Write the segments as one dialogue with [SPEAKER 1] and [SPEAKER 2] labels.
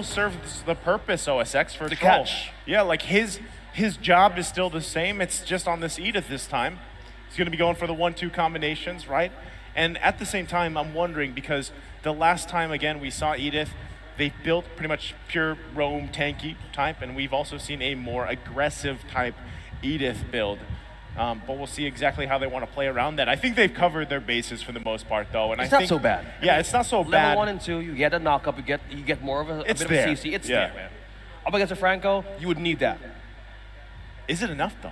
[SPEAKER 1] serves the purpose, OSX, for
[SPEAKER 2] to
[SPEAKER 1] Troll.
[SPEAKER 2] catch.
[SPEAKER 1] Yeah, like his job is still the same. It's just on this Edith this time. He's going to be going for the 1-2 combinations, right? And at the same time, I'm wondering, because the last time, again, we saw Edith, they built pretty much pure roam tanky type, and we've also seen a more aggressive type Edith build. But we'll see exactly how they want to play around that. I think they've covered their bases for the most part, though. And
[SPEAKER 2] It's
[SPEAKER 1] I
[SPEAKER 2] not
[SPEAKER 1] think,
[SPEAKER 2] so bad.
[SPEAKER 1] Yeah, it's not so bad.
[SPEAKER 2] Level 1 and 2, you get a knockup, you get more of a bit
[SPEAKER 1] there.
[SPEAKER 2] of a CC. It's
[SPEAKER 1] Yeah.
[SPEAKER 2] there, man. Up against a Franco, you would need that.
[SPEAKER 1] Is it enough, though?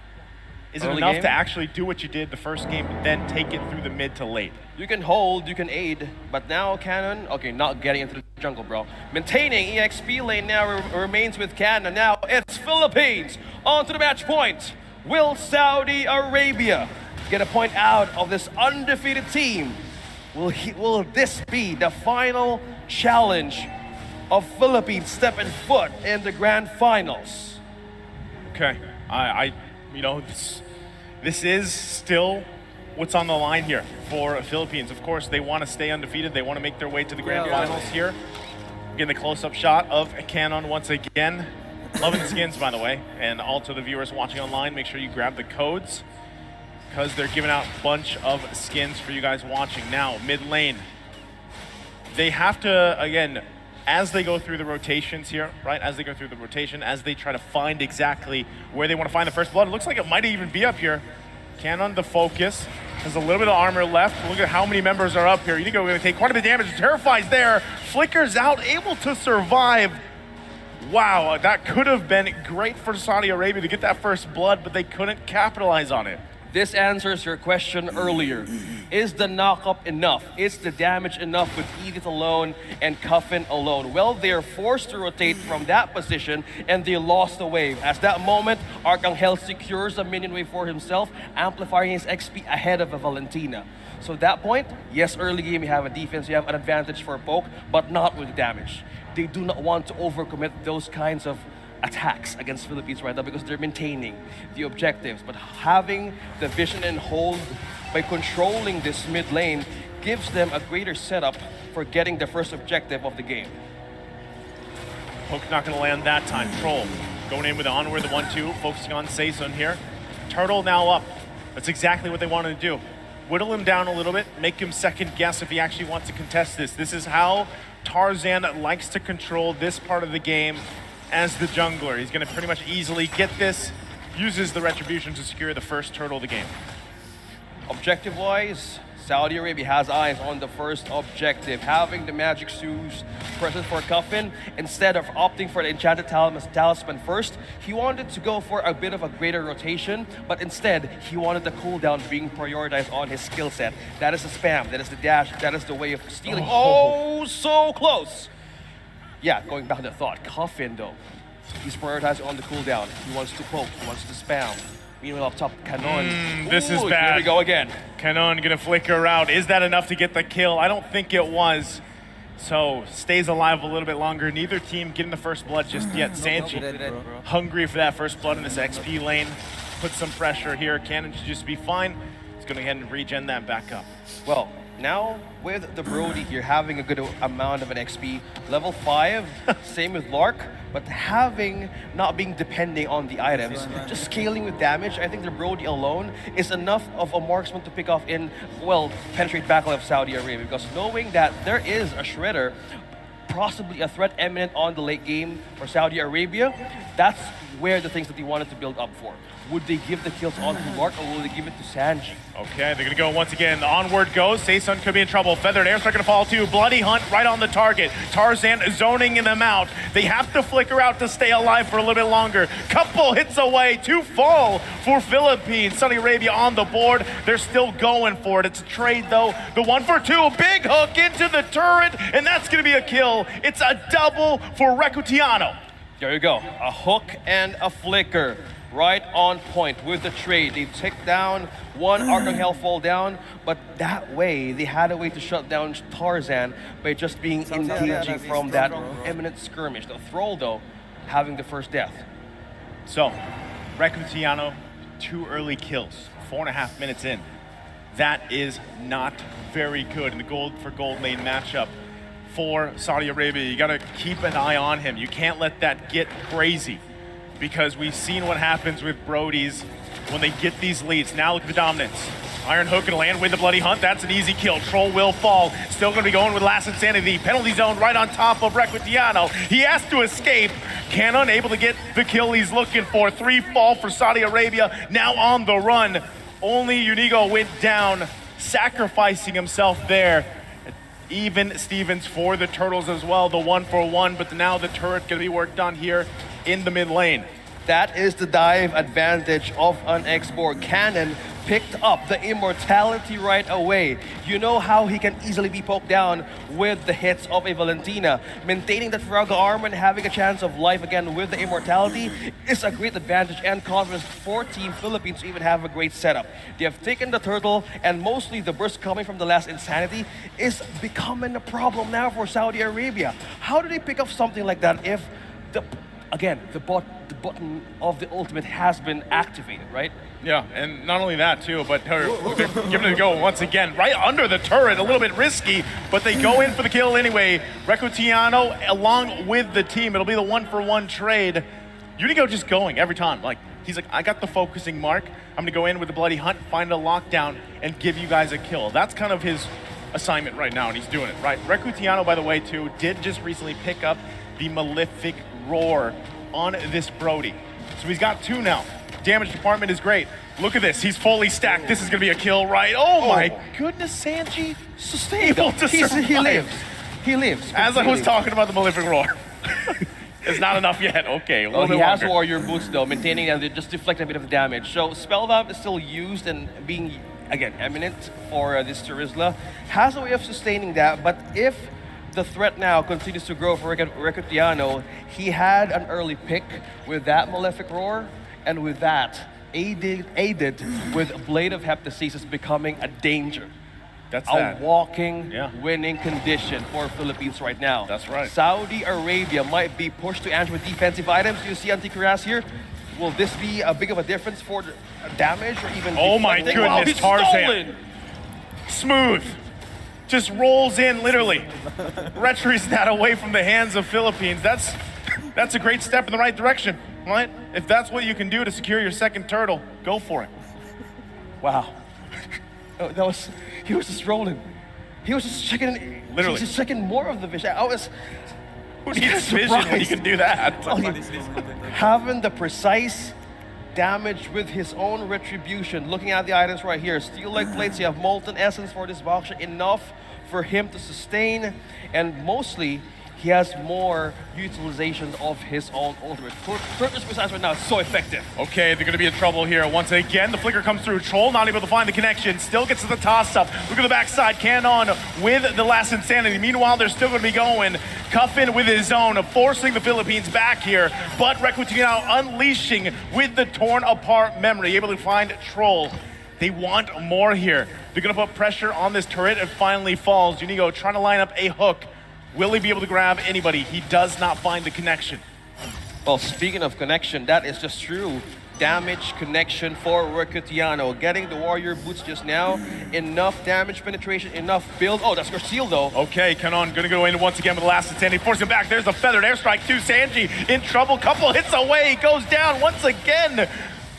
[SPEAKER 1] Is it
[SPEAKER 2] Early
[SPEAKER 1] enough
[SPEAKER 2] game?
[SPEAKER 1] to actually do what you did the first game, but then take it through the mid to late?
[SPEAKER 2] You can hold, you can aid, but now Cannon, okay, not getting into the jungle, bro. Maintaining EXP lane now remains with Cannon. Now it's Philippines onto the match point. Will Saudi Arabia get a point out of this undefeated team? Will this be the final challenge of Philippines stepping foot in the grand finals?
[SPEAKER 1] Okay, you know, this is still what's on the line here for Philippines. Of course, they want to stay undefeated. They want to make their way to the grand finals here. Getting a close-up shot of Canon once again. Loving the skins, by the way. And also the viewers watching online, make sure you grab the codes, because they're giving out a bunch of skins for you guys watching. Now, mid lane. They have to, again, as they go through the rotations here, right? As they go through the rotation, as they try to find exactly where they want to find the first blood, it looks like it might even be up here. Canon, the focus, has a little bit of armor left. Look at how many members are up here. You think we're going to take quite a bit of damage. Terrifies there. Flickers out, able to survive. Wow, that could have been great for Saudi Arabia to get that first blood, but they couldn't capitalize on it.
[SPEAKER 2] This answers your question earlier. Is the knockup enough? Is the damage enough with Edith alone and Coffin alone? Well, they are forced to rotate from that position, and they lost the wave. At that moment, Arcangel secures a minion wave for himself, amplifying his XP ahead of a Valentina. So at that point, yes, early game you have a defense, you have an advantage for poke, but not with damage. They do not want to overcommit those kinds of attacks against Philippines right now because they're maintaining the objectives. But having the vision and hold by controlling this mid lane gives them a greater setup for getting the first objective of the game.
[SPEAKER 1] Poke not going to land that time. Troll going in with the onward, the 1-2, focusing on Saison here. Turtle now up. That's exactly what they wanted to do. Whittle him down a little bit, make him second guess if he actually wants to contest this. This is how Tarzan likes to control this part of the game as the jungler. He's going to pretty much easily get this, uses the retribution to secure the first turtle of the game.
[SPEAKER 2] Objective-wise, Saudi Arabia has eyes on the first objective, having the magic shoes present for Coffin. Instead of opting for the enchanted talisman first, he wanted to go for a bit of a greater rotation, but instead, he wanted the cooldown being prioritized on his skill set. That is the spam, that is the dash, that is the way of stealing. Oh, so close! Yeah, going back to the thought, Coffin though, he's prioritizing on the cooldown. He wants to poke, he wants to spam. Meanwhile up top, Canon.
[SPEAKER 1] This is bad.
[SPEAKER 2] Here we go again.
[SPEAKER 1] Canon gonna flicker out. Is that enough to get the kill? I don't think it was. So, stays alive a little bit longer. Neither team getting the first blood just yet. Sanji hungry for that first blood in this XP lane. Put some pressure here. Canon should just be fine. He's gonna go ahead and regen that back up.
[SPEAKER 2] Well, now with the Brody here having a good amount of an XP, level 5, same with Lark, but not being depending on the items, just scaling with damage. I think the Brody alone is enough of a marksman to pick off in, well, penetrate backline of Saudi Arabia, because knowing that there is a Shredder, possibly a threat imminent on the late game for Saudi Arabia, that's where the things that they wanted to build up for. Would they give the kills on to Lark, or will they give it to Sanji?
[SPEAKER 1] Okay, they're gonna go once again. The onward goes. Saison could be in trouble. Feathered Airstrike gonna fall too. Bloody Hunt right on the target. Tarzan zoning them out. They have to flicker out to stay alive for a little bit longer. Couple hits away to fall for Philippines. Saudi Arabia on the board. They're still going for it. It's a trade though. The 1-for-2, big hook into the turret, and that's gonna be a kill. It's a double for Recutiano.
[SPEAKER 2] There you go, a hook and a flicker. Right on point with the trade. They took down one Arcangel fall down, but that way they had a way to shut down Tarzan by just being engaging from that imminent skirmish. The Thrall though, having the first death.
[SPEAKER 1] So, Recutiano, 2 early kills, 4.5 minutes in. That is not very good in the gold for gold lane matchup. for Saudi Arabia. You gotta keep an eye on him. You can't let that get crazy because we've seen what happens with Brodies when they get these leads. Now look at the dominance. Iron Hook and land with the Bloody Hunt. That's an easy kill. Troll will fall. Still going to be going with Last Insanity. Penalty zone right on top of Requitiano. He has to escape. Can unable to get the kill he's looking for. 3 fall for Saudi Arabia. Now on the run. Only Unigo went down, sacrificing himself there. Even Stevens for the Turtles as well. The 1-for-1, but now the turret going to be worked on here in the mid lane.
[SPEAKER 2] That is the dive advantage of an X-Borg. Cannon picked up the immortality right away. You know how he can easily be poked down with the hits of a Valentina. Maintaining that Faraga armor and having a chance of life again with the immortality is a great advantage and confidence for Team Philippines to even have a great setup. They have taken the turtle, and mostly the burst coming from the Last Insanity is becoming a problem now for Saudi Arabia. How do they pick up something like that if the button of the ultimate has been activated, right?
[SPEAKER 1] Yeah, and not only that too, but they're giving it a go once again, right under the turret, a little bit risky, but they go in for the kill anyway. Requitiano along with the team, it'll be the 1-for-1 trade. Unigo just going every time, like, he's like, I got the focusing mark, I'm gonna go in with the Bloody Hunt, find a lockdown, and give you guys a kill. That's kind of his assignment right now, and he's doing it, right? Requitiano, by the way, too, did just recently pick up the Malefic Roar on this Brody. So he's got 2 now. Damage department is great. Look at this, he's fully stacked. This is gonna be a kill, right? Oh my goodness, Sanji
[SPEAKER 2] Sustained.
[SPEAKER 1] able to survive.
[SPEAKER 2] He lives. He lives.
[SPEAKER 1] As I was talking about the Malefic Roar. It's not enough yet, okay.
[SPEAKER 2] Well, he has warrior boots though, maintaining and they just deflect a bit of damage. So Spellvamp is still used and being, again, eminent for this Terizla. Has a way of sustaining that, but if the threat now continues to grow for Requitiano, he had an early pick with that Malefic Roar, and with that, aided with Blade of Heptasis becoming a danger.
[SPEAKER 1] That's
[SPEAKER 2] a walking winning condition for Philippines right now.
[SPEAKER 1] That's right.
[SPEAKER 2] Saudi Arabia might be pushed to answer with defensive items. You see Anti-Cuirass here. Will this be a big of a difference for damage or even
[SPEAKER 1] oh my goodness,
[SPEAKER 2] wow, he's
[SPEAKER 1] Tarzan.
[SPEAKER 2] stolen.
[SPEAKER 1] Smooth. Just rolls in, literally. Retries that away from the hands of Philippines. That's a great step in the right direction, right? If that's what you can do to secure your second turtle, go for it.
[SPEAKER 2] Wow. He was just rolling. He was just checking.
[SPEAKER 1] Literally.
[SPEAKER 2] Just checking more of the vision.
[SPEAKER 1] Who needs vision when you can do that?
[SPEAKER 2] Well, having the precise damage with his own retribution. Looking at the items right here, steel leg plates, you have molten essence for this boxer, enough for him to sustain, and mostly he has more utilization of his own ultimate. Turkish missiles right now is so effective.
[SPEAKER 1] Okay, they're gonna be in trouble here. Once again, the flicker comes through. Troll not able to find the connection. Still gets to the toss-up. Look at the backside. Cannon with the Last Insanity. Meanwhile, they're still gonna be going. Cuffin with his own, forcing the Philippines back here. But Requitiano unleashing with the torn apart memory. Able to find Troll. They want more here. They're gonna put pressure on this turret. It finally falls. Unigo trying to line up a hook. Will he be able to grab anybody? He does not find the connection.
[SPEAKER 2] Well, speaking of connection, that is just true. Damage connection for Requitiano. Getting the warrior boots just now. Enough damage penetration, enough build. Oh, that's Garcia though.
[SPEAKER 1] Okay, Canon gonna go in once again with the Last Insanity. Forcing him back. There's a feathered airstrike to Sanji. In trouble. Couple hits away. Goes down once again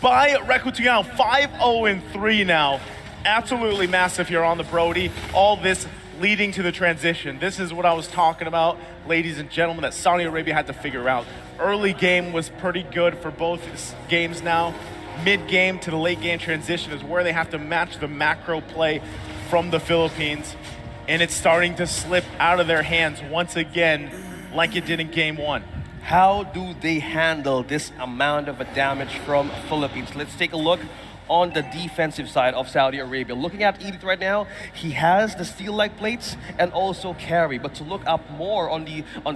[SPEAKER 1] by Requitiano. 5-0-3 now. Absolutely massive here on the Brody. All this leading to the transition. This is what I was talking about, ladies and gentlemen, that Saudi Arabia had to figure out. Early game was pretty good for both games now. Mid-game to the late game transition is where they have to match the macro play from the Philippines. And it's starting to slip out of their hands once again, like it did in game 1.
[SPEAKER 2] How do they handle this amount of damage from Philippines? Let's take a look on the defensive side of Saudi Arabia. Looking at Edith right now, he has the steel leg plates and also carry. But to look up more on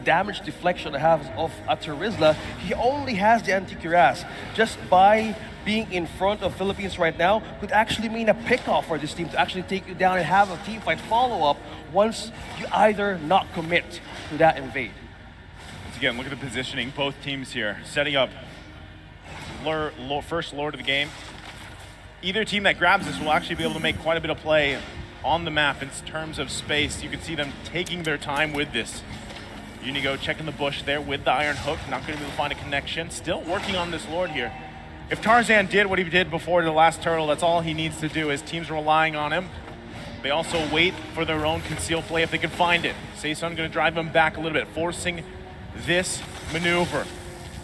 [SPEAKER 2] damage deflection of Terizla, he only has the anti-cuirass. Just by being in front of Philippines right now could actually mean a pickoff for this team to actually take you down and have a team fight follow-up once you either not commit to that invade.
[SPEAKER 1] Once again, look at the positioning. Both teams here setting up first Lord of the game. Either team that grabs this will actually be able to make quite a bit of play on the map in terms of space. You can see them taking their time with this. Unigo checking the bush there with the Iron Hook, not going to be able to find a connection. Still working on this Lord here. If Tarzan did what he did before the last turtle, that's all he needs to do. His team's relying on him. They also wait for their own conceal play if they can find it. Saison going to drive him back a little bit, forcing this maneuver.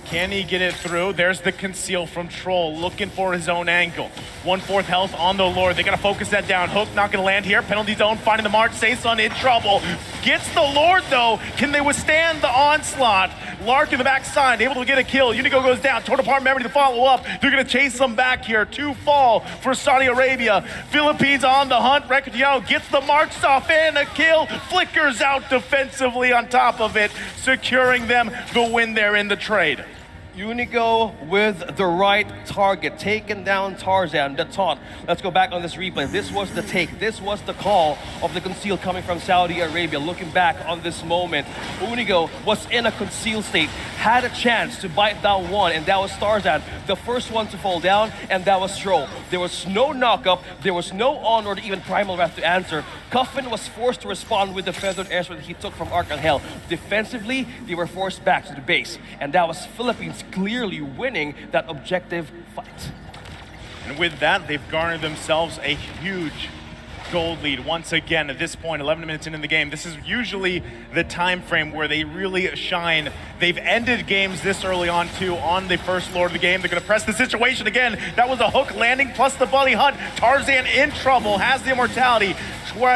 [SPEAKER 1] Can he get it through? There's the conceal from Troll, looking for his own angle. 1/4 health on the Lord. They gotta focus that down. Hook not gonna land here. Penalty zone, finding the march. Saison in trouble. Gets the Lord though. Can they withstand the onslaught? Lark in the backside, able to get a kill. Unigo goes down. Torn apart memory to follow up. They're gonna chase them back here. 2 fall for Saudi Arabia. Philippines on the hunt. Recordio gets the marks off and a kill. Flickers out defensively on top of it, securing them the win there in the trade.
[SPEAKER 2] Unigo with the right target, taking down Tarzan, the taunt. Let's go back on this replay. This was the take. This was the call of the conceal coming from Saudi Arabia. Looking back on this moment, Unigo was in a conceal state, had a chance to bite down one, and that was Tarzan, the first one to fall down, and that was Troll. There was no knockup, there was no on or even Primal Wrath to answer. Cuffin was forced to respond with the feathered airstrike that he took from Arcangel. Defensively, they were forced back to the base, and that was Philippines clearly winning that objective fight.
[SPEAKER 1] And with that, they've garnered themselves a huge gold lead once again at this point, 11 minutes into the game. This is usually the time frame where they really shine. They've ended games this early on too on the first Lord of the game. They're gonna press the situation again. That was a hook landing plus the bunny hunt. Tarzan in trouble, has the immortality,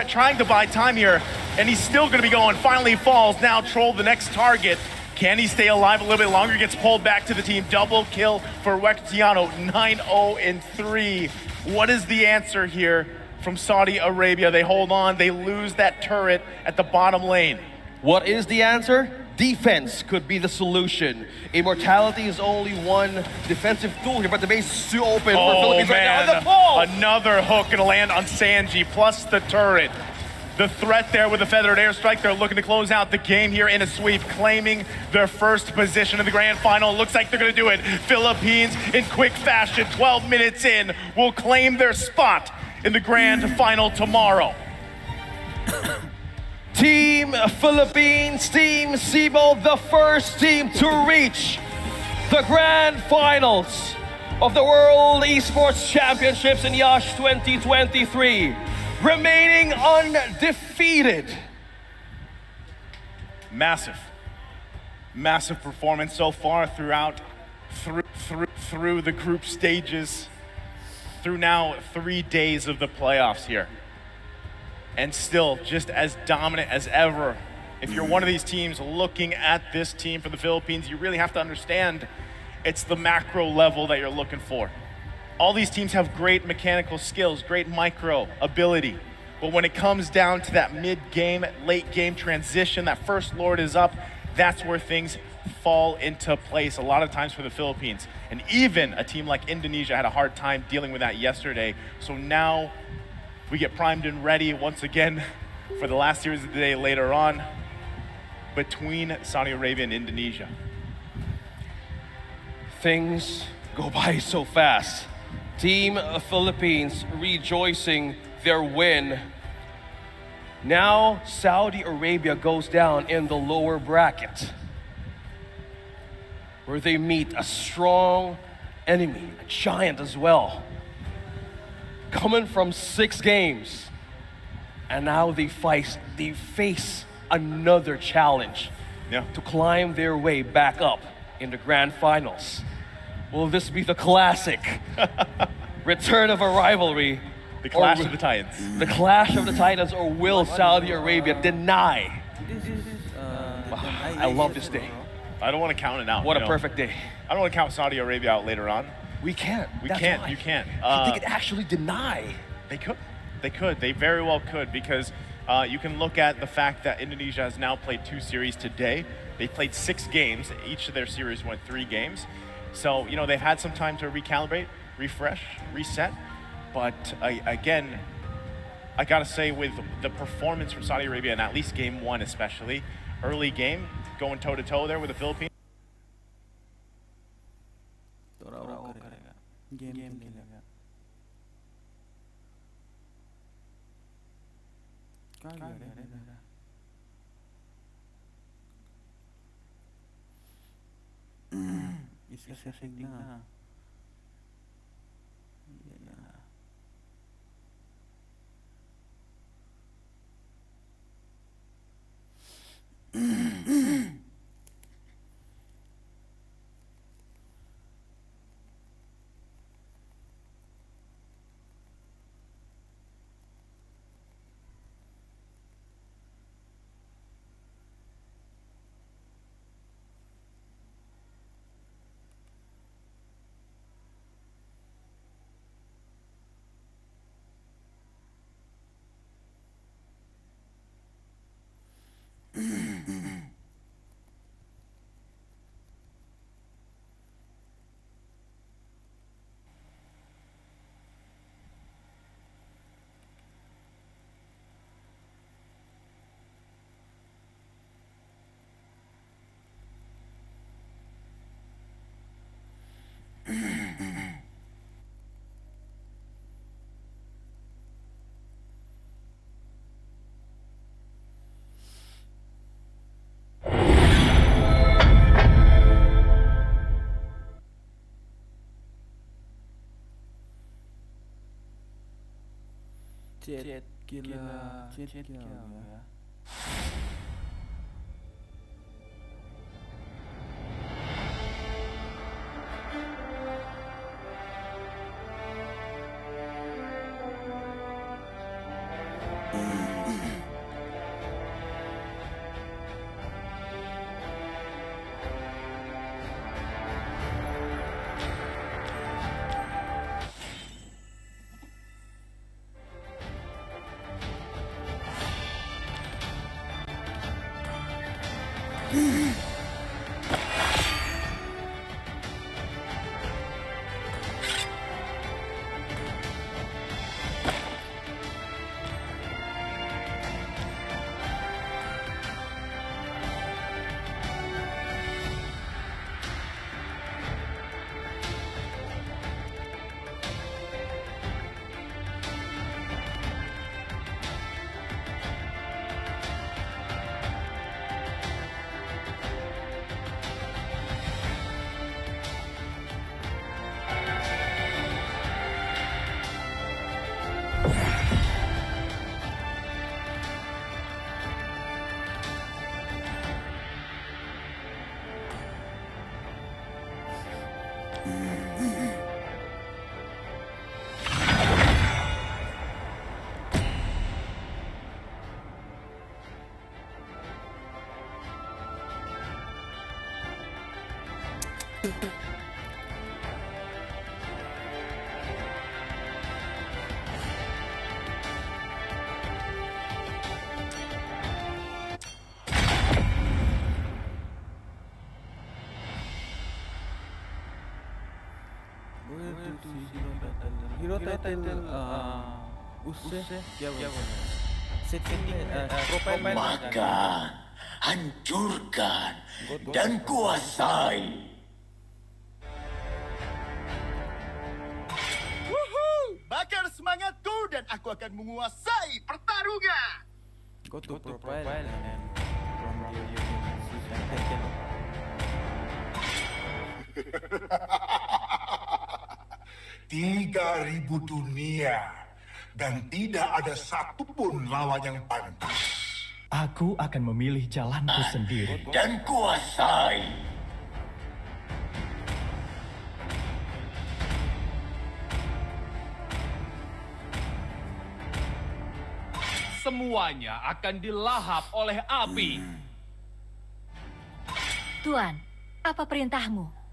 [SPEAKER 1] trying to buy time here, and he's still gonna be going. Finally falls, now Troll the next target. Can he stay alive a little bit longer? Gets pulled back to the team. Double kill for Wektiano, 9-0-3. What is the answer here from Saudi Arabia? They hold on, they lose that turret at the bottom lane.
[SPEAKER 2] What is the answer? Defense could be the solution. Immortality is only one defensive tool here, but the base is too open for Philippines right now. The ball!
[SPEAKER 1] Another hook gonna land on Sanji, plus the turret. The threat there with the feathered airstrike. They're looking to close out the game here in a sweep, claiming their first position in the grand final. Looks like they're gonna do it. Philippines in quick fashion, 12 minutes in, will claim their spot in the grand final tomorrow.
[SPEAKER 2] Team Philippines, Team Cebu, the first team to reach the grand finals of the World Esports Championships in Yash 2023. Remaining undefeated.
[SPEAKER 1] Massive performance so far throughout, through the group stages, through now 3 days of the playoffs here. And still just as dominant as ever. If you're one of these teams looking at this team for the Philippines, you really have to understand it's the macro level that you're looking for. All these teams have great mechanical skills, great micro ability. But when it comes down to that mid-game, late-game transition, that first Lord is up, that's where things fall into place a lot of times for the Philippines. And even a team like Indonesia had a hard time dealing with that yesterday. So now we get primed and ready once again for the last series of the day later on between Saudi Arabia and Indonesia.
[SPEAKER 2] Things go by so fast. Team Philippines rejoicing their win. Now Saudi Arabia goes down in the lower bracket, where they meet a strong enemy, a giant as well. Coming from 6 games, and now they face another challenge to climb their way back up in the grand finals. Will this be the classic return of a rivalry?
[SPEAKER 1] The clash of the Titans.
[SPEAKER 2] The clash of the Titans, or will Saudi Arabia deny? I love this day.
[SPEAKER 1] I don't want to count it out.
[SPEAKER 2] What a perfect day.
[SPEAKER 1] I don't want to count Saudi Arabia out later on.
[SPEAKER 2] We can't.
[SPEAKER 1] We can't. You can't.
[SPEAKER 2] They could actually deny.
[SPEAKER 1] They could. They could. They very well could, because you can look at the fact that Indonesia has now played 2 series today. They played 6 games. Each of their series went 3 games. So, you know, they've had some time to recalibrate, refresh, reset. But again, I gotta say, with the performance from Saudi Arabia in at least game 1 especially, early game, going toe-to-toe there with the Philippines.
[SPEAKER 3] Isi settingnya. Chat gila ya. Hero title उससे क्या बोलना setting
[SPEAKER 4] Makan, hancurkan, dan kuasai.
[SPEAKER 5] Woohoo! Bakar semangatku dan aku akan menguasai pertarungan.
[SPEAKER 3] go to profile and from your
[SPEAKER 6] Tiga 3.000 dunia dan tidak ada satupun lawan yang pantas.
[SPEAKER 4] Aku akan memilih jalanku sendiri dan kuasai.
[SPEAKER 7] Semuanya akan dilahap oleh api.
[SPEAKER 8] Tuan, apa perintahmu?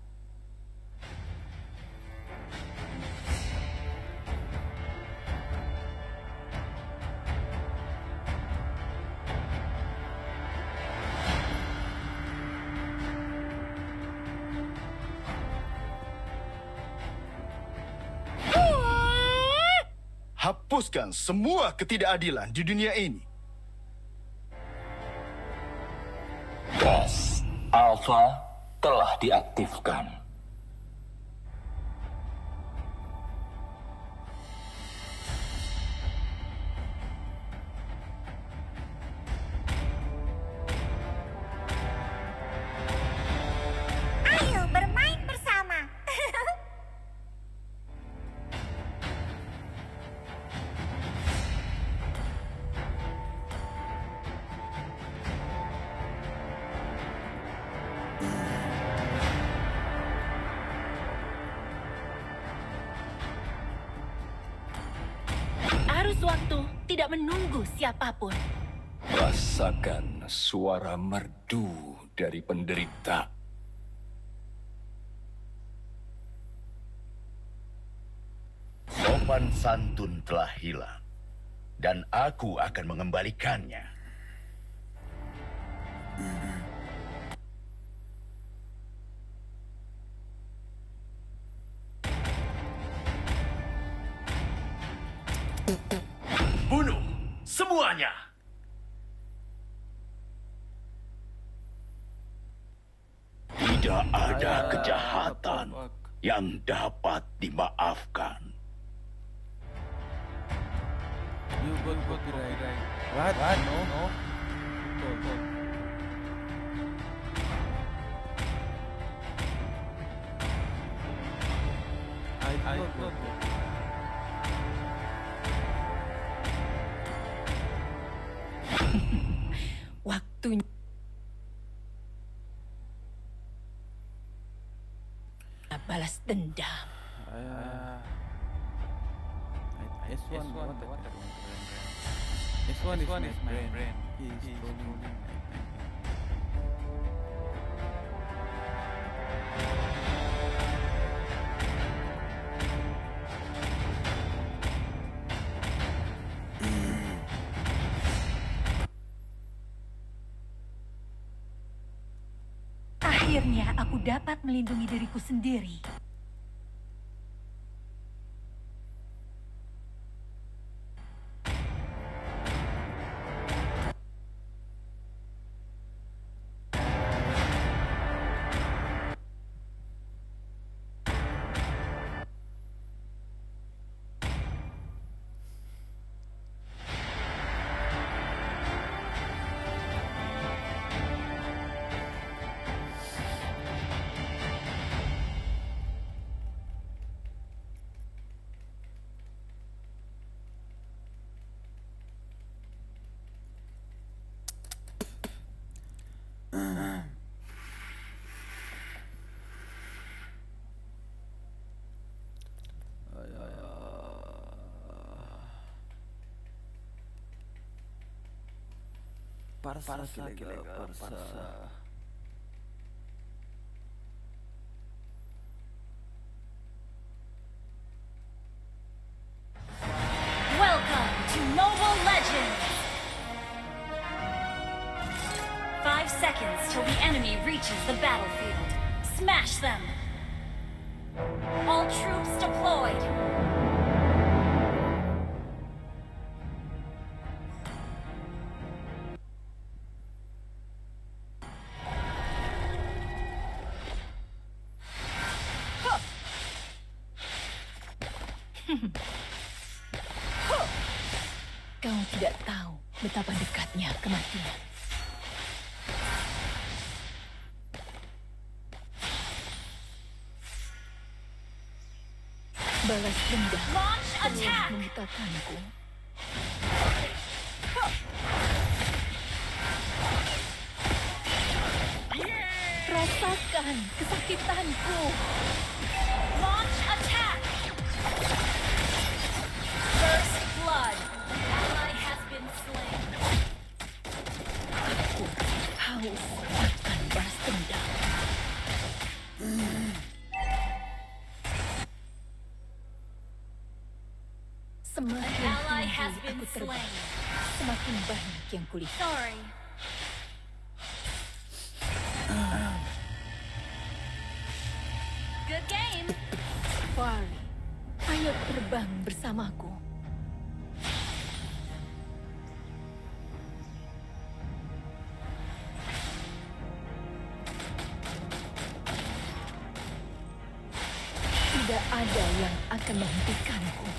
[SPEAKER 5] Hapuskan semua ketidakadilan di dunia ini.
[SPEAKER 4] Gas Alpha telah diaktifkan.
[SPEAKER 8] tidak menunggu siapapun.
[SPEAKER 9] Rasakan suara merdu dari penderita.
[SPEAKER 5] Sopan santun telah hilang, dan aku akan mengembalikannya. Bunuh semuanya! Tidak ada kejahatan yang dapat dimaafkan.
[SPEAKER 3] You got copyright. What? No. Betul. I got.
[SPEAKER 8] Waktunya balas dendam.
[SPEAKER 3] S1 is my brain. He is trolling.
[SPEAKER 8] Akhirnya aku dapat melindungi diriku sendiri. Parsa. Welcome to Mobile Legends! 5 seconds till the enemy reaches the battlefield. Smash them! All troops deployed! Kau tidak tahu betapa dekatnya kematian. Balas dendam telah membutakanku. Rasakan kesakitanku. Launch attack! First blood. Ally has been slain. Aku haus akan balas dendam. Semakin tinggi aku terbang, semakin banyak yang kulihat. Sorry. Good game. Fari, ayo terbang bersamaku. Tidak ada yang akan menghentikanku.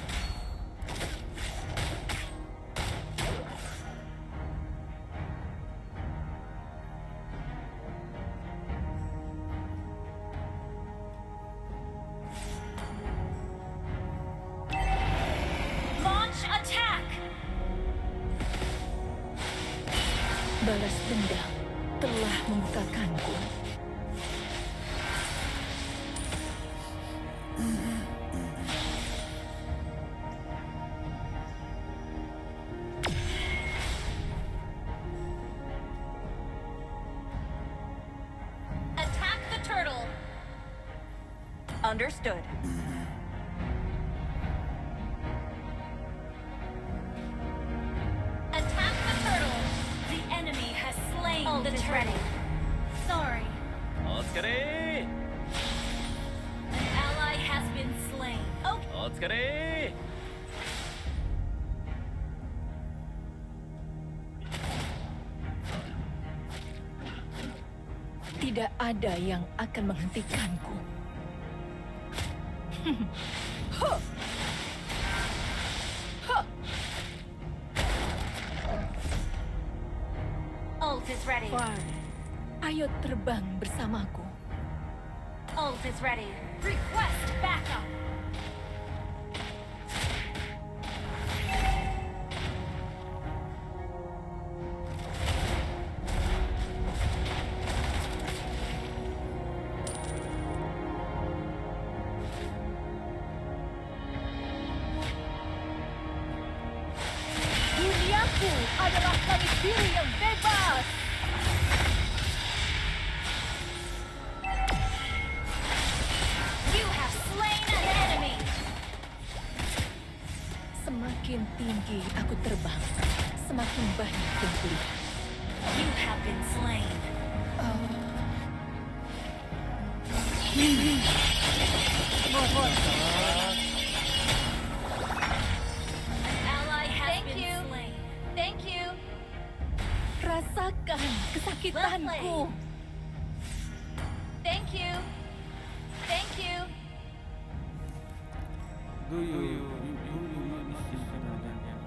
[SPEAKER 8] Balas dendam telah membutakanku. Understood. Attack the turtle. The enemy has slain the turtle. Sorry.
[SPEAKER 7] Otskare!
[SPEAKER 8] An ally has been slain. Okay.
[SPEAKER 7] Otskare!
[SPEAKER 8] Tidak ada yang akan menghentikanku. Ult is ready. Ayo terbang bersamaku. Ult is ready. Request backup. Duniaku adalah planet biru yang bebas. You have slain an enemy. Semakin tinggi aku terbang, semakin banyak yang kulihat. You have been slain. Thank you. Rasakan kesakitanku. Thank you.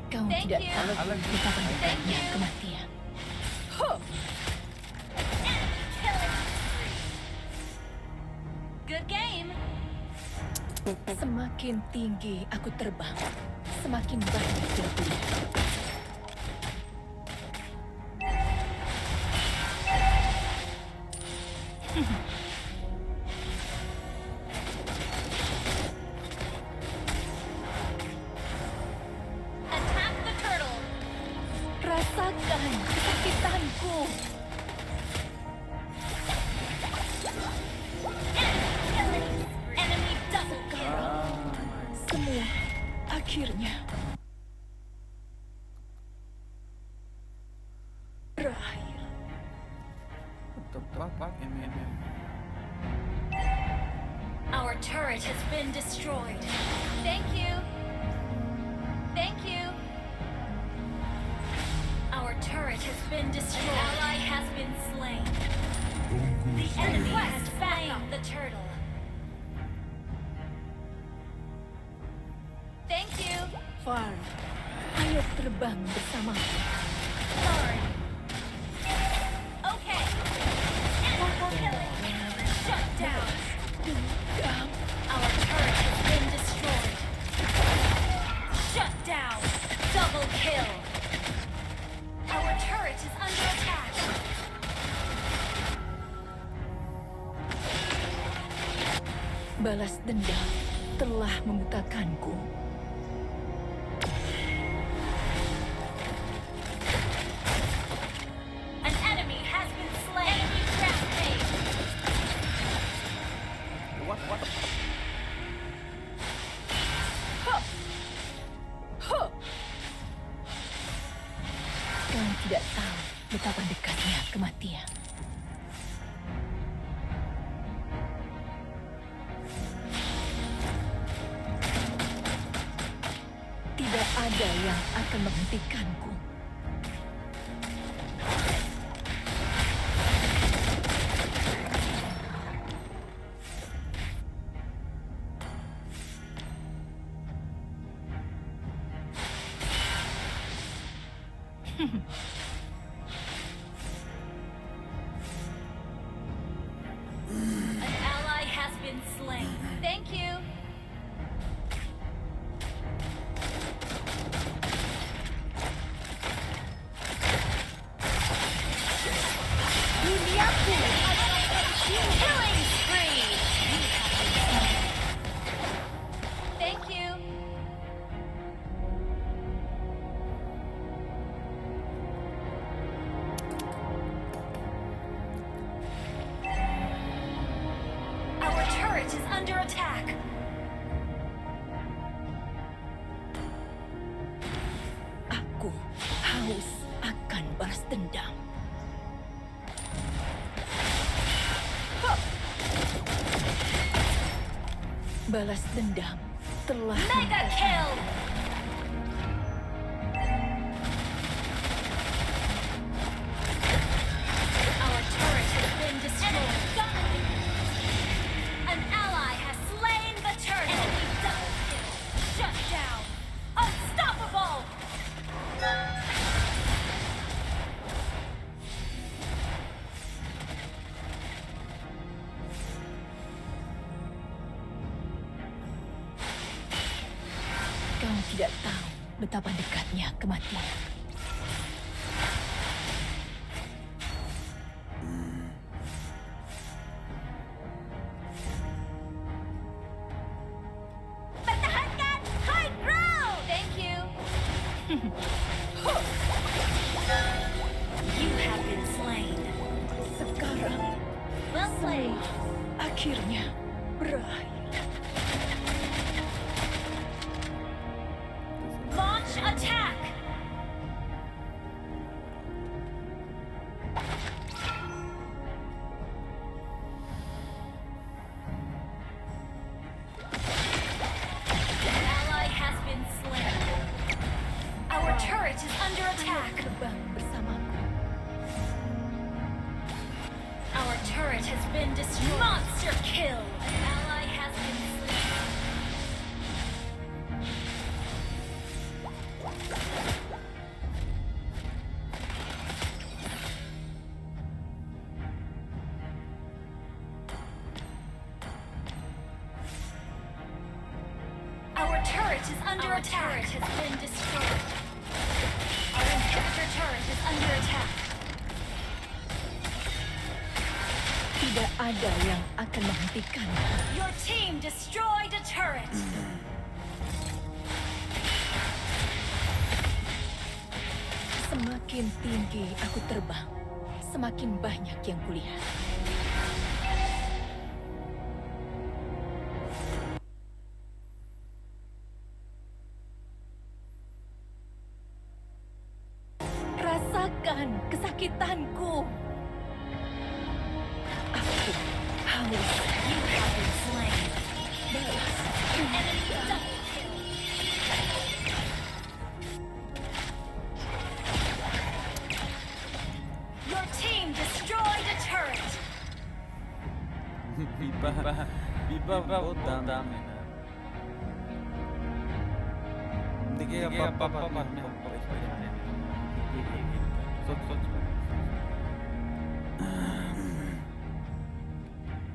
[SPEAKER 8] Kau tidak tahu betapa dekatnya kematian. Good game. Semakin tinggi aku terbang, semakin banyak yang kulihat. Attack the turtle. Rasakan kesakitanku. Enemy double kill. Semua akhirnya berakhir. Our turret has been destroyed. Thank you. Our turret has been destroyed. An ally has been slain. The enemy has slain the turtle. Thank you. Far. Ayo terbang bersamaku. Sorry. Okay. Double killing. Shut down. Our turret has been destroyed. Shut down. Double kill. Our turret is under attack. Balas dendam telah membutakanku. An enemy has been slain. Enemy rampage.
[SPEAKER 3] What?
[SPEAKER 8] Kau tidak tahu betapa dekatnya kematian. Tidak ada yang akan menghentikanku. An ally has been slain. Thank you. Duniaku adalah killing spree. Thank you. Our turret turret is under attack.
[SPEAKER 10] Aku haus akan balas dendam. Balas dendam telah
[SPEAKER 8] Mega kill! Our turret has been destroyed. An ally has slain the turret. Enemy double kill. Shut down. Unstoppable!
[SPEAKER 10] Kau tidak tahu betapa dekatnya kematian.
[SPEAKER 8] Pertahankan high ground! Thank you. You have been slain.
[SPEAKER 10] Sekarang
[SPEAKER 8] Well played.
[SPEAKER 10] akhirnya berakhir.
[SPEAKER 8] Launch attack! An ally has been slain. Our turret is under attack.
[SPEAKER 10] Terbang bersamaku.
[SPEAKER 8] Our turret has been destroyed. Monster kill! An ally has been slain. Our turret is under attack. Our turret has been destroyed. Our inhibitor turret is under attack.
[SPEAKER 10] Tidak ada yang akan menghentikannya.
[SPEAKER 8] Your team destroyed a turret.
[SPEAKER 10] Semakin tinggi aku terbang, semakin banyak yang kulihat. Rasakan kesakitanku. Aku haus.
[SPEAKER 8] You have been slain.
[SPEAKER 10] Balas.
[SPEAKER 8] Enemy double kill. Your team destroyed a turret.
[SPEAKER 3] Biba बहुत दाम है ना देखिए पापा में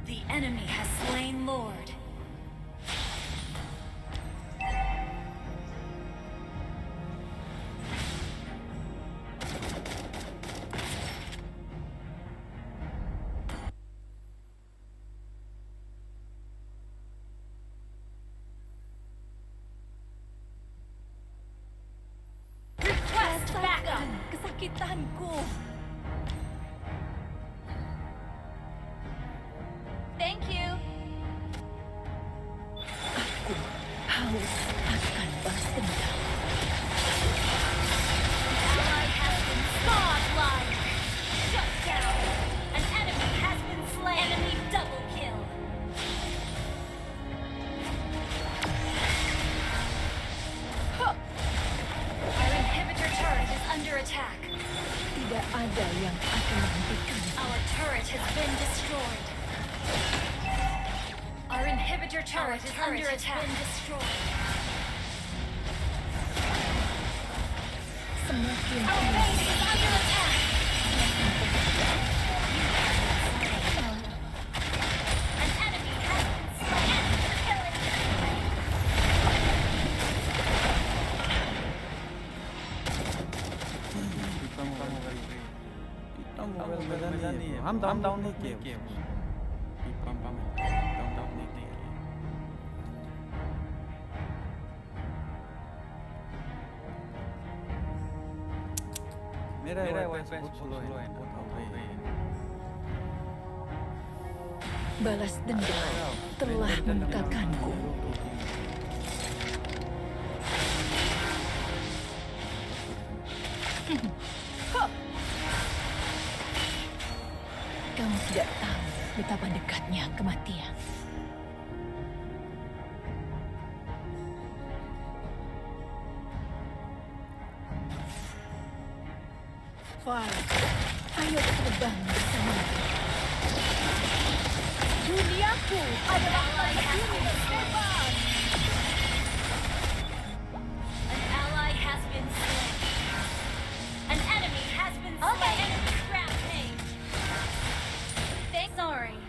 [SPEAKER 8] The enemy has slain Lord. Request backup.
[SPEAKER 10] Kesakitanku.
[SPEAKER 8] Thank you.
[SPEAKER 10] Aku haus akan balas dendam.
[SPEAKER 8] Ally has been godlike. Shut down. An enemy has been slain. Enemy double kill. Our inhibitor turret is under attack.
[SPEAKER 10] Tidak ada yang akan menghentikannya.
[SPEAKER 8] Our turret has been destroyed. Our inhibitor turret is under attack. Been destroyed.
[SPEAKER 10] Semakin
[SPEAKER 8] Our base is under attack. An enemy has been slain. Killing.
[SPEAKER 3] Mobile में नहीं है हम डाउन नहीं किए डाउन नहीं किए मेरा वाईफाई बहुत स्लो है
[SPEAKER 10] Balas dendam telah membutakanku. Kamu tidak tahu betapa dekatnya kematian. Farah, ayo terbang bersamaku. Duniaku adalah tempat bebas.
[SPEAKER 8] An ally has been slain. An enemy has been slain. Enemy rampage. Sorry.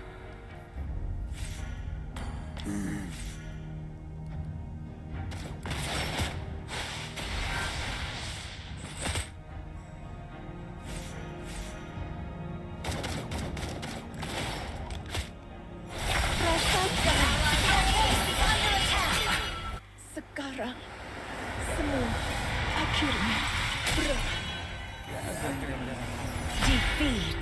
[SPEAKER 10] Sekarang semua akhirnya berakhir. Defeat.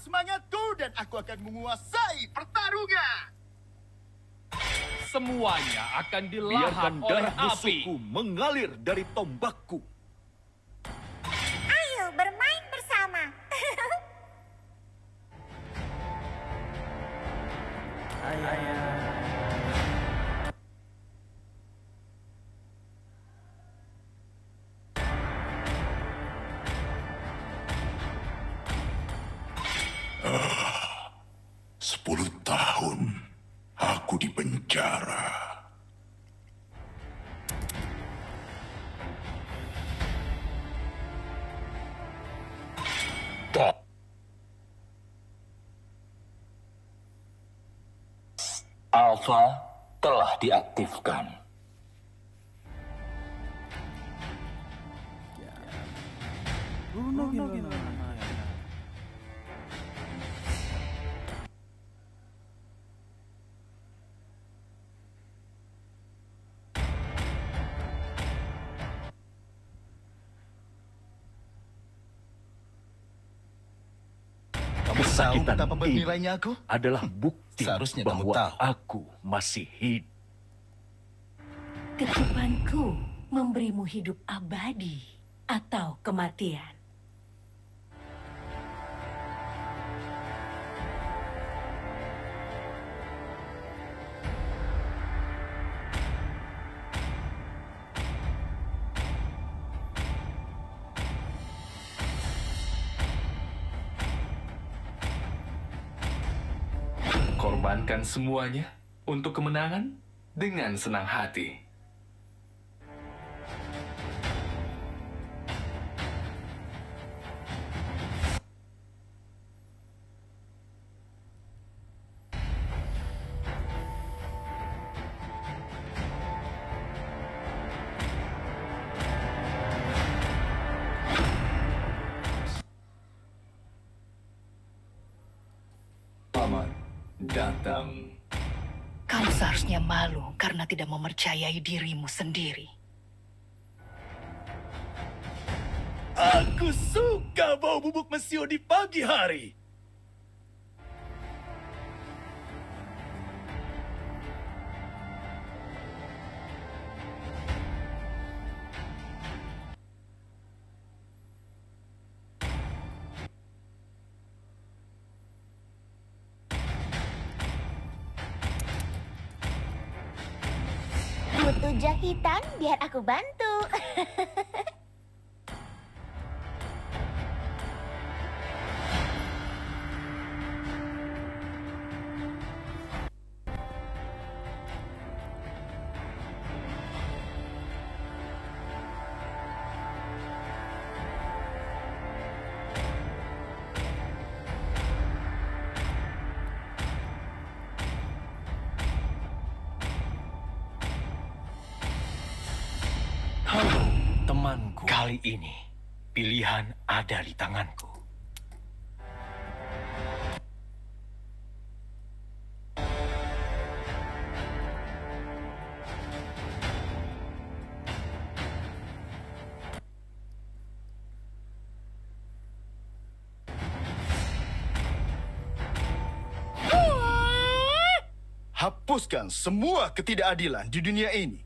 [SPEAKER 5] Semangatku dan aku akan menguasai pertarungan.
[SPEAKER 7] Semuanya akan
[SPEAKER 9] Biarkan
[SPEAKER 7] dilahap oleh
[SPEAKER 9] darah
[SPEAKER 7] api.
[SPEAKER 9] musuhku mengalir dari tombakku.
[SPEAKER 8] Ayo bermain bersama.
[SPEAKER 6] Sepuluh tahun aku di penjara.
[SPEAKER 11] Alpha telah diaktifkan.
[SPEAKER 3] Bruno gimana?
[SPEAKER 9] Kesakitan
[SPEAKER 12] betapa
[SPEAKER 9] ini
[SPEAKER 12] bernilainya aku?
[SPEAKER 9] adalah bukti
[SPEAKER 12] Seharusnya kamu
[SPEAKER 9] bahwa
[SPEAKER 12] tahu.
[SPEAKER 9] aku masih hidup.
[SPEAKER 10] Ketupanku memberimu hidup abadi atau kematian.
[SPEAKER 13] Korbankan semuanya untuk kemenangan dengan senang hati. Selamat datang.
[SPEAKER 10] Kamu seharusnya malu karena tidak mempercayai dirimu sendiri.
[SPEAKER 12] Aku suka bau bubuk mesio di pagi hari.
[SPEAKER 14] Butuh jahitan biar aku bantu.
[SPEAKER 4] Halo, temanku. Kali ini, pilihan ada di tanganku.
[SPEAKER 12] Hapuskan semua ketidakadilan di dunia ini.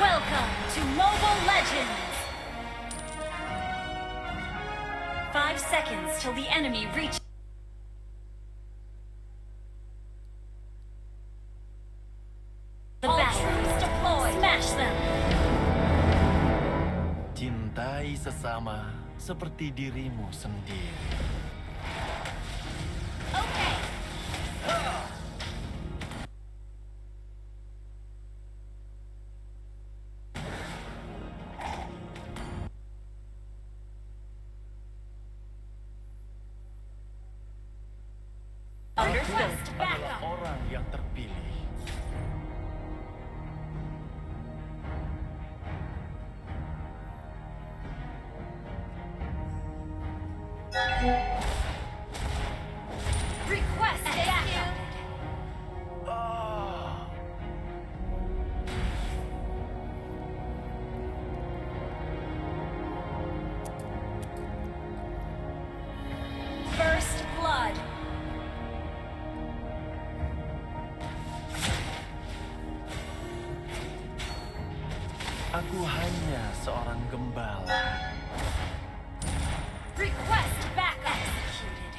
[SPEAKER 8] Welcome to Mobile Legends! 5 seconds till the enemy reaches. The batteries deployed. Smash them!
[SPEAKER 4] Cintai sesama seperti dirimu sendiri.
[SPEAKER 8] Okay. Request backup.
[SPEAKER 4] Orang yang terpilih.
[SPEAKER 8] Request backup.
[SPEAKER 15] Aku hanya seorang gembala.
[SPEAKER 8] Request backup. Executed.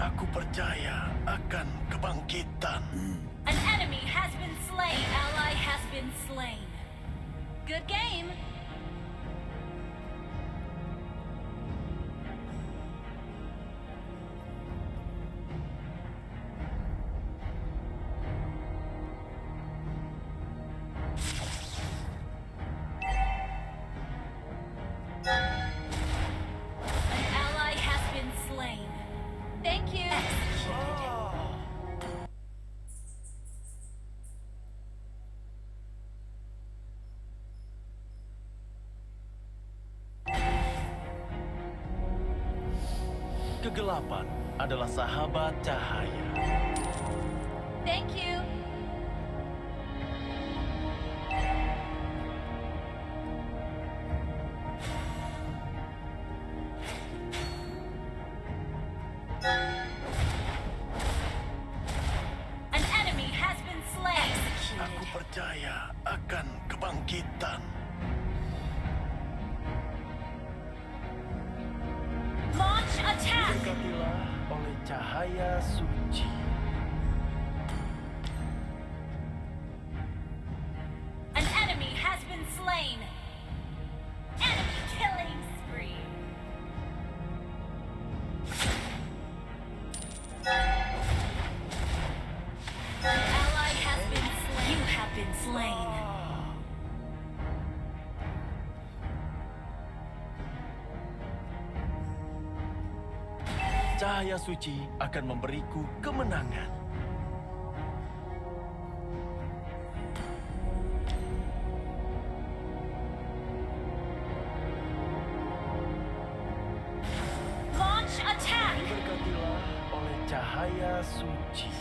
[SPEAKER 15] Aku percaya akan kebangkitan.
[SPEAKER 8] An enemy has been slain. Ally has been slain. Good game. An ally has been slain. Thank you.
[SPEAKER 15] Kegelapan adalah sahabat cahaya.
[SPEAKER 8] Thank you. An enemy has been slain.
[SPEAKER 15] Aku percaya akan kebangkitan.
[SPEAKER 8] Launch attack.
[SPEAKER 15] Diberkatilah oleh cahaya suci.
[SPEAKER 8] An enemy has been slain. Enemy killing spree. An ally has been slain. You have been slain.
[SPEAKER 15] Cahaya suci akan memberiku kemenangan.
[SPEAKER 8] Launch attack.
[SPEAKER 15] Diberkatilah oleh cahaya suci.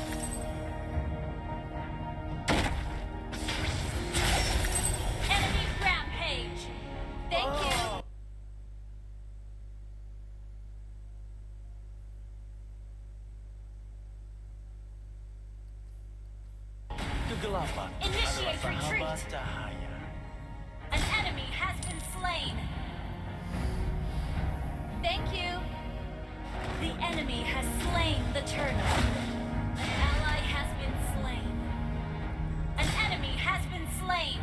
[SPEAKER 8] Enemy rampage. Thank you.
[SPEAKER 15] Kegelapan
[SPEAKER 8] Initiate
[SPEAKER 15] adalah sahabat
[SPEAKER 8] retreat.
[SPEAKER 15] cahaya.
[SPEAKER 8] An enemy has been slain. Thank you. The enemy has slain the turnip. An ally has been slain. An enemy has been slain.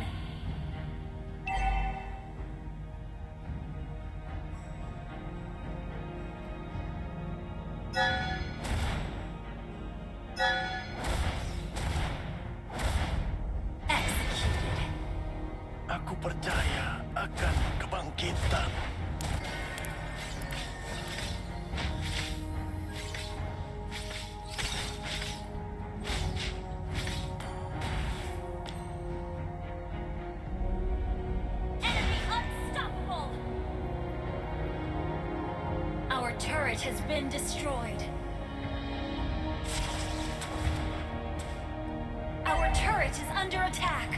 [SPEAKER 8] Executed.
[SPEAKER 15] Aku percaya akan kebangkitan.
[SPEAKER 8] Enemy unstoppable. Our turret has been destroyed. Our turret is under attack.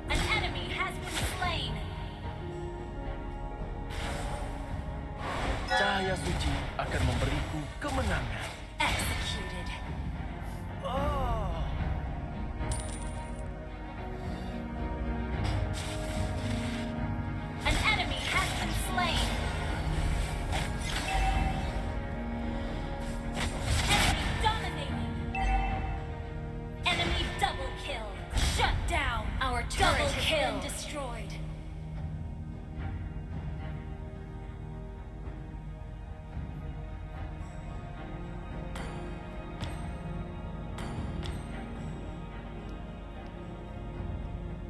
[SPEAKER 8] An enemy has been slain.
[SPEAKER 15] Cahaya suci akan memberiku kemenangan.
[SPEAKER 8] Executed. An enemy has been slain. Enemy dominating. Enemy double kill. Shut down. Our turret has been destroyed.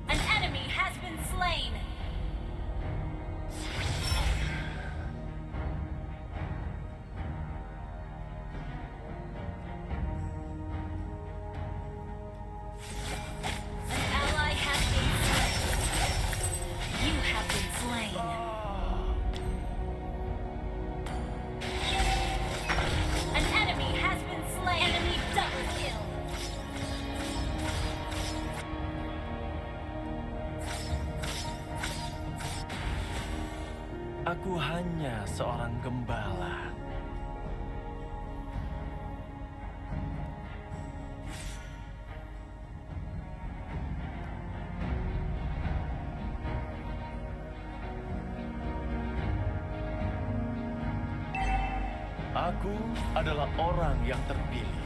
[SPEAKER 8] An enemy has been slain. An ally has been slain. You have been slain. An enemy has been slain. Enemy double kill.
[SPEAKER 15] Aku hanya seorang gembala. Aku adalah orang yang terpilih.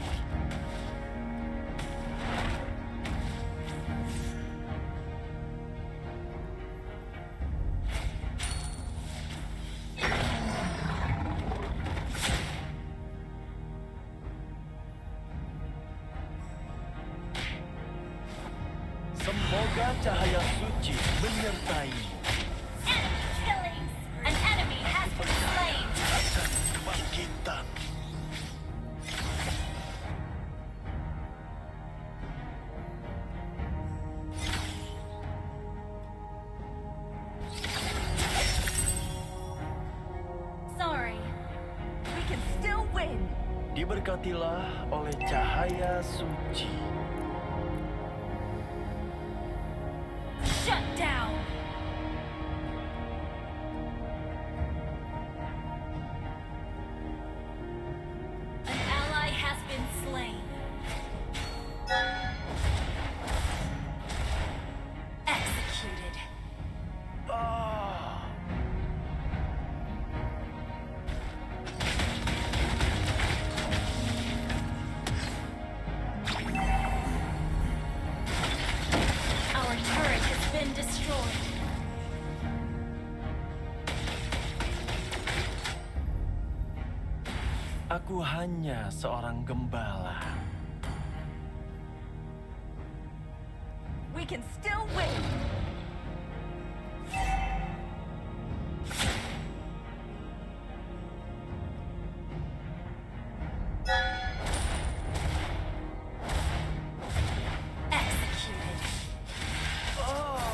[SPEAKER 15] Semoga cahaya suci menyertai-mu.
[SPEAKER 8] Enemy killings! An enemy has been slain!
[SPEAKER 15] Kebangkitan.
[SPEAKER 8] Sorry. We can still win!
[SPEAKER 15] Diberkatilah oleh cahaya suci.
[SPEAKER 8] Shut down! An ally has been slain. Executed. Our turret has been destroyed.
[SPEAKER 15] Aku hanya seorang gembala.
[SPEAKER 8] We can still win! Executed.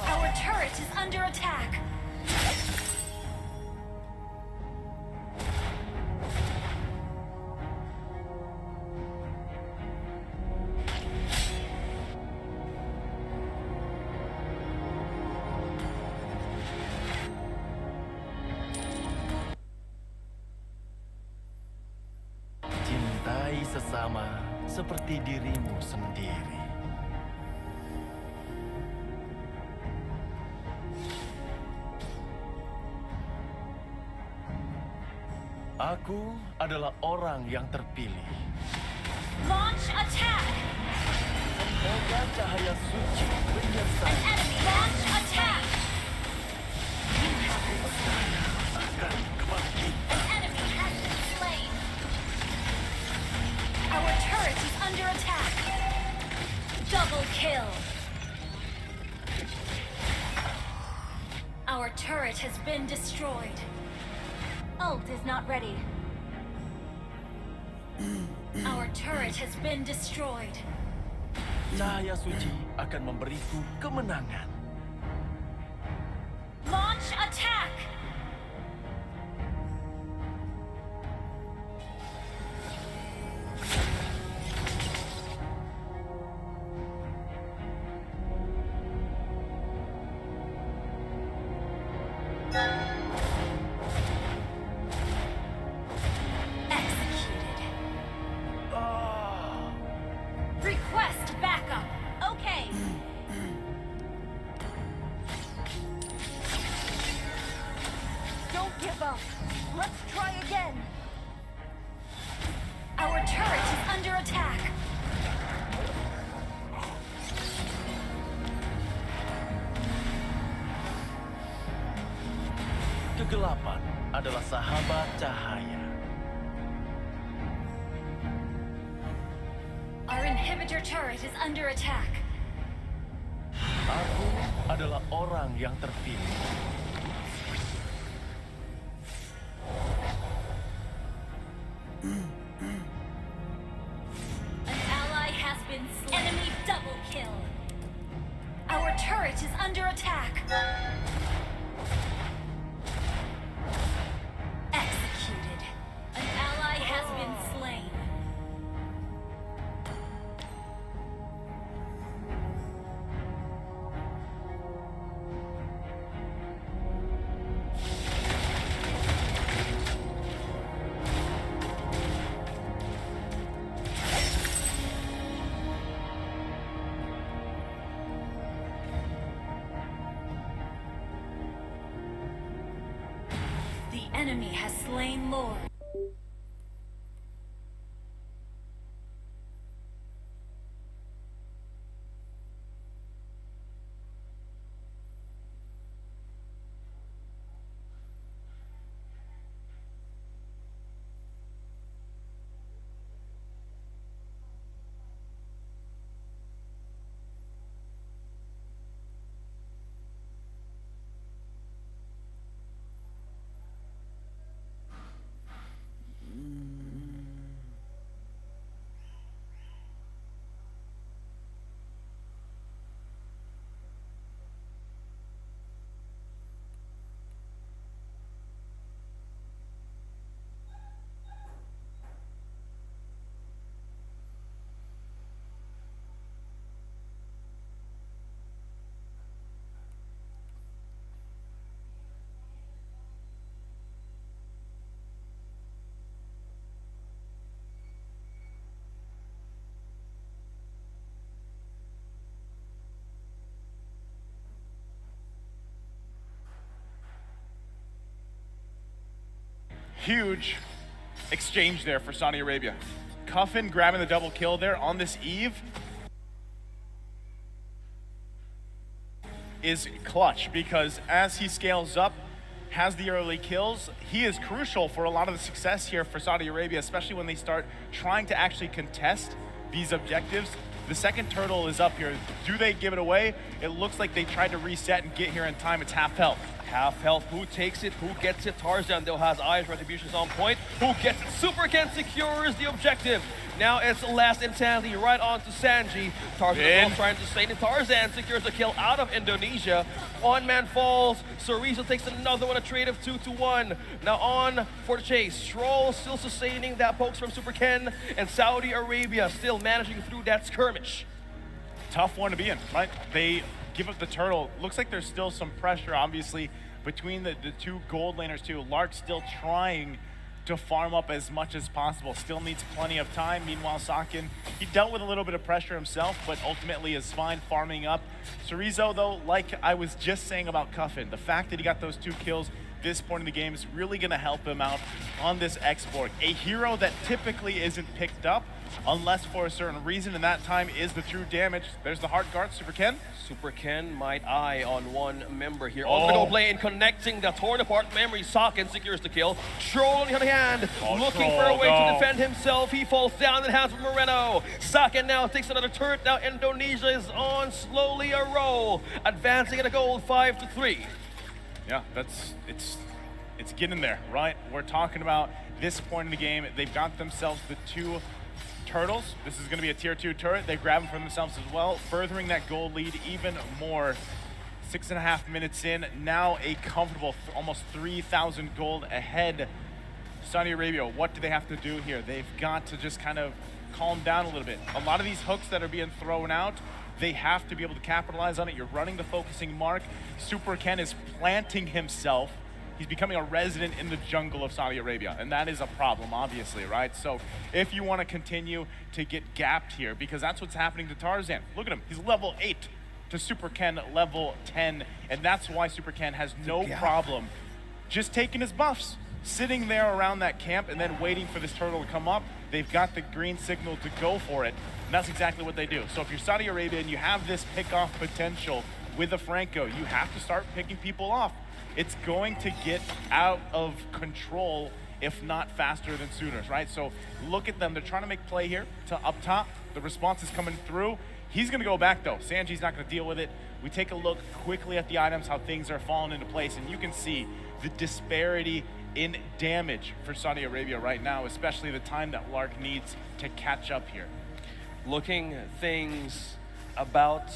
[SPEAKER 8] Our turret is under attack.
[SPEAKER 15] Cintai sesama seperti dirimu sendiri. Aku adalah orang yang terpilih.
[SPEAKER 8] Launch attack!
[SPEAKER 15] Semoga cahaya suci menyertai.
[SPEAKER 8] An enemy launch attack!
[SPEAKER 15] Akan kebangkitan.
[SPEAKER 8] An enemy has been slain. Our turret is under attack. Double kill. Our turret has been destroyed. Ult is not ready. Our turret has been destroyed.
[SPEAKER 15] Cahaya suci akan memberiku kemenangan.
[SPEAKER 8] Launch attack! Executed. Request backup. Okay. Don't give up. Let's try again. Our turret is under attack.
[SPEAKER 15] Kegelapan adalah sahabat cahaya.
[SPEAKER 8] Our inhibitor turret is under attack.
[SPEAKER 15] Aku adalah orang yang terpilih.
[SPEAKER 8] An ally has been slain. Enemy double kill. Our turret is under attack. Executed. An ally has been slain. The enemy has slain Lord.
[SPEAKER 1] Huge exchange there for Saudi Arabia. Cuffin grabbing the double kill there on this Eve is clutch, because as he scales up, has the early kills, he is crucial for a lot of the success here for Saudi Arabia, especially when they start trying to actually contest these objectives. The second turtle is up here. Do they give it away? It looks like they tried to reset and get here in time. It's half health.
[SPEAKER 2] Half health. Who takes it? Who gets it? Tarzan though has eyes, retributions on point. Who gets it? Superken secures the objective. Now it's last insanity right on to Sanji. Tarzan trying to stay in. Tarzan secures the kill out of Indonesia. One man falls. Sorizo takes another one, a trade of 2-1. Now on for the chase. Stroll still sustaining that pokes from Superken, and Saudi Arabia still managing through that skirmish.
[SPEAKER 1] Tough one to be in, right? They give up the turtle. Looks like there's still some pressure, obviously, between the two gold laners too. Lark's still trying to farm up as much as possible. Still needs plenty of time. Meanwhile, Sakin, he dealt with a little bit of pressure himself, but ultimately is fine farming up. Sorizo, though, like I was just saying about Cuffin, the fact that he got those 2 kills this point in the game is really going to help him out on this export. A hero that typically isn't picked up unless for a certain reason, and that time is the true damage. There's the hard guard, Superken.
[SPEAKER 2] Superken might eye on one member here. On the go play in connecting the torn apart memory. Sakin secures the kill. Troll on the other hand, looking for a way to defend himself. He falls down in hands of Moreno. Sakin now takes another turret. Now Indonesia is on slowly a roll, advancing at a goal 5-3.
[SPEAKER 1] Yeah, it's getting there, right? We're talking about this point in the game. They've got themselves the 2 turtles. This is going to be a tier 2 turret. They grab them for themselves as well, furthering that goal lead even more. 6.5 minutes in, now a comfortable almost 3,000 gold ahead. Saudi Arabia, what do they have to do here? They've got to just kind of calm down a little bit. A lot of these hooks that are being thrown out, they have to be able to capitalize on it. You're running the focusing mark. Superken is planting himself. He's becoming a resident in the jungle of Saudi Arabia, and that is a problem, obviously, right? So if you want to continue to get gapped here, because that's what's happening to Tarzan. Look at him, he's level 8 to Superken level 10, and that's why Superken has no problem just taking his buffs, sitting there around that camp and then waiting for this turtle to come up. They've got the green signal to go for it, and that's exactly what they do. So if you're Saudi Arabia and you have this pick-off potential with the Franco, you have to start picking people off. It's going to get out of control, if not faster than Sooners, right? So look at them. They're trying to make play here to up top. The response is coming through. He's going to go back, though. Sanji's not going to deal with it. We take a look quickly at the items, how things are falling into place, and you can see the disparity in damage for Saudi Arabia right now, especially the time that Lark needs to catch up here.
[SPEAKER 2] Looking things about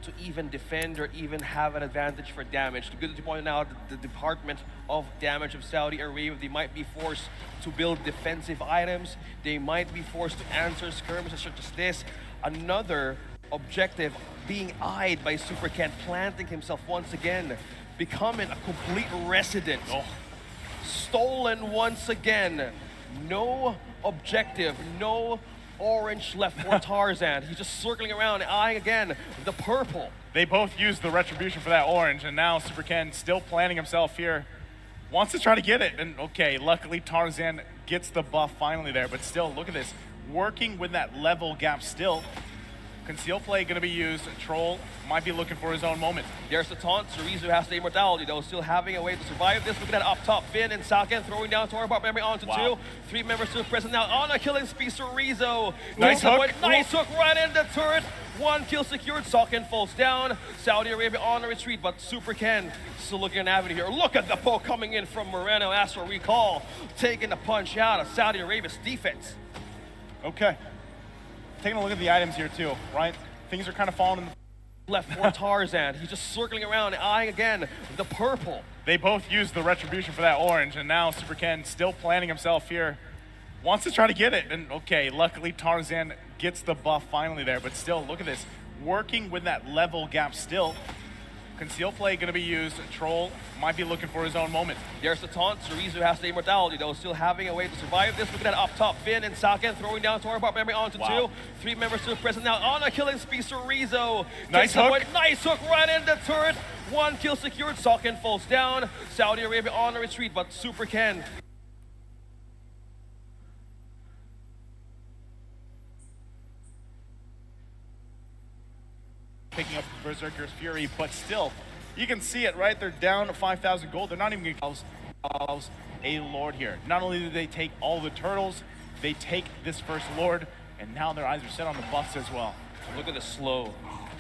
[SPEAKER 2] to even defend or even have an advantage for damage. The good to point out, the Department of Damage of Saudi Arabia, they might be forced to build defensive items. They might be forced to answer skirmishes such as this. Another objective being eyed by Superken, planting himself once again, becoming a complete resident. Stolen once again. No objective, no orange left for Tarzan. He's just circling around, eyeing again the purple.
[SPEAKER 1] They both used the retribution for that orange, and now Superken still planning himself here. Wants to try to get it, and okay, luckily Tarzan gets the buff finally there, but still, look at this. Working with that level gap still. Conceal play gonna be used. Troll might be looking for his own moment.
[SPEAKER 2] There's the taunt. Sorizo has the immortality though, still having a way to survive this. Look at that up top. Finn and Saken throwing down Torabot memory onto 2. 3 members still present now on a killing spree. Sorizo.
[SPEAKER 1] Nice hook.
[SPEAKER 2] Nice hook right in the turret. 1 kill secured. Saken falls down. Saudi Arabia on a retreat, but Superken still looking at avenue here. Look at the poke coming in from Moreno. As for recall, taking the punch out of Saudi Arabia's defense.
[SPEAKER 1] Okay. Taking a look at the items here too, right? Things are kind of falling in the
[SPEAKER 2] left for Tarzan. He's just circling around, eyeing again the purple.
[SPEAKER 1] They both used the retribution for that orange, and now Superken still planning himself here. Wants to try to get it, and okay, luckily Tarzan gets the buff finally there, but still, look at this. Working with that level gap still. Conceal play gonna be used. Troll might be looking for his own moment.
[SPEAKER 2] There's the taunt. Sorizo has the immortality though, still having a way to survive this. Look at that up top. Finn and Saken throwing down Torabot memory onto 2. 3 members still present now on a killing spree. Sorizo.
[SPEAKER 1] Nice hook.
[SPEAKER 2] Nice hook right in the turret. 1 kill secured. Saken falls down. Saudi Arabia on a retreat, but Superken
[SPEAKER 1] picking up Berserker's Fury, but still, you can see it, right? They're down 5,000 gold. They're not even going to themselves a Lord here. Not only did they take all the turtles, they take this first Lord, and now their eyes are set on the buffs as well.
[SPEAKER 2] Look at the slow,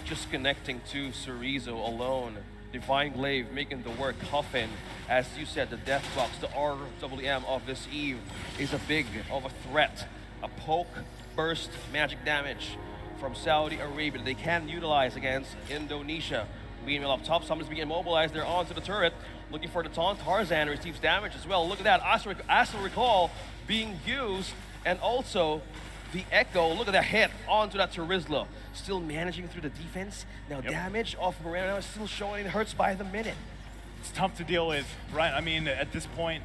[SPEAKER 2] just connecting to Chorizo alone. Divine Glaive making the work. Coffin, as you said, the death box, the RWM of this Eve is a big of a threat. A poke, burst, magic damage from Saudi Arabia they can utilize against Indonesia. Meanwhile, up top, someone's being immobilized. They're onto the turret, looking for the taunt. Tarzan receives damage as well. Look at that, Astral Recall being used, and also the Echo, look at that hit onto that Terizla. Still managing through the defense. Now damage off Moreno is still showing, it hurts by the minute.
[SPEAKER 1] It's tough to deal with, right? I mean, at this point,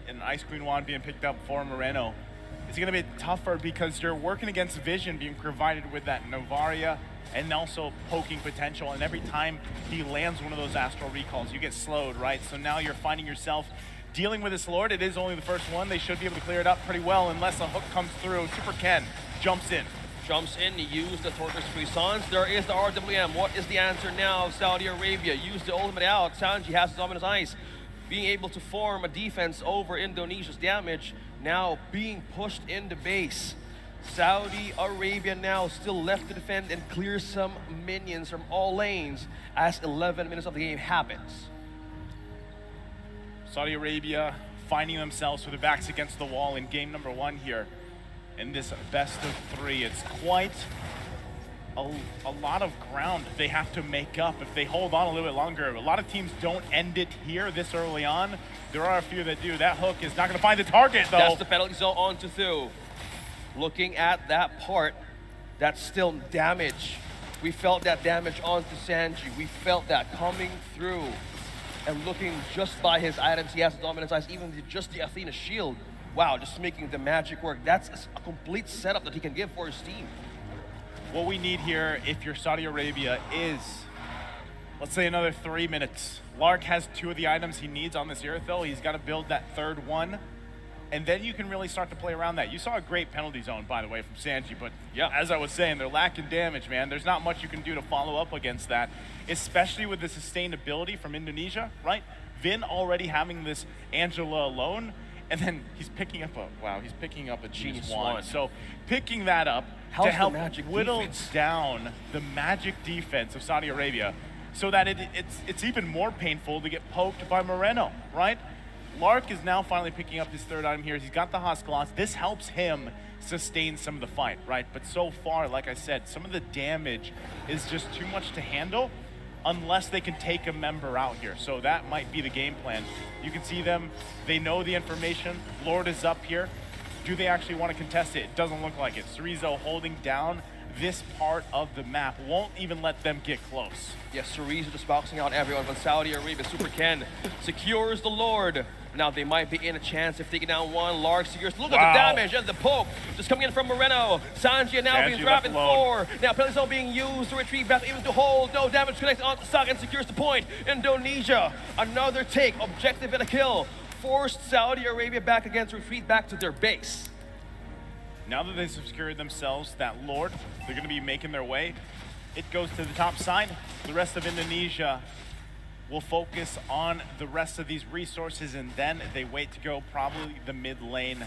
[SPEAKER 1] an Ice Queen Wand being picked up for Moreno, it's gonna be tougher because you're working against Vision being provided with that Novaria and also poking potential, and every time he lands one of those Astral Recalls, you get slowed, right? So now you're finding yourself dealing with this Lord. It is only the first one. They should be able to clear it up pretty well unless a hook comes through. Super Ken jumps in.
[SPEAKER 2] Jumps in, use the Tortoise Puissance. There is the RWM. What is the answer now? Saudi Arabia use the ultimate out. Sanji has his Ominous Eyes. Being able to form a defense over Indonesia's damage. Now being pushed into base. Saudi Arabia now still left to defend and clear some minions from all lanes as 11 minutes of the game happens.
[SPEAKER 1] Saudi Arabia finding themselves with their backs against the wall in game number 1 here. In this best of 3, it's quite a lot of ground they have to make up if they hold on a little bit longer. A lot of teams don't end it here this early on. There are a few that do. That hook is not going to find the target, though.
[SPEAKER 2] That's the penalty zone on to Thu. Looking at that part, that's still damage. We felt that damage onto Sanji. We felt that coming through. And looking just by his items, he has the Dominance Eyes, even just the Athena shield. Wow, just making the magic work. That's a complete setup that he can give for his team.
[SPEAKER 1] What we need here, if you're Saudi Arabia, is, let's say, another 3 minutes. Lark has 2 of the items he needs on this Irithyll. He's got to build that third one. And then you can really start to play around that. You saw a great penalty zone, by the way, from Sanji, but yeah, as I was saying, they're lacking damage, man. There's not much you can do to follow up against that, especially with the sustainability from Indonesia, right? Vin already having this Angela alone, and then he's picking up a Genius Wand. So picking that up to help whittle down the magic defense of Saudi Arabia so that it's even more painful to get poked by Moreno, right? Lark is now finally picking up his third item here. He's got the Hoskalots. This helps him sustain some of the fight, right? But so far, like I said, some of the damage is just too much to handle unless they can take a member out here. So that might be the game plan. You can see them. They know the information. Lord is up here. Do they actually want to contest it? It doesn't look like it. Chorizo holding down this part of the map. Won't even let them get close.
[SPEAKER 2] Yes, Chorizo just boxing out everyone, but Saudi Arabia, Super Ken secures the Lord. Now they might be in a chance if taking down one. Lark secures. Look at the damage and the poke just coming in from Moreno. Sanji now being trapped in 4. Now penalty zone being used to retrieve back, even to hold. No damage connects on Sak and secures the point. Indonesia, another take, objective and a kill. Forced Saudi Arabia back against retreat back to their base.
[SPEAKER 1] Now that they've secured themselves that Lord, they're going to be making their way. It goes to the top side. The rest of Indonesia will focus on the rest of these resources, and then they wait to go probably the mid lane.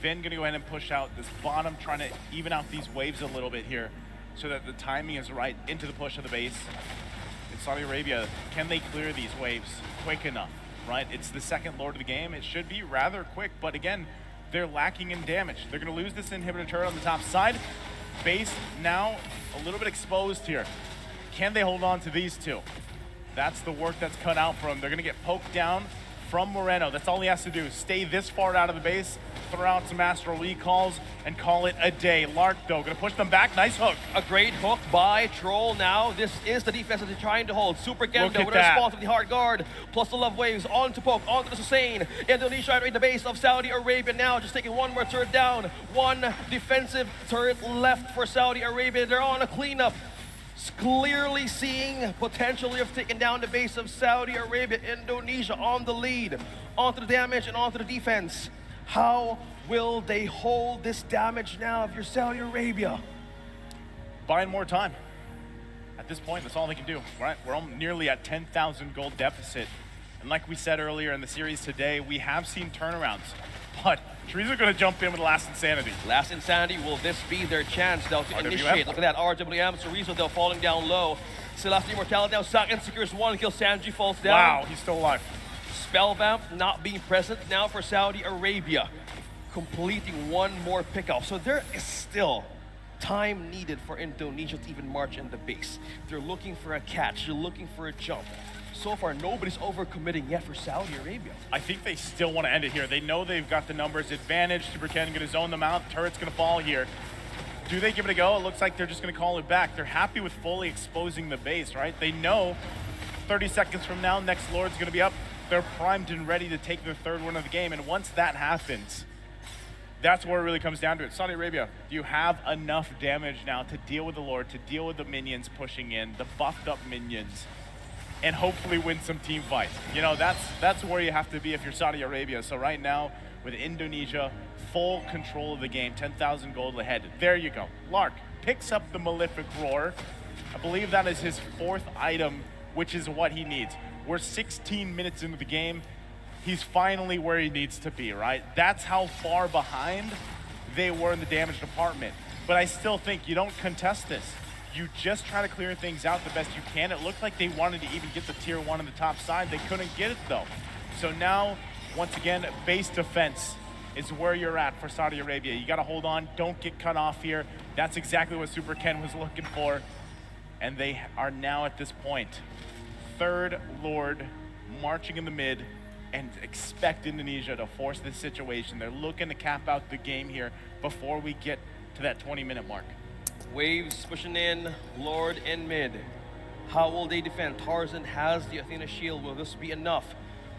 [SPEAKER 1] Vin going to go ahead and push out this bottom, trying to even out these waves a little bit here so that the timing is right into the push of the base. In Saudi Arabia, can they clear these waves quick enough, right? It's the second Lord of the game. It should be rather quick, but again, they're lacking in damage. They're going to lose this inhibitor turret on the top side. Base now a little bit exposed here. Can they hold on to these two? That's the work that's cut out for him. They're going to get poked down from Moreno. That's all he has to do. Stay this far out of the base, throw out some Astral Recalls, and call it a day. Lark, though, going to push them back. Nice hook.
[SPEAKER 2] A great hook by Troll now. This is the defense that they're trying to hold. Super Gendo with a response to the hard guard, plus the love waves, on to poke, on to the sustain. Indonesia entering the base of Saudi Arabia now, just taking one more turret down. One defensive turret left for Saudi Arabia. They're on a cleanup. Clearly seeing potentially of taking down the base of Saudi Arabia. Indonesia on the lead, onto the damage and onto the defense. How will they hold this damage now if you're Saudi Arabia?
[SPEAKER 1] Buying more time. At this point, that's all they can do, right? We're nearly at 10,000 gold deficit. And like we said earlier in the series today, we have seen turnarounds. But Trees are going to jump in with Last Insanity.
[SPEAKER 2] Last Insanity, will this be their chance now to initiate? Look at that, RWM, Chorizo though falling down low. Celeste Immortality now, Sakin secures one kill, Sanji falls down.
[SPEAKER 1] Wow, he's still alive.
[SPEAKER 2] Spellvamp not being present now for Saudi Arabia, completing one more pickoff. So there is still time needed for Indonesia to even march in the base. They're looking for a catch, they're looking for a jump. So far, nobody's overcommitting yet for Saudi Arabia.
[SPEAKER 1] I think they still want to end it here. They know they've got the numbers advantage. Superken going to zone them out. Turret's going to fall here. Do they give it a go? It looks like they're just going to call it back. They're happy with fully exposing the base, right? They know 30 seconds from now, next Lord's going to be up. They're primed and ready to take their third win of the game. And once that happens, that's where it really comes down to it. Saudi Arabia, do you have enough damage now to deal with the Lord, to deal with the minions pushing in, the buffed up minions, and hopefully win some team fight? You know, that's where you have to be if you're Saudi Arabia. So right now, with Indonesia, full control of the game, 10,000 gold ahead. There you go. Lark picks up the Malefic Roar. I believe that is his 4th item, which is what he needs. We're 16 minutes into the game. He's finally where he needs to be, right? That's how far behind they were in the damage department. But I still think you don't contest this. You just try to clear things out the best you can. It looked like they wanted to even get the tier 1 on the top side. They couldn't get it though. So now, once again, base defense is where you're at for Saudi Arabia. You gotta hold on, don't get cut off here. That's exactly what Super Ken was looking for. And they are now at this point. 3rd Lord marching in the mid, and expect Indonesia to force this situation. They're looking to cap out the game here before we get to that 20-minute mark.
[SPEAKER 2] Waves pushing in, Lord in mid. How will they defend? Tarzan has the Athena shield. Will this be enough?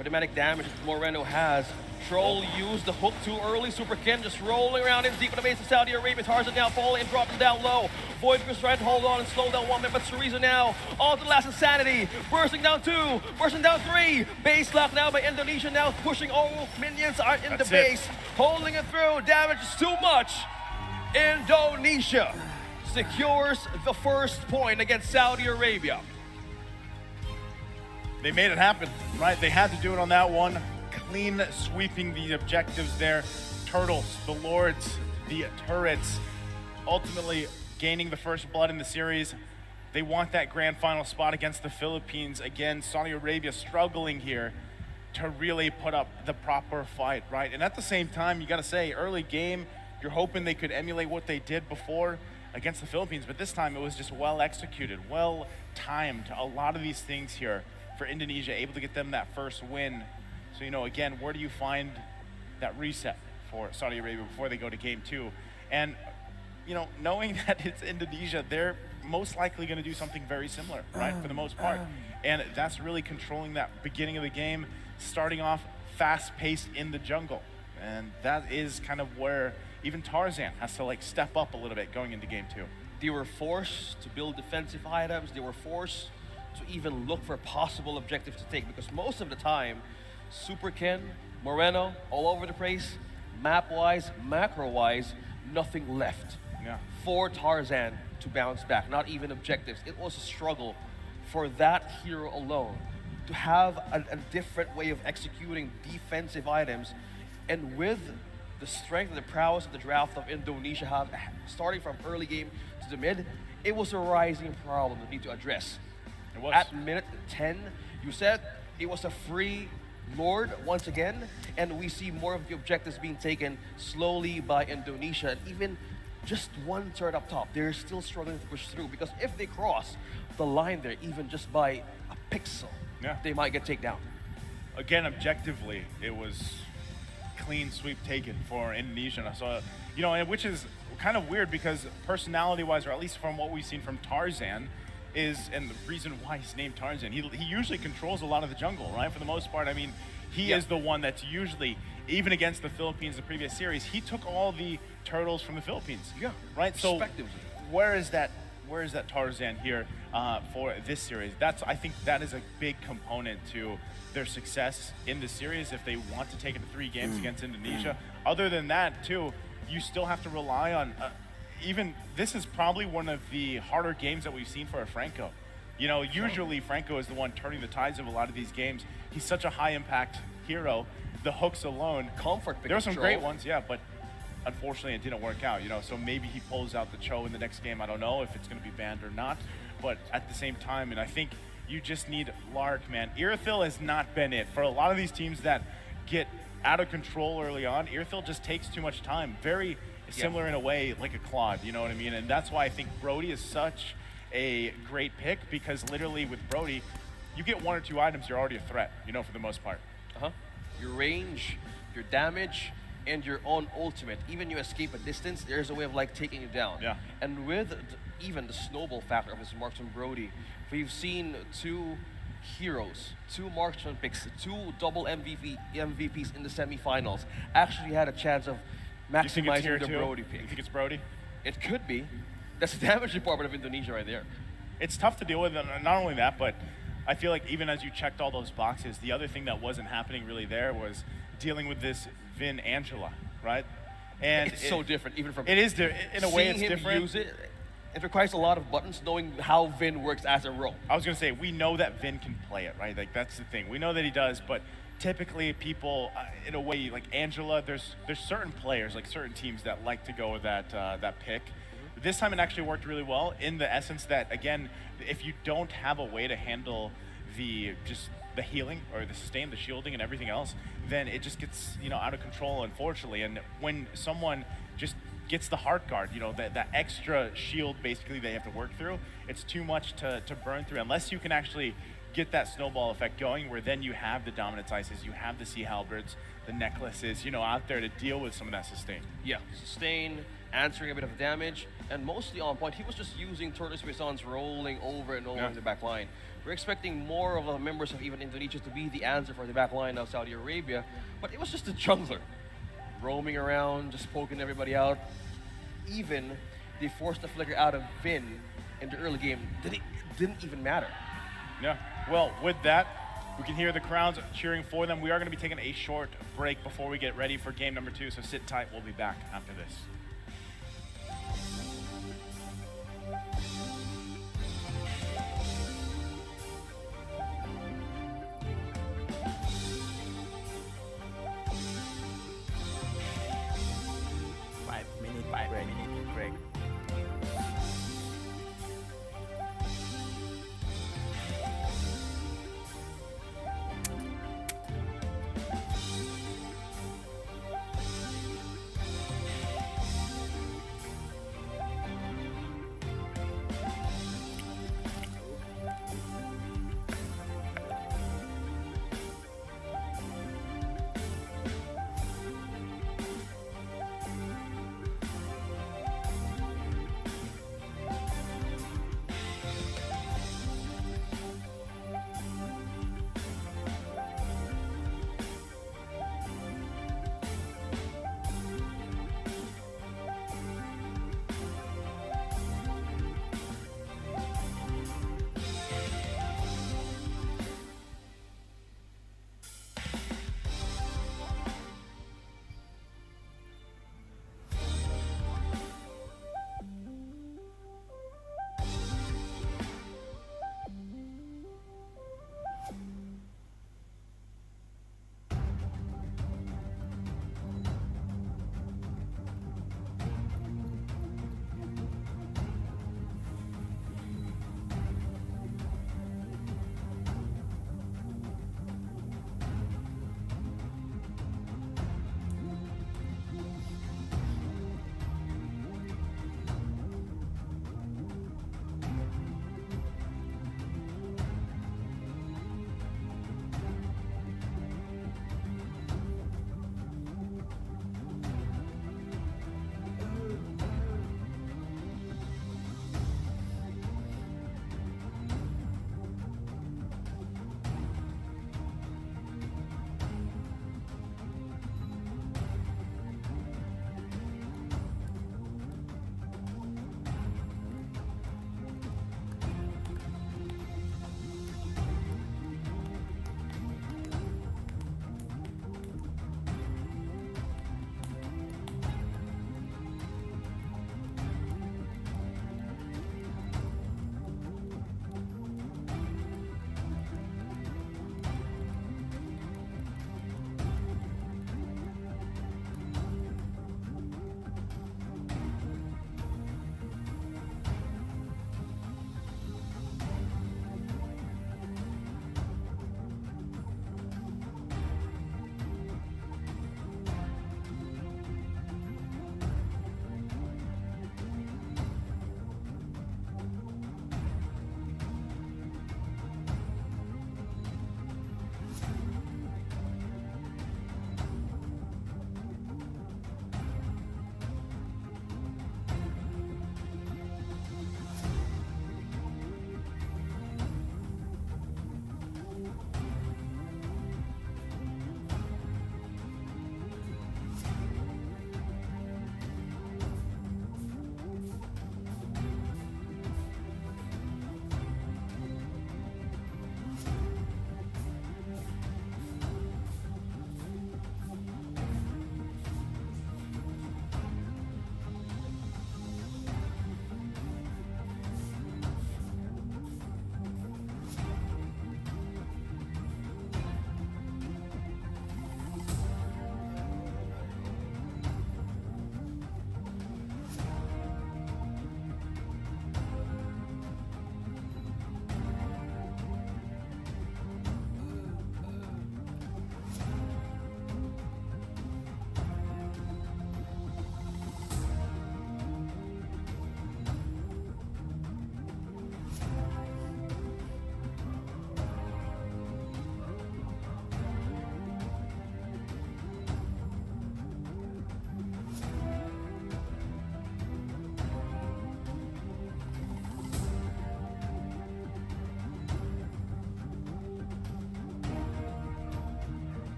[SPEAKER 2] Automatic damage Moreno has. Troll used the hook too early. Super Ken just rolling around in deep in the base of Saudi Arabia. Tarzan now falling and dropping down low. Void was trying to hold on and slow down 1 minute, but Chorizo now on to the Last Insanity. Bursting down 2, bursting down 3. Base lock now by Indonesia, now pushing all minions are in the base. Holding it through, damage is too much. Indonesia secures the 1st point against Saudi Arabia.
[SPEAKER 1] They made it happen, right? They had to do it on that one. Clean sweeping the objectives there. Turtles, the Lords, the turrets, ultimately gaining the 1st blood in the series. They want that grand final spot against the Philippines. Again, Saudi Arabia struggling here to really put up the proper fight, right? And at the same time, you gotta say, early game, you're hoping they could emulate what they did before against the Philippines, but this time it was just well executed, well timed. A lot of these things here for Indonesia, able to get them that 1st win. So, you know, again, where do you find that reset for Saudi Arabia before they go to game 2? And, you know, knowing that it's Indonesia, they're most likely going to do something very similar, right, for the most part. And that's really controlling that beginning of the game, starting off fast-paced in the jungle. And that is kind of where even Tarzan has to, like, step up a little bit going into game 2.
[SPEAKER 2] They were forced to build defensive items. They were forced to even look for possible objectives to take, because most of the time, Super Ken, Moreno, all over the place, map-wise, macro-wise, nothing left for Tarzan to bounce back, not even objectives. It was a struggle for that hero alone to have a different way of executing defensive items, and with the strength and the prowess of the draft of Indonesia, starting from early game to the mid, it was a rising problem that we need to address. At minute 10, you said it was a free Lord once again, and we see more of the objectives being taken slowly by Indonesia, and even just 1 turret up top, they're still struggling to push through, because if they cross the line there, even just by a pixel, they might get taken down.
[SPEAKER 1] Again, objectively, it was clean sweep taken for Indonesia. So, you know, which is kind of weird, because personality-wise, or at least from what we've seen from Tarzan, and the reason why he's named Tarzan, he usually controls a lot of the jungle, right? For the most part, I mean, he is the one that's usually, even against the Philippines, the previous series, he took all the turtles from the Philippines. Right? So where is that Tarzan here for this series? I think that is a big component to their success in the series if they want to take it to 3 games against Indonesia. Other than that, too, you still have to rely on even this is probably one of the harder games that we've seen for a Franco. You know, usually Franco is the one turning the tides of a lot of these games. He's such a high impact hero. The hooks alone,
[SPEAKER 2] comfort.
[SPEAKER 1] There were some great ones, yeah, but unfortunately it didn't work out. You know, so maybe he pulls out the Cho in the next game. I don't know if it's going to be banned or not, but at the same time, and I think you just need Lark, man. Iesf has not been it for a lot of these teams that get out of control early on. Iesf just takes too much time. Very similar in a way, like a Claude. You know what I mean? And that's why I think Brody is such a great pick, because literally with Brody, you get 1 or 2 items, you're already a threat, you know, for the most part.
[SPEAKER 2] Your range, your damage, and your own ultimate. Even you escape a distance, there's a way of like taking you down.
[SPEAKER 1] Yeah.
[SPEAKER 2] And with even the snowball factor of his marksman Brody, we've seen 2 heroes, 2 marksman picks, 2 double MVPs in the semifinals actually had a chance of maximizing the Brody pick.
[SPEAKER 1] You think it's Brody?
[SPEAKER 2] It could be. That's the damage department of Indonesia right there.
[SPEAKER 1] It's tough to deal with, and not only that, but I feel like even as you checked all those boxes, the other thing that wasn't happening really there was dealing with this Vin Angela, right? And
[SPEAKER 2] it's so different, even from
[SPEAKER 1] it is in a way it's
[SPEAKER 2] him
[SPEAKER 1] different.
[SPEAKER 2] Use it, it requires a lot of buttons, knowing how Vin works as a role.
[SPEAKER 1] I was gonna say, we know that Vin can play it, right? Like that's the thing. We know that he does, but typically people, in a way, like Angela, there's certain players, like certain teams that like to go with that pick. This time it actually worked really well in the essence that, again, if you don't have a way to handle the healing or the sustain, the shielding and everything else, then it just gets, you know, out of control, unfortunately. And when someone just gets the heart guard, you know, that extra shield basically they have to work through, it's too much to burn through unless you can actually get that snowball effect going, where then you have the dominance ices, you have the sea halberds, the necklaces, you know, out there to deal with some of that sustain.
[SPEAKER 2] Yeah, sustain, answering a bit of damage, and mostly on point. He was just using Tortoise Bisons rolling over and over in the back line. We're expecting more of the members of even Indonesia to be the answer for the back line of Saudi Arabia, but it was just a jungler roaming around, just poking everybody out. Even they forced the flicker out of Vin in the early game. It didn't even matter.
[SPEAKER 1] Yeah, well, with that, we can hear the crowds cheering for them. We are going to be taking a short break before we get ready for game number 2, so sit tight. We'll be back after this.
[SPEAKER 3] Five-minute break.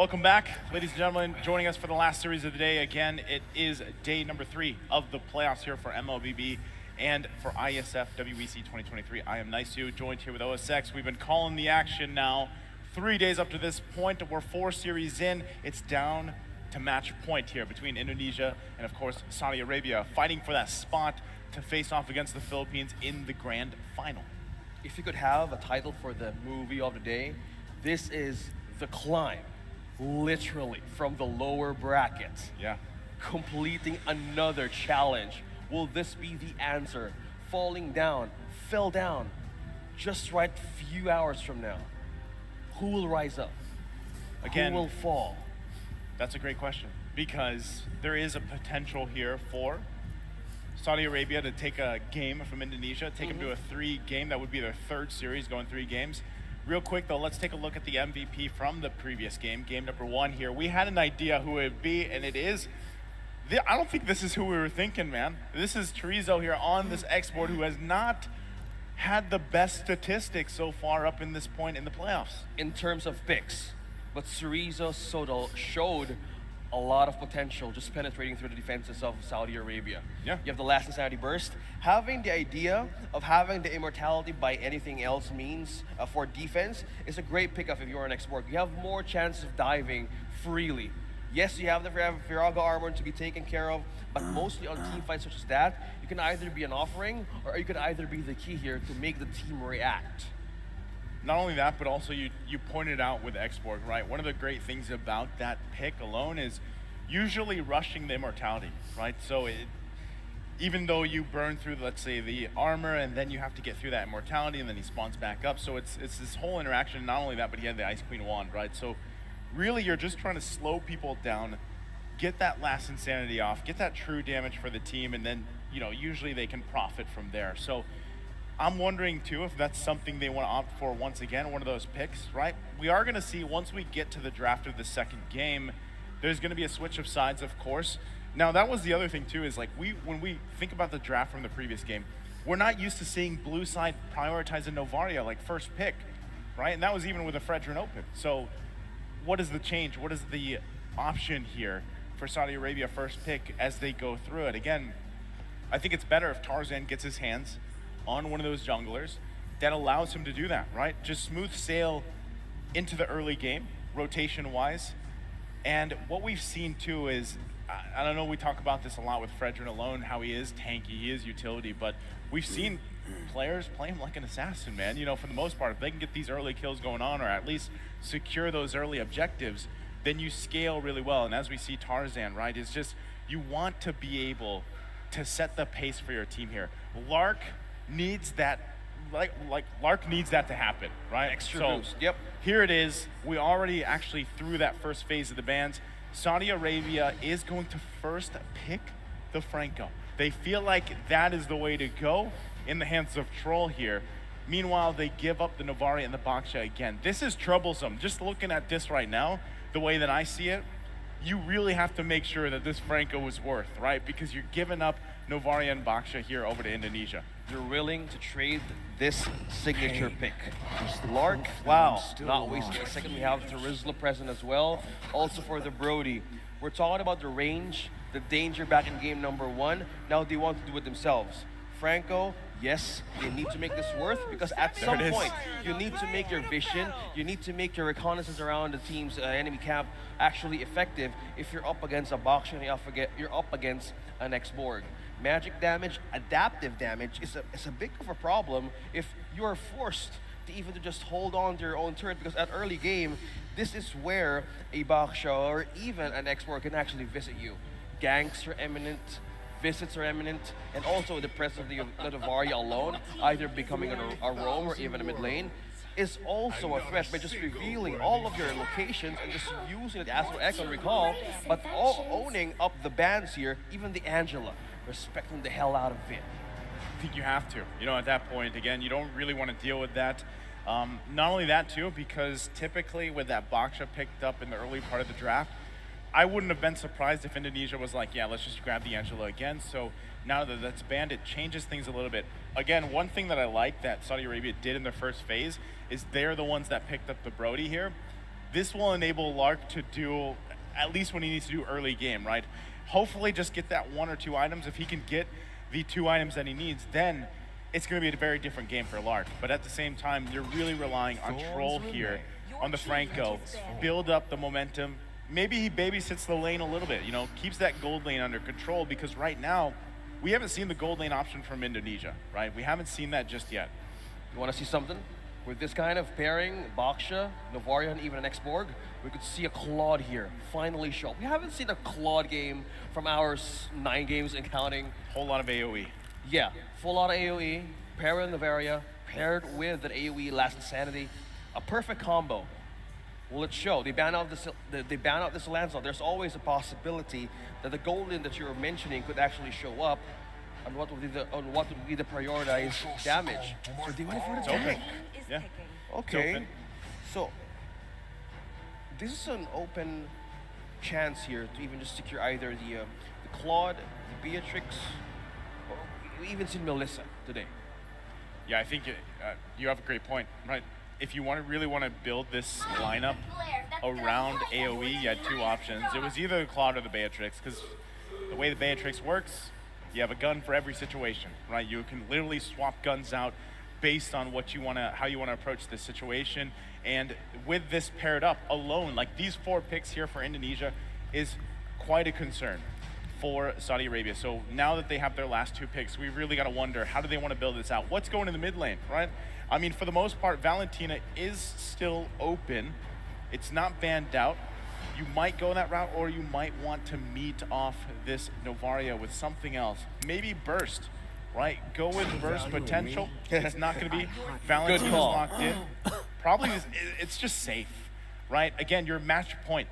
[SPEAKER 1] Welcome back, ladies and gentlemen. Joining us for the last series of the day. Again, it is day number 3 of the playoffs here for Mlbb and for Iesf WEC 2023. I am Nisu, joined here with OSX. We've been calling the action now 3 days up to this point. We're 4 series in. It's down to match point here between Indonesia and, of course, Saudi Arabia, fighting for that spot to face off against the Philippines in the grand final.
[SPEAKER 2] If you could have a title for the movie of the day, this is The Climb. Literally from the lower brackets.
[SPEAKER 1] Yeah.
[SPEAKER 2] Completing another challenge. Will this be the answer? Falling down, fell down, just right few hours from now. Who will rise up?
[SPEAKER 1] Again,
[SPEAKER 2] who will fall?
[SPEAKER 1] That's a great question, because there is a potential here for Saudi Arabia to take a game from Indonesia, take them to a 3-game. That would be their 3rd series, going 3 games. Real quick though, let's take a look at the MVP from the previous game, game number 1 here. We had an idea who it would be, and it is, I don't think this is who we were thinking, man. This is Chorizo here on this X board, who has not had the best statistics so far up in this point in the playoffs.
[SPEAKER 2] In terms of picks, but Chorizo showed a lot of potential just penetrating through the defenses of Saudi Arabia.
[SPEAKER 1] Yeah.
[SPEAKER 2] You have the last insanity burst. Having the idea of having the immortality by anything else means for defense is a great pickup if you're an export. You have more chances of diving freely. Yes, you have the Viraga armor to be taken care of, but mostly on team fights such as that, you can either be an offering or you can either be the key here to make the team react.
[SPEAKER 1] Not only that, but also you pointed out with Export, right? One of the great things about that pick alone is usually rushing the immortality, right? So even though you burn through, let's say, the armor, and then you have to get through that immortality, and then he spawns back up. So it's this whole interaction. Not only that, but he had the Ice Queen wand, right? So really, you're just trying to slow people down, get that last insanity off, get that true damage for the team, and then usually they can profit from there. So I'm wondering too if that's something they want to opt for once again, one of those picks, right? We are going to see once we get to the draft of the 2nd game, there's going to be a switch of sides, of course. Now that was the other thing too, is like when we think about the draft from the previous game, we're not used to seeing blue side prioritize a Novaria like first pick, right? And that was even with a Fredrin open. So what is the change? What is the option here for Saudi Arabia first pick as they go through it? Again, I think it's better if Tarzan gets his hands on one of those junglers that allows him to do that, right? Just smooth sail into the early game, rotation-wise. And what we've seen too is, I don't know, we talk about this a lot with Fredrin alone, how he is tanky, he is utility, but we've seen players play him like an assassin, man. For the most part, if they can get these early kills going on, or at least secure those early objectives, then you scale really well. And as we see Tarzan, right, it's just, you want to be able to set the pace for your team here. Lark needs that, Lark needs that to happen, right?
[SPEAKER 2] Extra
[SPEAKER 1] so
[SPEAKER 2] boost, yep.
[SPEAKER 1] Here it is. We already actually through that first phase of the bans. Saudi Arabia is going to first pick the Franco. They feel like that is the way to go in the hands of Troll here. Meanwhile, they give up the Novaria and the Baksha again. This is troublesome. Just looking at this right now, the way that I see it, you really have to make sure that this Franco is worth, right? Because you're giving up Novaria and Baksha here over to Indonesia.
[SPEAKER 2] You're willing to trade this signature pick. Lark, wow, not wasting a second. We have Terizla present as well. Also for the Brody. We're talking about the range, the danger back in game number 1. Now they want to do it themselves. Franco, yes, they need to make this worth, because at some point, you need to make your vision, you need to make your reconnaissance around the team's enemy camp actually effective if you're up against a Baksha and you're up against an X-Borg. Magic damage, adaptive damage is a big of a problem if you are forced to even just hold on to your own turret, because at early game, this is where a Baksha or even an X-Borg can actually visit you. Ganks are eminent, visits are eminent, and also the presence of the Novaria alone, either becoming a roam or even a mid lane, is also a threat by just revealing all of your locations and just using it as an Echo recall, but all owning up the bans here, even the Angela, respecting the hell out of it.
[SPEAKER 1] I think you have to. At that point, again, you don't really want to deal with that. Not only that too, because typically with that Baksha picked up in the early part of the draft, I wouldn't have been surprised if Indonesia was like, yeah, let's just grab the Angela again. So now that that's banned, it changes things a little bit. Again, one thing that I like that Saudi Arabia did in their first phase is they're the ones that picked up the Brody here. this will enable Lark to do at least what he needs to do early game, right? Hopefully just get that 1 or 2 items. If he can get the 2 items that he needs, then it's going to be a very different game for Lark. But at the same time, you're really relying on Troll here, on the Franco, build up the momentum. Maybe he babysits the lane a little bit, you know, keeps that gold lane under control, because right now, we haven't seen the gold lane option from Indonesia, right? We haven't seen that just yet.
[SPEAKER 2] You want to see something? With this kind of pairing, Baksha, Novaria, and even an X-Borg, we could see a Claude here finally show up. We haven't seen a Claude game from our 9 games and counting.
[SPEAKER 1] Whole lot of AoE.
[SPEAKER 2] Yeah, full lot of AoE, pair with Novaria, paired with that AoE Last Insanity. A perfect combo. Will it show? They ban out this Lancelot. There's always a possibility that the golden that you're mentioning could actually show up on what would be the prioritized damage. So they went for the tank.
[SPEAKER 1] Yeah.
[SPEAKER 2] Okay. So this is an open chance here to even just secure either the Claude, the Beatrix, or we even seen Melissa today.
[SPEAKER 1] Yeah, I think you have a great point, right? If you really want to build this lineup around AoE, you had 2 options. It was either the Claude or the Beatrix, because the way the Beatrix works, you have a gun for every situation, right? You can literally swap guns out based on what you want to, how you want to approach this situation. And with this paired up alone, like these 4 picks here for Indonesia is quite a concern for Saudi Arabia. So now that they have their last 2 picks, we really got to wonder, how do they want to build this out? What's going in the mid lane, right? I mean, for the most part, Valentina is still open. It's not banned out. You might go that route, or you might want to meet off this Novaria with something else. Maybe Burst, right? Go with Burst potential. It's not going to be Valentina's locked in. Probably, it's just safe, right? Again, your match point.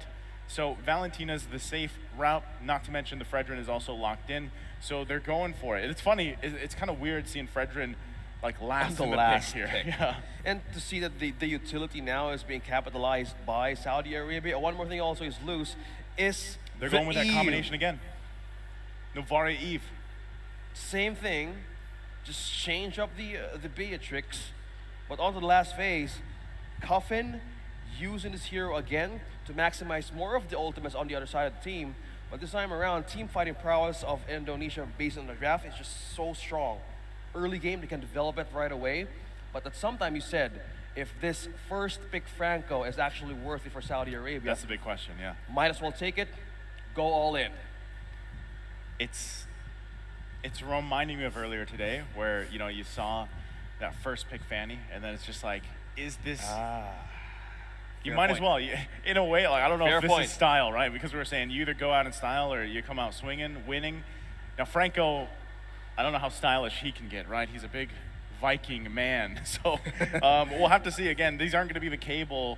[SPEAKER 1] So Valentina's the safe route, not to mention the Fredrin is also locked in. So they're going for it. And it's funny, it's kind of weird seeing Fredrin like last in the pick here. Yeah.
[SPEAKER 2] And to see that the utility now is being capitalized by Saudi Arabia. One more thing also is loose, is
[SPEAKER 1] they're going with that combination again. Novaria Eve.
[SPEAKER 2] Same thing, just change up the Beatrix, but on to the last phase, Coffin using this hero again to maximize more of the ultimates on the other side of the team. But this time around, team fighting prowess of Indonesia based on the draft is just so strong. Early game, they can develop it right away. But at some time you said, if this first pick Franco is actually worth it for Saudi Arabia.
[SPEAKER 1] That's a big question, yeah.
[SPEAKER 2] Might as well take it, go all in.
[SPEAKER 1] It's reminding me of earlier today where, you know, you saw that first pick Fanny, and then it's just like, is this... You might as well, in a way, like, I don't know if this is style, right? Because we were saying you either go out in style or you come out swinging, winning. Now, Franco, I don't know how stylish he can get, right? He's a big Viking man. So we'll have to see. Again, these aren't going to be the cable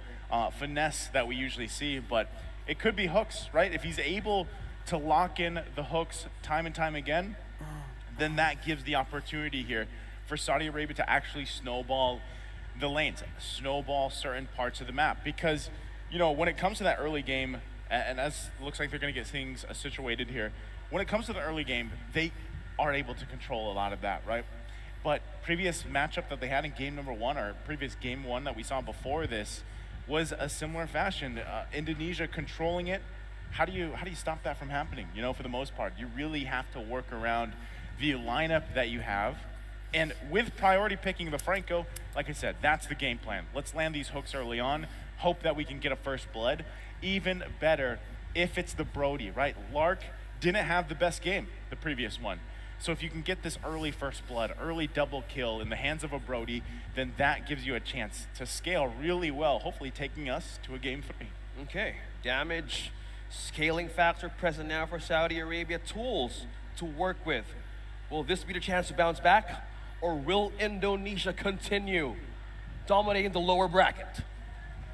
[SPEAKER 1] finesse that we usually see, but it could be hooks, right? If he's able to lock in the hooks time and time again, then that gives the opportunity here for Saudi Arabia to actually snowball the lanes, snowball certain parts of the map. Because, you know, when it comes to that early game, and as looks like they're going to get things situated here, when it comes to the early game, they are able to control a lot of that, right? But previous matchup that they had in game number 1, or previous game 1 that we saw before this, was a similar fashion. Indonesia controlling it. How do you stop that from happening? You know, for the most part, you really have to work around the lineup that you have. And with priority picking the Franco, like I said, that's the game plan. Let's land these hooks early on, hope that we can get a first blood. Even better if it's the Brody, right? Lark didn't have the best game the previous one. So if you can get this early first blood, early double kill in the hands of a Brody, then that gives you a chance to scale really well, hopefully taking us to a game 3.
[SPEAKER 2] Okay, damage, scaling factor present now for Saudi Arabia, tools to work with. Will this be the chance to bounce back? Or will Indonesia continue dominating the lower bracket?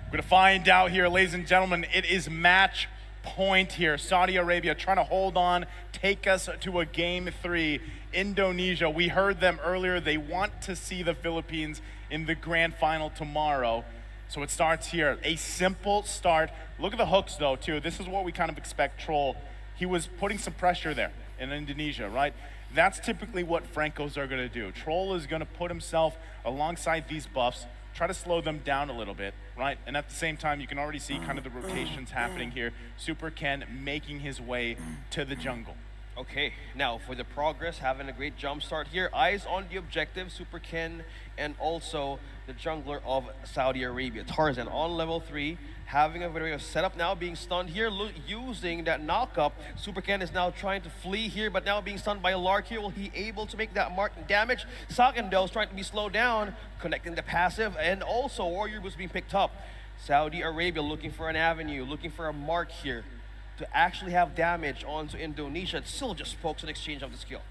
[SPEAKER 1] We're gonna find out here, ladies and gentlemen. It is match point here. Saudi Arabia trying to hold on, take us to a game 3. Indonesia, we heard them earlier. They want to see the Philippines in the grand final tomorrow. So it starts here, a simple start. Look at the hooks though, too. This is what we kind of expect Troll. He was putting some pressure there in Indonesia, right? That's typically what Francos are going to do. Troll is going to put himself alongside these buffs, try to slow them down a little bit, right? And at the same time, you can already see kind of the rotations happening here. Super Ken making his way to the jungle.
[SPEAKER 2] Okay, now for the progress, having a great jump start here. Eyes on the objective, Super Ken, and also the jungler of Saudi Arabia. Tarzan on level 3, having a very setup now, being stunned here, using that knock-up. Super Ken is now trying to flee here, but now being stunned by a Lark here. Will he able to make that mark damage? Sakendo is trying to be slowed down, connecting the passive, and also Warrior was being picked up. Saudi Arabia looking for an avenue, looking for a mark here to actually have damage onto Indonesia. It still just pokes an exchange of the skill.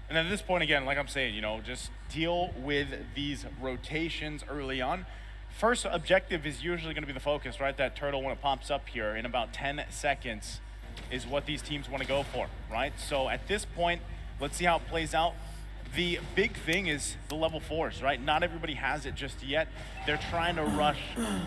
[SPEAKER 1] And at this point, again, like I'm saying, you know, just deal with these rotations early on. First objective is usually going to be the focus, right? That turtle, when it pops up here in about 10 seconds, is what these teams want to go for, right? So at this point, let's see how it plays out. The big thing is the level 4s, right? Not everybody has it just yet. They're trying to rush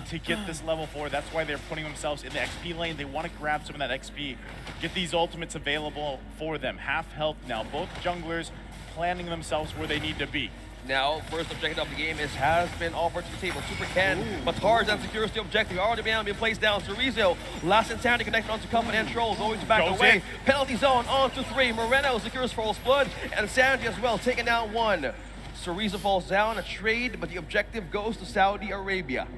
[SPEAKER 1] to get this level 4. That's why they're putting themselves in the XP lane. They want to grab some of that XP, get these ultimates available for them. Half health now. Both junglers planning themselves where they need to be.
[SPEAKER 2] Now, first objective of the game has been offered to the table. Super Ken, but Tarzan secures the objective. Already been placed down. Cerezo, last insanity connected onto Cuffin and Troll, going to back away. Penalty zone on to 3. Moreno secures False Blood, and Sandy as well, taking down 1. Cerezo falls down, a trade, but the objective goes to Saudi Arabia.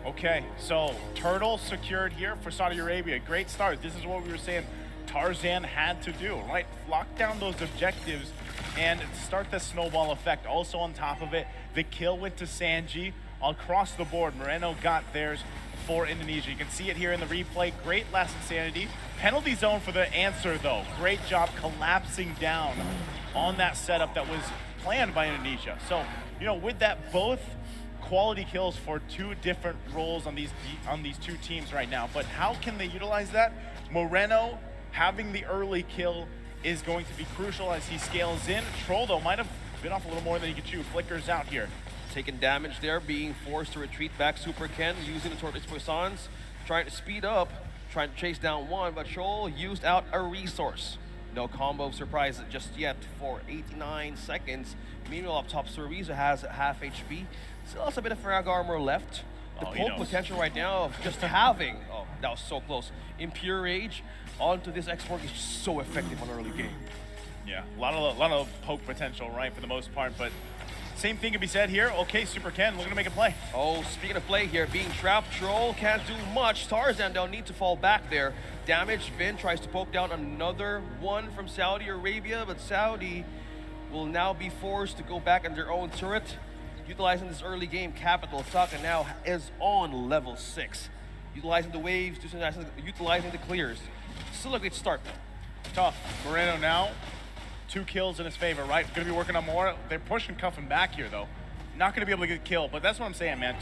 [SPEAKER 1] Okay, so Turtle secured here for Saudi Arabia. Great start. This is what we were saying Tarzan had to do, right? Lock down those objectives and start the snowball effect. Also on top of it, the kill went to Sanji across the board. Moreno got theirs for Indonesia. You can see it here in the replay. Great last insanity. Penalty zone for the answer though. Great job collapsing down on that setup that was planned by Indonesia. So, you know, with that, both quality kills for 2 different roles on these two teams right now. But how can they utilize that? Moreno having the early kill is going to be crucial as he scales in. Troll, though, might have been off a little more than he could chew. Flickers out here.
[SPEAKER 2] Taking damage there, being forced to retreat back. Super Ken using the Tortoise Poissons, trying to speed up, trying to chase down 1, but Troll used out a resource. No combo surprise just yet for 89 seconds. Meanwhile, up top, Cerezo has half HP. Still has a bit of frag armor left. The poke potential right now of just having, oh, that was so close. Impure Rage onto this export is just so effective on early game.
[SPEAKER 1] Yeah, a lot of poke potential, right, for the most part, but same thing can be said here. Okay, Super Ken looking to make a play.
[SPEAKER 2] Oh, speaking of play here, being trapped, Troll can't do much. Tarzan don't need to fall back there. Damage, Vin tries to poke down another one from Saudi Arabia, but Saudi will now be forced to go back in their own turret. Utilizing this early game capital, Saka now is on level 6. Utilizing the waves, utilizing the clears. Still a great start.
[SPEAKER 1] Tough. Moreno now, 2 kills in his favor, right? Gonna be working on more. They're pushing Cuffin back here, though. Not gonna be able to get a kill, but that's what I'm saying, man.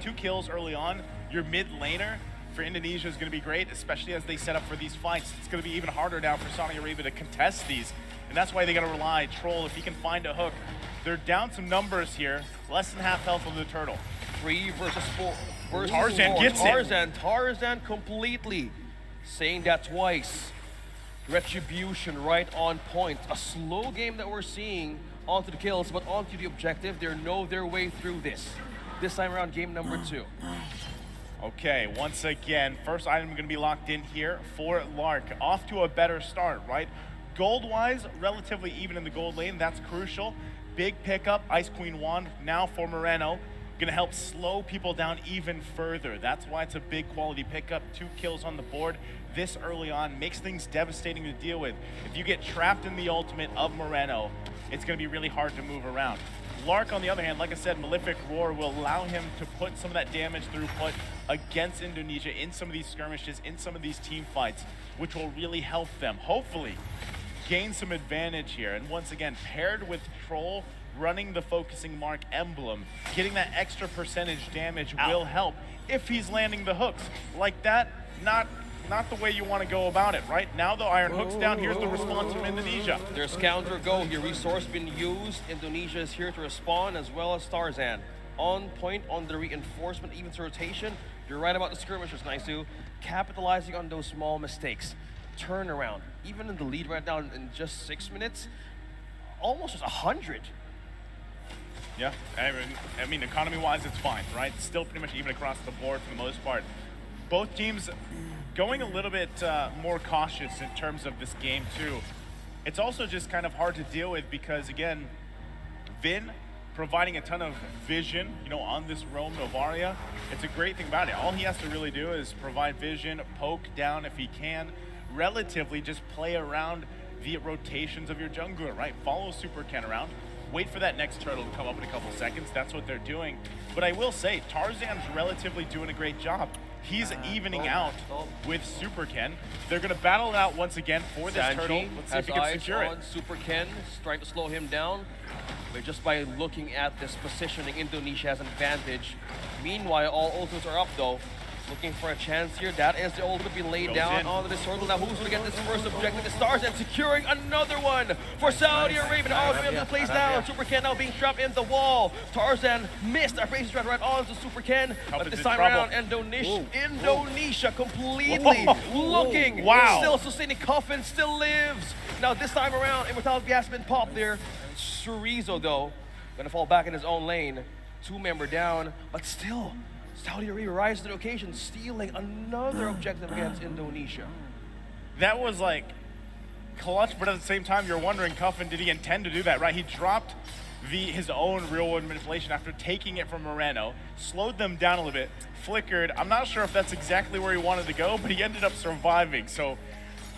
[SPEAKER 1] Two kills early on. Your mid laner for Indonesia is gonna be great, especially as they set up for these fights. It's gonna be even harder now for Saudi Arabia to contest these, and that's why they gotta rely. Troll, if he can find a hook. They're down some numbers here. Less than half health of the turtle.
[SPEAKER 2] 3 versus 4.
[SPEAKER 1] Tarzan gets it.
[SPEAKER 2] Tarzan completely saying that twice. Retribution right on point. A slow game that we're seeing onto the kills, but onto the objective. They know their way through this. This time around, game number 2.
[SPEAKER 1] Okay, once again, first item going to be locked in here for Lark. Off to a better start, right? Gold-wise, relatively even in the gold lane. That's crucial. Big pickup, Ice Queen Wand now for Moreno. Gonna help slow people down even further. That's why it's a big quality pickup. 2 kills on the board this early on makes things devastating to deal with. If you get trapped in the ultimate of Moreno, it's gonna be really hard to move around. Lark, on the other hand, like I said, Malefic Roar will allow him to put some of that damage throughput against Indonesia in some of these skirmishes, in some of these team fights, which will really help them, hopefully, gain some advantage here. And once again, paired with Troll running the focusing mark emblem, getting that extra percentage damage will help if he's landing the hooks. Like that, not the way you want to go about it, right? Now the Iron Hook's down, here's the response from Indonesia.
[SPEAKER 2] There's counter go here, resource been used. Indonesia is here to respond as well as Tarzan. On point on the reinforcement, even to rotation. You're right about the skirmishers, Naisu. Capitalizing on those small mistakes. Turnaround, even in the lead right now in just 6 minutes, almost just 100.
[SPEAKER 1] Yeah, I mean, economy-wise, it's fine, right? Still pretty much even across the board for the most part. Both teams going a little bit more cautious in terms of this game too. It's also just kind of hard to deal with because, again, Vin providing a ton of vision, you know, on this roam Novaria. It's a great thing about it. All he has to really do is provide vision, poke down if he can, relatively just play around the rotations of your jungler, right? Follow Super Ken around, wait for that next turtle to come up in a couple seconds. That's what they're doing. But I will say, Tarzan's relatively doing a great job. He's evening out with Super Ken. They're going to battle it out once again for this turtle. Let's see if he can secure it.
[SPEAKER 2] Super Ken, trying to slow him down. But just by looking at this positioning, Indonesia has an advantage. Meanwhile, all ultimates are up though. Looking for a chance here. That is the ultimate being laid down onto this turtle. Now who's going to get this first objective? The Stars and securing another one for Saudi Arabia. All the way up to the place now. Super Ken now being trapped in the wall. Tarzan missed a base shot right onto Super Ken. But this time around, Indonesia completely looking.
[SPEAKER 1] Wow.
[SPEAKER 2] Still sustaining. Coffin still lives. Now this time around, immortality has been popped there. Chorizo though, gonna fall back in his own lane. 2-member down, but still, Saudi Arabia rises to the occasion, stealing another objective against Indonesia.
[SPEAKER 1] That was like clutch, but at the same time, you're wondering, Cuffin, did he intend to do that, right? He dropped his own real-world manipulation after taking it from Moreno, slowed them down a little bit, flickered. I'm not sure if that's exactly where he wanted to go, but he ended up surviving. So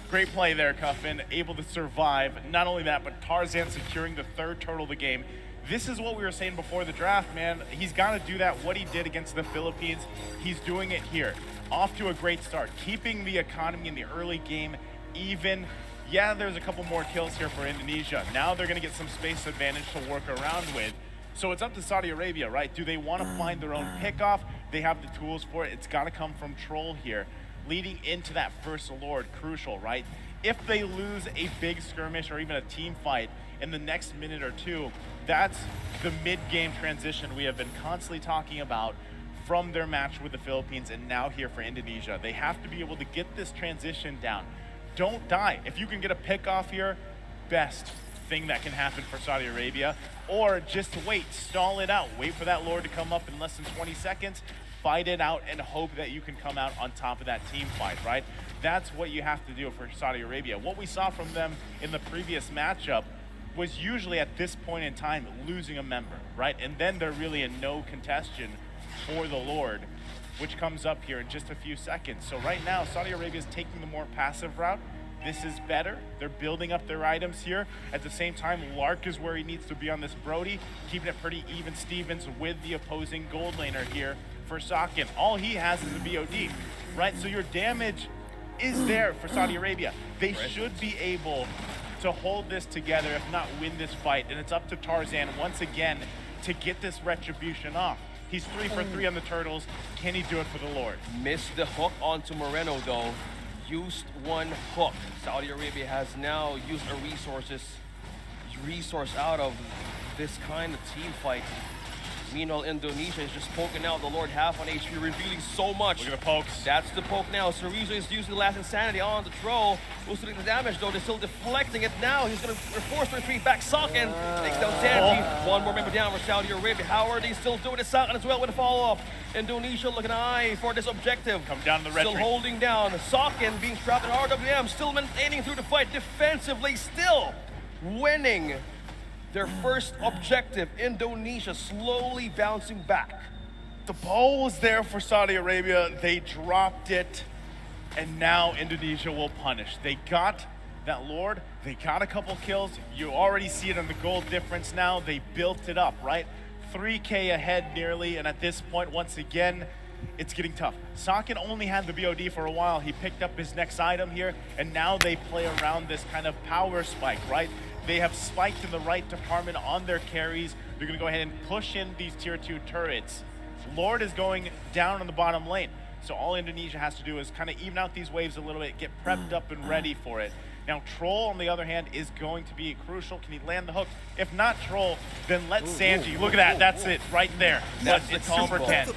[SPEAKER 1] great play there, Cuffin, able to survive. Not only that, but Tarzan securing the 3rd turtle of the game. This is what we were saying before the draft, man. He's got to do that. What he did against the Philippines, he's doing it here. Off to a great start, keeping the economy in the early game even. Yeah, there's a couple more kills here for Indonesia. Now they're going to get some space advantage to work around with. So it's up to Saudi Arabia, right? Do they want to find their own pickoff? They have the tools for it. It's got to come from Troll here. Leading into that first Lord, crucial, right? If they lose a big skirmish or even a team fight in the next minute or two, that's the mid-game transition we have been constantly talking about from their match with the Philippines and now here for Indonesia. They have to be able to get this transition down. Don't die. If you can get a pick off here, best thing that can happen for Saudi Arabia. Or just wait, stall it out. Wait for that Lord to come up in less than 20 seconds. Fight it out and hope that you can come out on top of that team fight, right? That's what you have to do for Saudi Arabia. What we saw from them in the previous matchup was usually at this point in time losing a member, right? And then they're really in no contention for the Lord, which comes up here in just a few seconds. So right now, Saudi Arabia is taking the more passive route. This is better. They're building up their items here. At the same time, Lark is where he needs to be on this Brody, keeping it pretty even Stevens with the opposing gold laner here for Sakin. All he has is a BOD, right? So your damage is there for Saudi Arabia. They should be able to hold this together, if not win this fight. And it's up to Tarzan once again to get this retribution off. He's 3 for 3 on the turtles. Can he do it for the Lord?
[SPEAKER 2] Missed the hook onto Moreno though. Used one hook. Saudi Arabia has now used a resource out of this kind of team fight. Meanwhile, Indonesia is just poking out the Lord half on HP, revealing so much.
[SPEAKER 1] Look at the pokes.
[SPEAKER 2] That's the poke now. Chorizo is using the last insanity on the troll. Boosting the damage though, they're still deflecting it now. He's going to force retreat back. Sakin takes down Sanji. One more member down for Saudi Arabia. How are they still doing it? Sakin as well with a follow-up. Indonesia looking eye for this objective.
[SPEAKER 1] Come down to the retreat.
[SPEAKER 2] Still holding down. Sakin being trapped in RWM. Still maintaining through the fight defensively. Still winning their first objective. Indonesia slowly bouncing back.
[SPEAKER 1] The ball was there for Saudi Arabia. They dropped it, and now Indonesia will punish. They got that Lord. They got a couple kills. You already see it on the gold difference now. They built it up, right? 3K ahead nearly, and at this point, once again, it's getting tough. Sakin only had the BOD for a while. He picked up his next item here, and now they play around this kind of power spike, right? They have spiked in the right department on their carries. They're going to go ahead and push in these tier 2 turrets. Lord is going down on the bottom lane. So all Indonesia has to do is kind of even out these waves a little bit, get prepped up and ready for it. Now Troll, on the other hand, is going to be crucial. Can he land the hook? If not Troll, then let Sanji. Look at that. That's it right there.
[SPEAKER 2] That's
[SPEAKER 1] but it's
[SPEAKER 2] the combo.
[SPEAKER 1] Super Ken.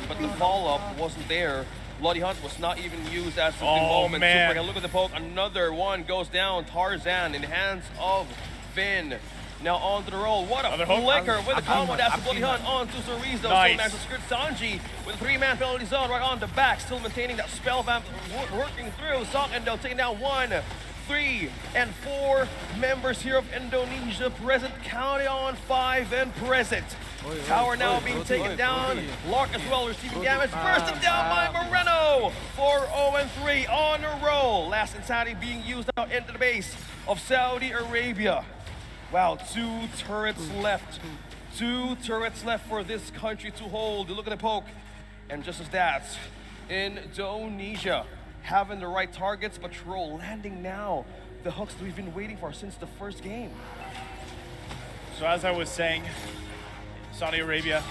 [SPEAKER 2] But the follow-up wasn't there. Bloody Hunt was not even used as of the moment.
[SPEAKER 1] Man.
[SPEAKER 2] Super, look at the poke. Another one goes down. Tarzan in the hands of Vin. Now on to the roll. What a
[SPEAKER 1] Another hook.
[SPEAKER 2] flicker with the combo. That's the
[SPEAKER 3] Up
[SPEAKER 2] Bloody
[SPEAKER 3] team.
[SPEAKER 2] Hunt on to Cerise. Though.
[SPEAKER 1] Nice.
[SPEAKER 2] So nice to skirt Sanji with a 3-man penalty zone right on the back. Still maintaining that spell vamp working through. Sok Indo taking down 1, 3, and 4 members here of Indonesia present. Counting on 5 and present. Tower now being taken down. Lark as well receiving damage. Bursted down by Moreno. 4-0-3 on a roll. Last Insanity being used now into the base of Saudi Arabia. Wow, 2 turrets left. 2 turrets left for this country to hold. Look at the poke. And just as that, Indonesia having the right targets, but Troll landing now. The hooks that we've been waiting for since the first game.
[SPEAKER 1] So as I was saying, Saudi Arabia,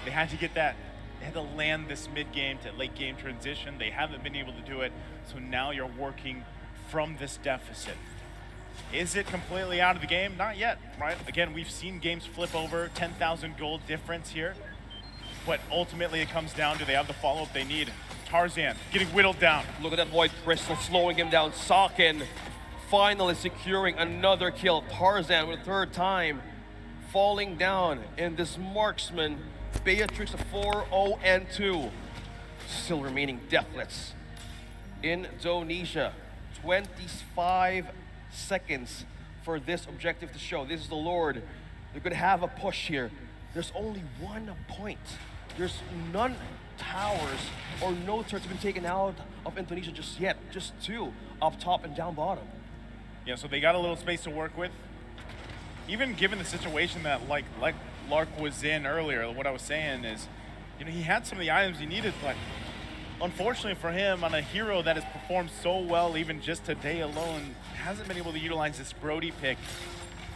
[SPEAKER 1] they had to get that. They had to land this mid-game to late-game transition. They haven't been able to do it, so now you're working from this deficit. Is it completely out of the game? Not yet, right? Again, we've seen games flip over, 10,000 gold difference here. But ultimately it comes down to they have the follow-up they need. Tarzan getting whittled down.
[SPEAKER 2] Look at that Void Crystal slowing him down. Sokin finally securing another kill. Tarzan with a 3rd time falling down in this marksman. Beatrix of 4-0-2. Still remaining deathless. Indonesia, 25 seconds for this objective to show. This is the Lord. They're gonna have a push here. There's only 1 point. There's none towers or no turrets have been taken out of Indonesia just yet. Just 2 up top and down bottom.
[SPEAKER 1] Yeah, so they got a little space to work with. Even given the situation that like Lark was in earlier, what I was saying is, you know, he had some of the items he needed, but unfortunately for him, on a hero that has performed so well even just today alone, hasn't been able to utilize this Brody pick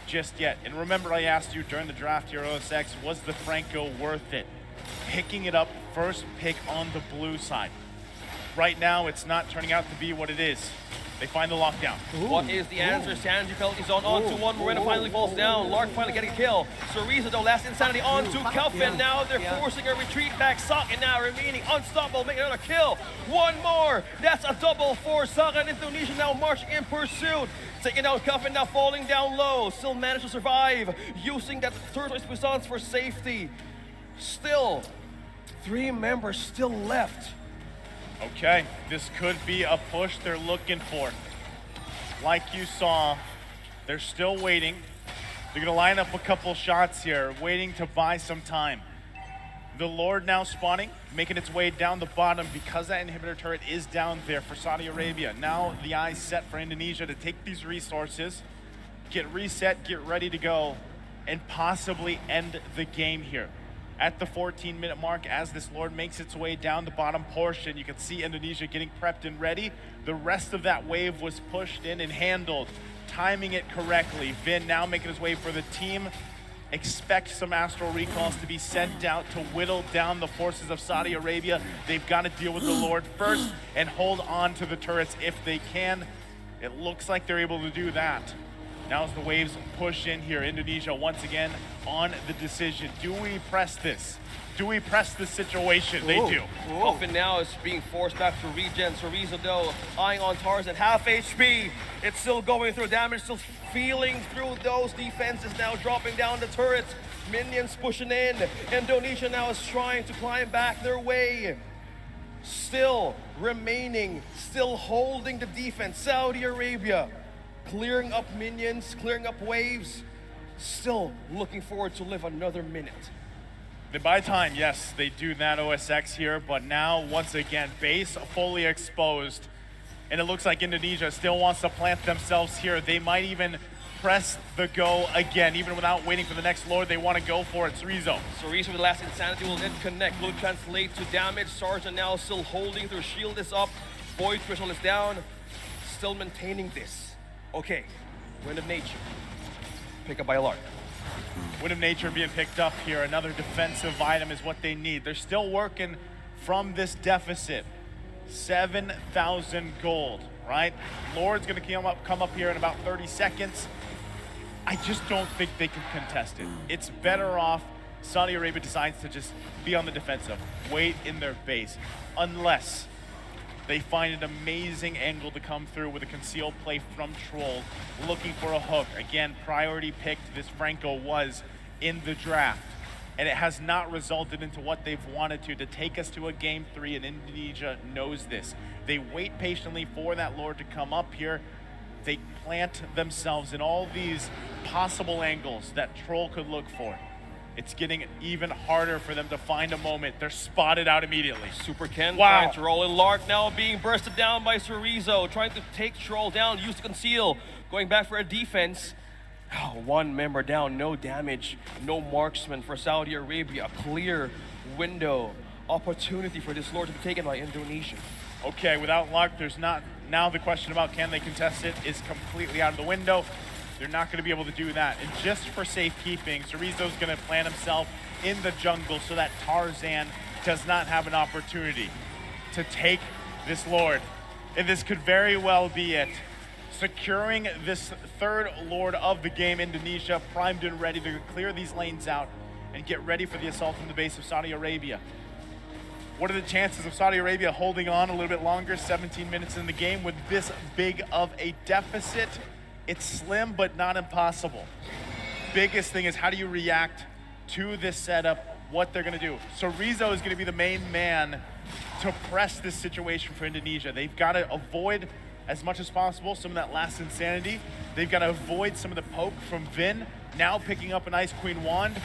[SPEAKER 1] just yet. And remember, I asked you during the draft here, OSX, was the Franco worth it? Picking it up, first pick on the blue side. Right now, it's not turning out to be what it is. They find the lockdown.
[SPEAKER 2] What is the answer? Sanji penalty zone on to 1. Moreno finally falls down. Lark finally getting a kill. Cereza though, last Insanity on to Kelvin. Now they're forcing a retreat back. Sokin now remaining unstoppable, making another kill. 1 more. That's a double for Sokin. Indonesia now marching in pursuit. Taking out Kelvin now falling down low. Still managed to survive. Using that turret puissance for safety. Still, 3 members still left.
[SPEAKER 1] Okay, this could be a push they're looking for. Like you saw, they're still waiting. They're gonna line up a couple shots here, waiting to buy some time. The Lord now spawning, making its way down the bottom because that inhibitor turret is down there for Saudi Arabia. Now the eye's set for Indonesia to take these resources, get reset, get ready to go, and possibly end the game here. At the 14-minute mark, as this Lord makes its way down the bottom portion, you can see Indonesia getting prepped and ready. The rest of that wave was pushed in and handled, timing it correctly. Vin now making his way for the team. Expect some astral recalls to be sent out to whittle down the forces of Saudi Arabia. They've got to deal with the Lord first and hold on to the turrets if they can. It looks like they're able to do that. Now as the waves push in here, Indonesia once again on the decision. Do we press this? Do we press this situation? They do.
[SPEAKER 2] Coffin now is being forced back to regen. Cereza though, eyeing on Tarzan, half HP. It's still going through damage, still feeling through those defenses now, dropping down the turrets. Minions pushing in. Indonesia now is trying to climb back their way. Still remaining, still holding the defense. Saudi Arabia clearing up minions, clearing up waves, still looking forward to live another minute.
[SPEAKER 1] They buy time, yes, they do that OSX here, but now, once again, base fully exposed, and it looks like Indonesia still wants to plant themselves here. They might even press the go again, even without waiting for the next Lord. They want to go for it. Cereza
[SPEAKER 2] with the last Insanity will then connect, will translate to damage. Sergeant now still holding through, shield is up, Void Crystal is down, still maintaining this. Okay, Wind of Nature, pick up by Lark.
[SPEAKER 1] Wind of Nature being picked up here. Another defensive item is what they need. They're still working from this deficit. 7,000 gold, right? Lord's gonna come up here in about 30 seconds. I just don't think they can contest it. It's better off Saudi Arabia decides to just be on the defensive, wait in their base, unless They find an amazing angle to come through with a concealed play from Troll, looking for a hook. Again, priority picked, this Franco was in the draft, and it has not resulted into what they've wanted to take us to a game 3, and Indonesia knows this. They wait patiently for that Lord to come up here. They plant themselves in all these possible angles that Troll could look for. It's getting even harder for them to find a moment. They're spotted out immediately.
[SPEAKER 2] Super Ken
[SPEAKER 1] wow.
[SPEAKER 2] trying to roll in. Lark now being bursted down by Chorizo, trying to take Troll down, use to conceal, going back for a defense. Oh, one member down, no damage, no marksman for Saudi Arabia. A clear window, opportunity for this Lord to be taken by Indonesia.
[SPEAKER 1] Okay, without luck, there's not, now the question about can they contest it is completely out of the window. They're not going to be able to do that. And just for safekeeping, Chorizo's going to plant himself in the jungle so that Tarzan does not have an opportunity to take this Lord. And this could very well be it. Securing this third Lord of the game, Indonesia, primed and ready to clear these lanes out and get ready for the assault from the base of Saudi Arabia. What are the chances of Saudi Arabia holding on a little bit longer, 17 minutes in the game with this big of a deficit? It's slim, but not impossible. Biggest thing is how do you react to this setup, what they're gonna do. So Chorizo is gonna be the main man to press this situation for Indonesia. They've gotta avoid as much as possible some of that last insanity. They've gotta avoid some of the poke from Vin, now picking up an Ice Queen Wand.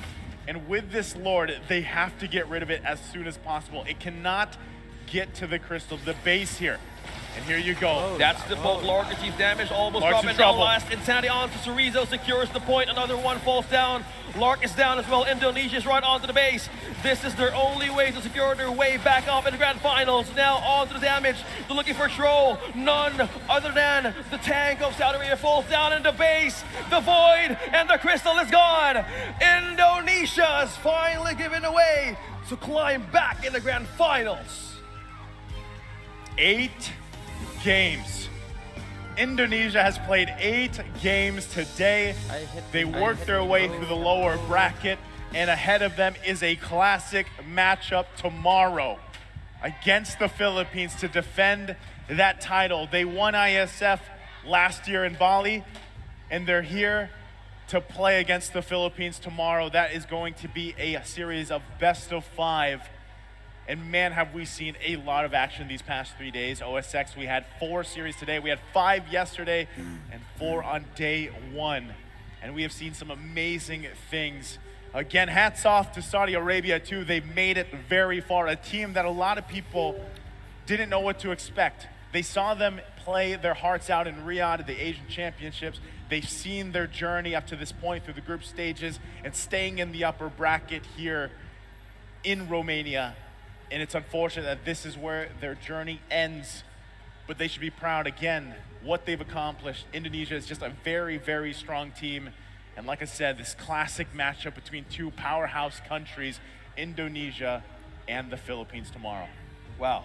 [SPEAKER 1] And with this Lord, they have to get rid of it as soon as possible. It cannot get to the crystal, the base here. And here you go.
[SPEAKER 2] That's the bolt. Lark achieves damage, almost dropping down. Last insanity onto Chorizo, secures the point. Another one falls down. Lark is down as well. Indonesia is right onto the base. This is their only way to secure their way back up in the grand finals. Now onto the damage. They're looking for Troll. None other than the tank of Saudi Arabia falls down in the base. The void and the crystal is gone. Indonesia has finally given away to climb back in the grand finals.
[SPEAKER 1] 8 games. Indonesia has played 8 games today. They worked their way through the lower bracket, and ahead of them is a classic matchup tomorrow against the Philippines to defend that title. They won Iesf last year in Bali, and they're here to play against the Philippines tomorrow. That is going to be a series of best of 5. And man, have we seen a lot of action these past 3 days. OSX, we had 4 series today. We had 5 yesterday and 4 on day 1. And we have seen some amazing things. Again, hats off to Saudi Arabia too. They've made it very far. A team that a lot of people didn't know what to expect. They saw them play their hearts out in Riyadh at the Asian Championships. They've seen their journey up to this point through the group stages and staying in the upper bracket here in Romania. And it's unfortunate that this is where their journey ends, but they should be proud again what they've accomplished. Indonesia is just a very, very strong team. And like I said, this classic matchup between 2 powerhouse countries, Indonesia and the Philippines tomorrow.
[SPEAKER 2] Wow.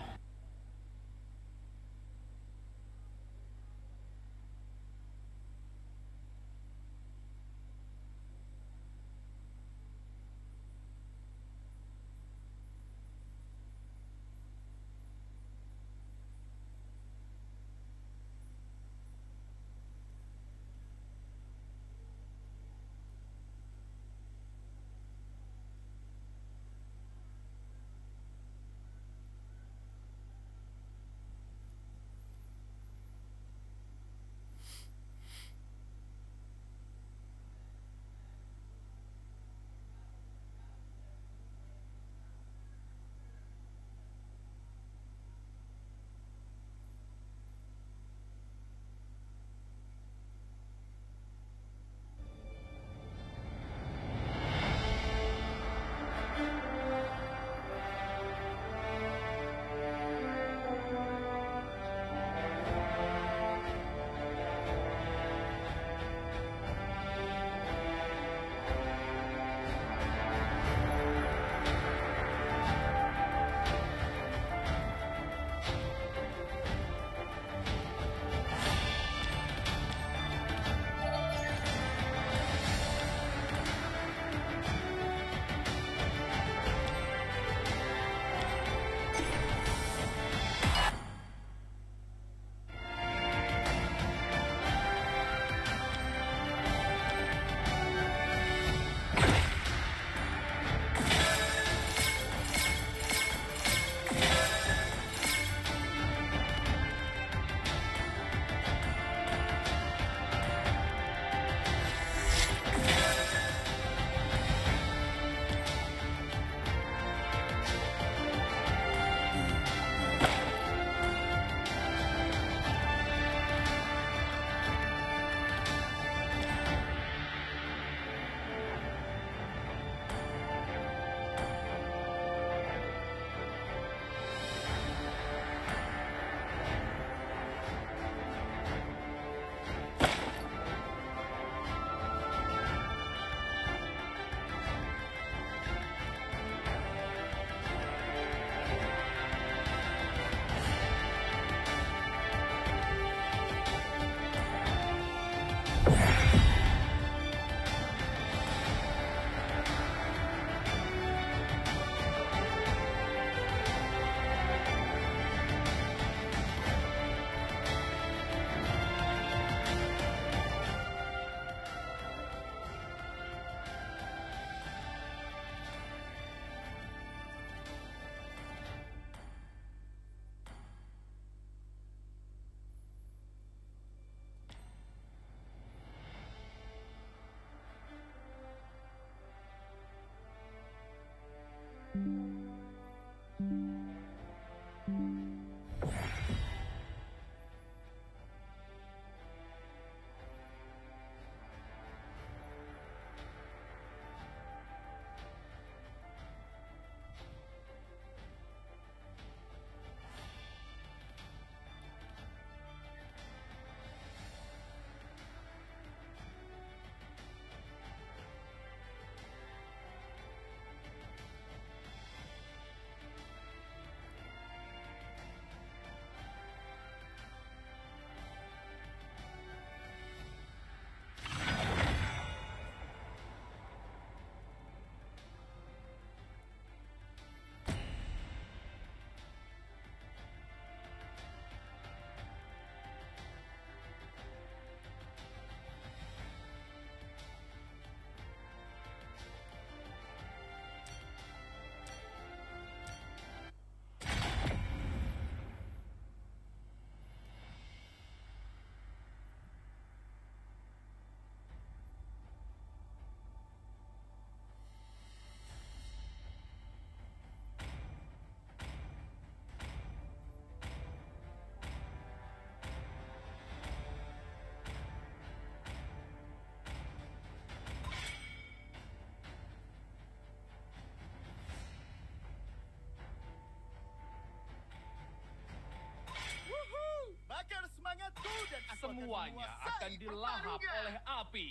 [SPEAKER 5] semuanya akan dilahap oleh api.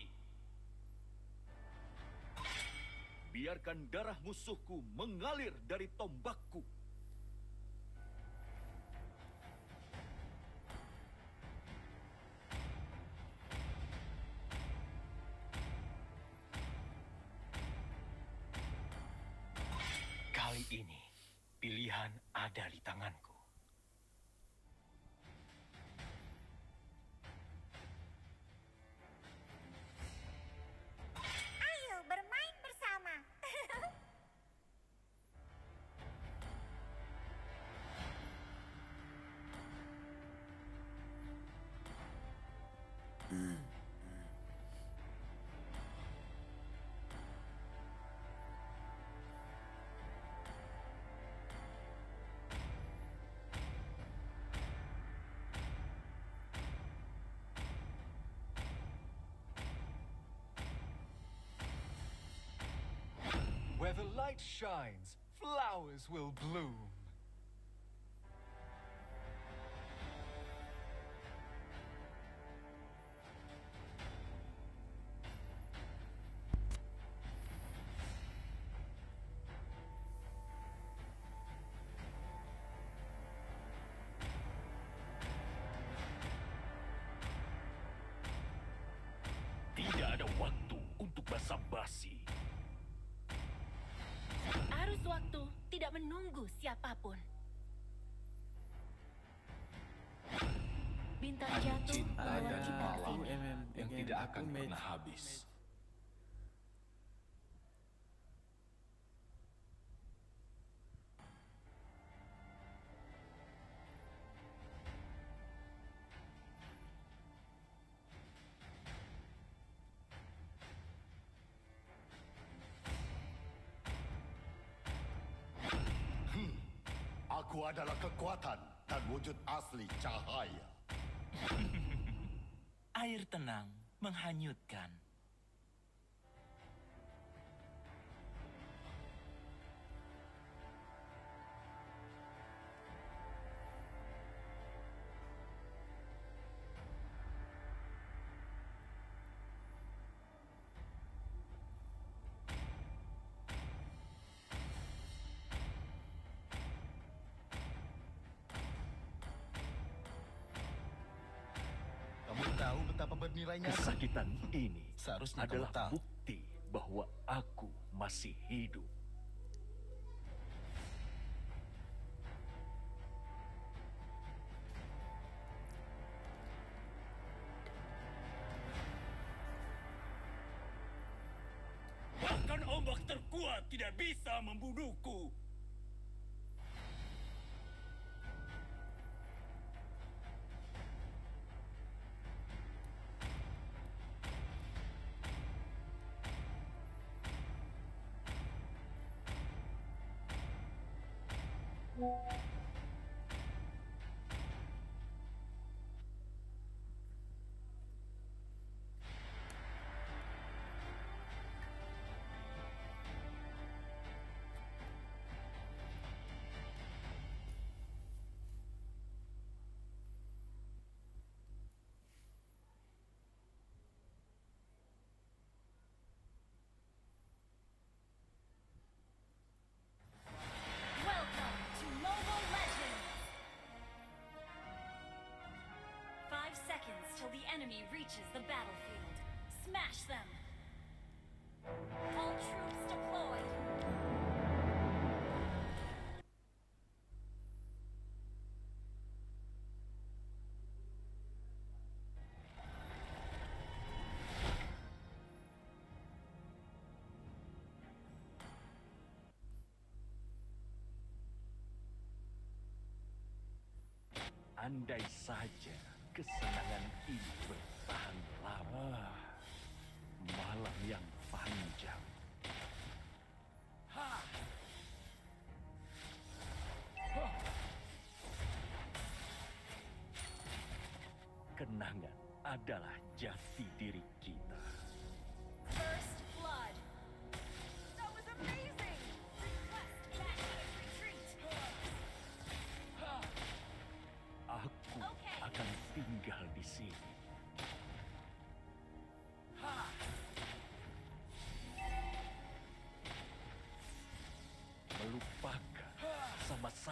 [SPEAKER 9] Biarkan darah musuhku mengalir dari tombakku.
[SPEAKER 15] Kali ini, pilihan ada di tanganku.
[SPEAKER 14] Ayo bermain bersama.
[SPEAKER 16] Where the light shines, flowers will bloom.
[SPEAKER 9] Tidak ada waktu untuk basa-basi.
[SPEAKER 10] Arus waktu tidak menunggu siapapun. Bintang jatuh
[SPEAKER 12] Cinta
[SPEAKER 10] membawa
[SPEAKER 12] dan
[SPEAKER 10] kita ke
[SPEAKER 12] malam
[SPEAKER 10] sini.
[SPEAKER 12] yang tidak akan pernah habis.
[SPEAKER 5] Aku adalah kekuatan dan wujud asli cahaya.
[SPEAKER 15] Air tenang menghanyutkan.
[SPEAKER 12] Kamu tahu betapa bernilainya
[SPEAKER 9] Kesakitan ini
[SPEAKER 12] seharusnya
[SPEAKER 9] adalah
[SPEAKER 12] kamu tahu.
[SPEAKER 9] bukti bahwa aku masih hidup.
[SPEAKER 15] Bahkan ombak terkuat tidak bisa membunuhku.
[SPEAKER 8] Welcome to Mobile Legends! 5 seconds till the enemy reaches the battlefield. Smash them! All troops deployed!
[SPEAKER 9] Andai saja kesenangan ini bertahan lama. Malam yang panjang. Kenangan adalah jati diri kita.
[SPEAKER 8] First blood! That was amazing! Request magnetic retreat!
[SPEAKER 9] Aku akan tinggal di sini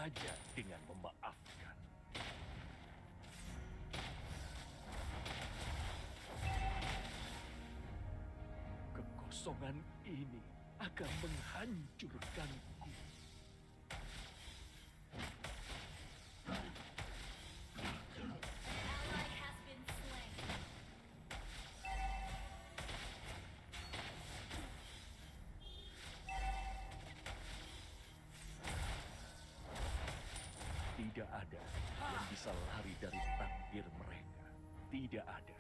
[SPEAKER 9] saja dengan memaafkan. Kekosongan ini akan menghancurkanku.
[SPEAKER 8] Ally has been slain.
[SPEAKER 9] Tidak ada yang bisa lari dari takdir mereka. Tidak ada.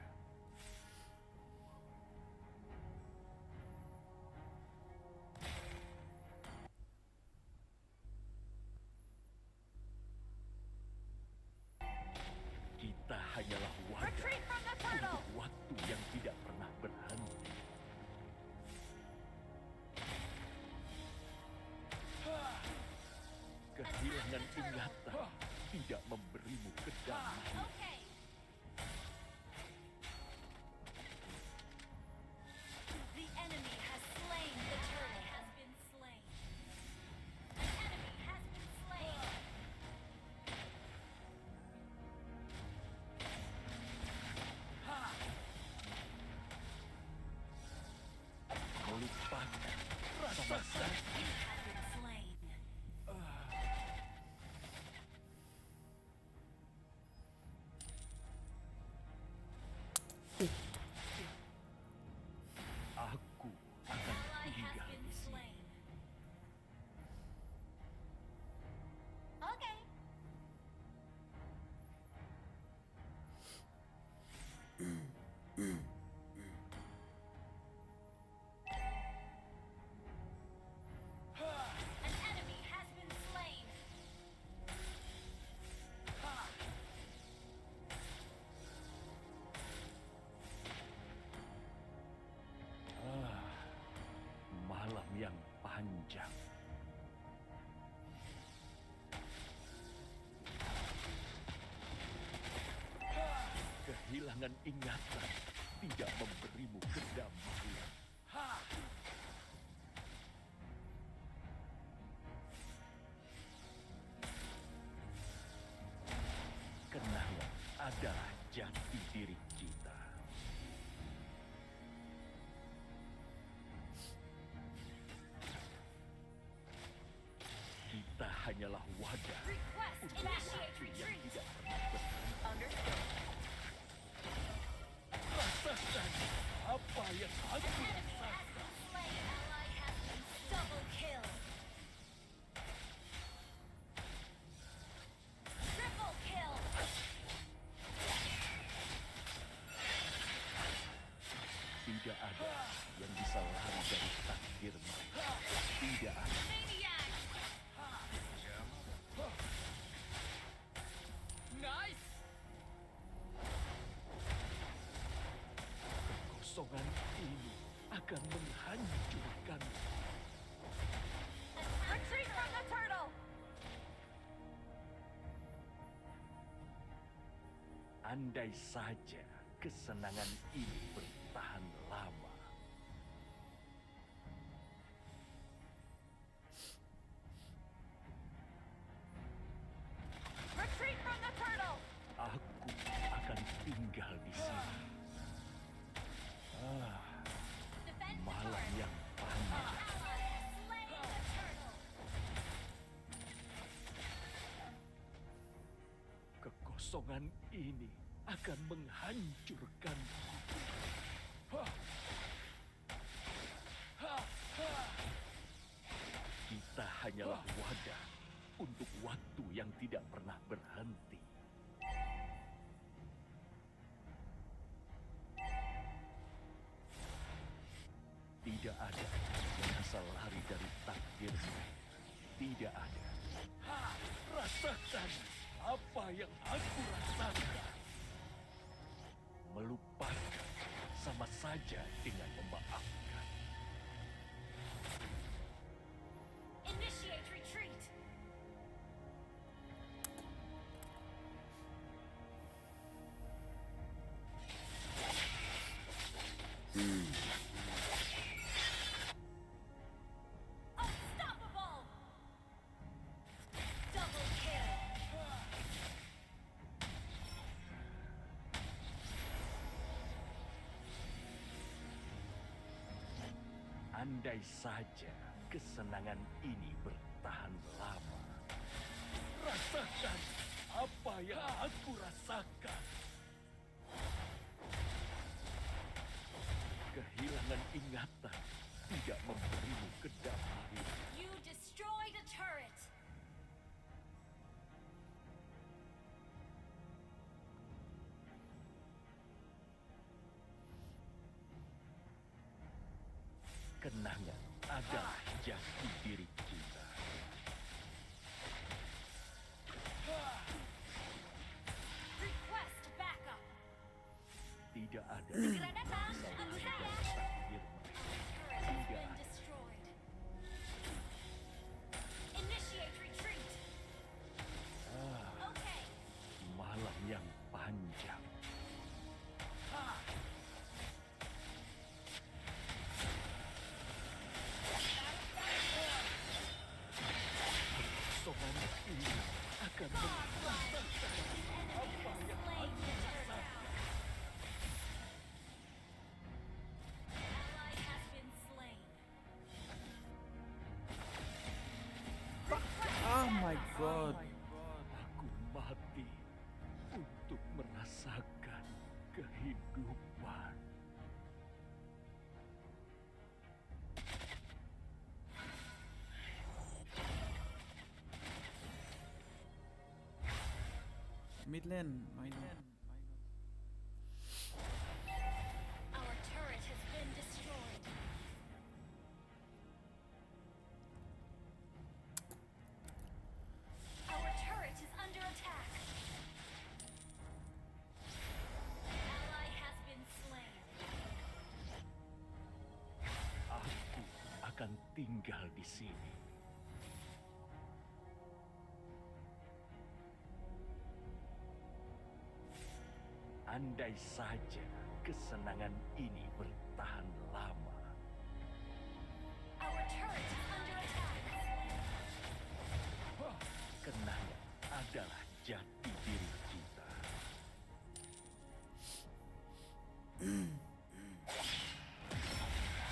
[SPEAKER 9] Kita hanyalah wadah
[SPEAKER 8] Retreat from the turtle.
[SPEAKER 9] untuk waktu yang tidak pernah berhenti. Kehilangan ingatan tidak memberimu kedamaian.
[SPEAKER 8] Okay. The enemy has slain the turtle. Has been slain. An enemy has been slain.
[SPEAKER 9] Melupakan rasa sakit.
[SPEAKER 8] Has been slain.
[SPEAKER 9] Aku akan
[SPEAKER 8] Ally has
[SPEAKER 9] tinggal
[SPEAKER 8] been
[SPEAKER 9] di sini.
[SPEAKER 8] slain. Okay. An enemy has been slain.
[SPEAKER 9] Malam yang panjang. Kehilangan ingatan tidak memberimu kedamaian. Kenangan adalah jati diri kita. Kita hanyalah wadah
[SPEAKER 8] Request
[SPEAKER 9] untuk
[SPEAKER 8] initiate
[SPEAKER 9] waktu yang
[SPEAKER 8] retreat.
[SPEAKER 9] tidak pernah berhenti.
[SPEAKER 8] Understood.
[SPEAKER 9] Rasakan apa yang aku
[SPEAKER 8] Enemy has
[SPEAKER 9] rasakan.
[SPEAKER 8] been slain. Ally has been double kill. Triple kill.
[SPEAKER 9] Tidak ada yang bisa lari dari takdir mereka. Tidak ada.
[SPEAKER 8] Maniac.
[SPEAKER 16] Nice!
[SPEAKER 9] Kekosongan ini akan menghancurkan.
[SPEAKER 8] Retreat from the turtle.
[SPEAKER 9] Andai saja kesenangan ini bertahan lama.
[SPEAKER 8] Retreat from the turtle.
[SPEAKER 9] Aku akan tinggal di sini.
[SPEAKER 8] Defend the
[SPEAKER 9] Malam
[SPEAKER 8] turret.
[SPEAKER 9] yang panjang.
[SPEAKER 8] Ally has slain the turtle.
[SPEAKER 9] Kekosongan ini akan menghancurkan. Kita hanyalah wadah untuk waktu yang tidak pernah berhenti. Tidak ada yang bisa lari dari takdir mereka. Tidak ada. Rasakan apa yang aku rasakan. Melupakan sama saja dengan memaafkan.
[SPEAKER 8] Initiate retreat. Unstoppable. Double
[SPEAKER 9] Andai saja kesenangan ini bertahan lama. Rasakan apa yang aku rasakan. Kehilangan ingatan tidak memberimu kedamaian.
[SPEAKER 8] You destroyed a turret.
[SPEAKER 9] Kenangan adalah jati diri kita.
[SPEAKER 8] Request backup.
[SPEAKER 9] Tidak ada
[SPEAKER 8] Segera datang,
[SPEAKER 9] bisa
[SPEAKER 8] aku
[SPEAKER 9] lari
[SPEAKER 8] saya.
[SPEAKER 9] dari takdir mereka.
[SPEAKER 8] Turret has
[SPEAKER 9] Tidak
[SPEAKER 8] been
[SPEAKER 9] ada.
[SPEAKER 8] destroyed. Initiate retreat. Okay.
[SPEAKER 9] Malam yang panjang. Sopan ini akan merasakan apa yang aku rasakan.
[SPEAKER 8] Ally has been slain.
[SPEAKER 3] Oh my god.
[SPEAKER 9] Aku mati untuk merasakan kehidupan.
[SPEAKER 3] Mid lane, why not?
[SPEAKER 8] Our turret has been destroyed. Our turret is under attack. Ally has been slain.
[SPEAKER 9] Aku akan tinggal di sini. Andai saja kesenangan ini bertahan lama.
[SPEAKER 8] Our turret is under attack.
[SPEAKER 9] Kenangan adalah jati diri kita.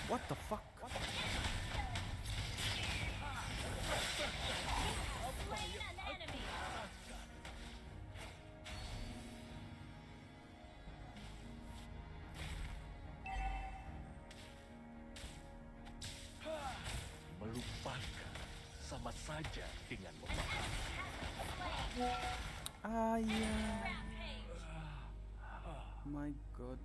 [SPEAKER 3] What the fuck?
[SPEAKER 8] Slain an enemy.
[SPEAKER 9] Melupakan sama saja dengan memahami.
[SPEAKER 3] Ah yeah.
[SPEAKER 8] Rampage.
[SPEAKER 3] My god.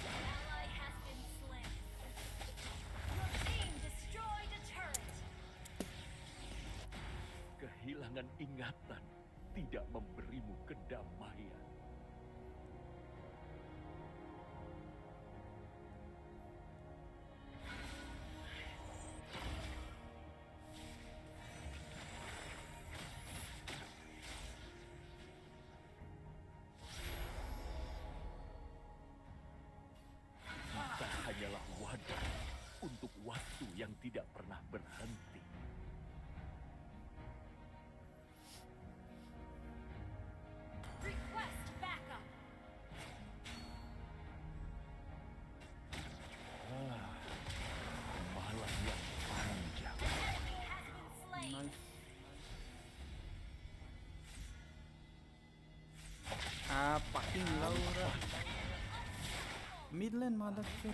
[SPEAKER 8] Ally has been slain. Your team destroyed a turret.
[SPEAKER 9] Kehilangan ingatan tidak memberimu kedamaian. Kita hanyalah wadah untuk waktu yang tidak pernah berhenti.
[SPEAKER 8] Request backup.
[SPEAKER 9] Malam yang panjang.
[SPEAKER 8] Enemy has been slain.
[SPEAKER 3] Nice. Ah, fucking Laura. Mid lane, motherfucker.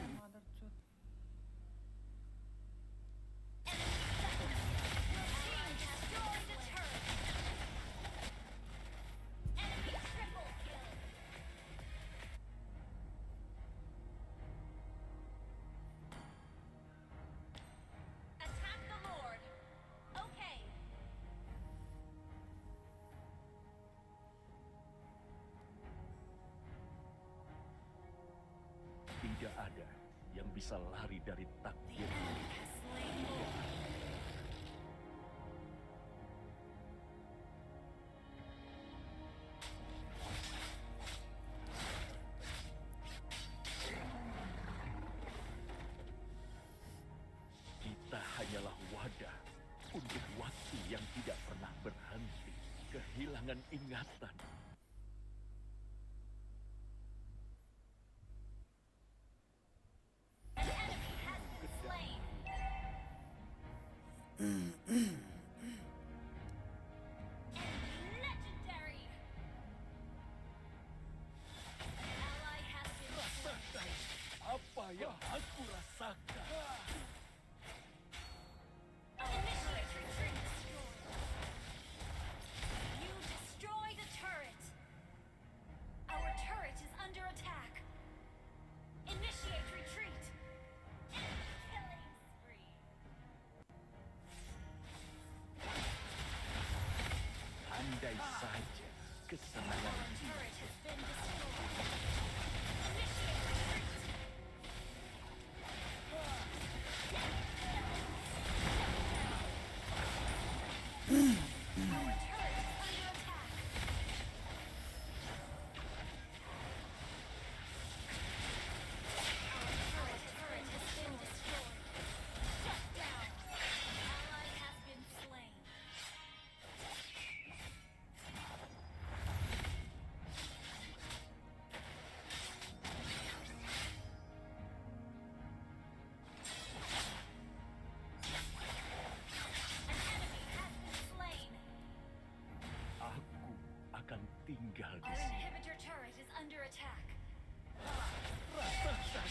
[SPEAKER 8] Your team destroyed a turret. Enemy triple kill. Attack the Lord. Okay.
[SPEAKER 9] Tidak ada yang bisa lari dari takdir.
[SPEAKER 8] Enemy has slain Lord.
[SPEAKER 9] ingatan.
[SPEAKER 8] An enemy has been slain. Enemy legendary. An ally has been slain.
[SPEAKER 9] Apa yang aku rasakan?
[SPEAKER 8] Initiate retreat. You destroyed a turret. Our turret is under attack. Initiate retreat. Killing spree.
[SPEAKER 9] Andai saja kesenangan
[SPEAKER 8] Our turret has been destroyed. Initiate retreat. Our turret is under attack. Our turret has been destroyed. Shut down. Ally has been slain. An enemy has been slain.
[SPEAKER 9] aku akan tinggal di
[SPEAKER 8] Our
[SPEAKER 9] sini.
[SPEAKER 8] inhibitor turret is under attack.
[SPEAKER 9] Rasakan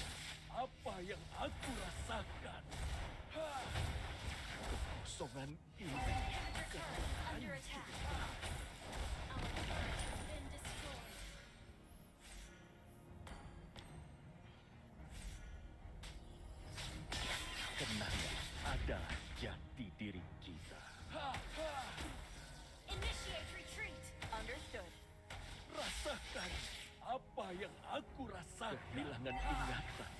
[SPEAKER 9] apa yang aku rasakan. Kekosongan ini
[SPEAKER 8] Our inhibitor turret is under attack. Our turret has been destroyed.
[SPEAKER 9] kenangan adalah jati diri kita.
[SPEAKER 8] Initiate retreat. Understood.
[SPEAKER 9] Rasakan apa yang aku rasakan. Kehilangan ingatan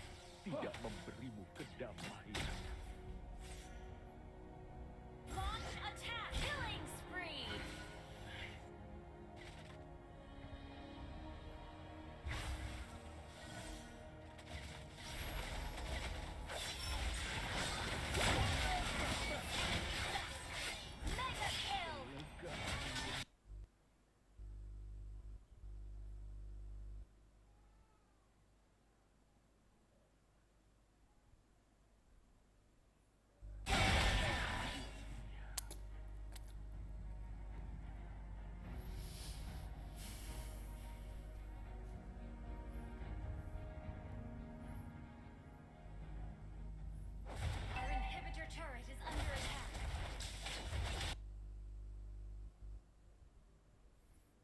[SPEAKER 9] tidak memberimu kedamaian.
[SPEAKER 8] Launch attack. Killing spree. Mega kill. Our inhibitor turret is under attack.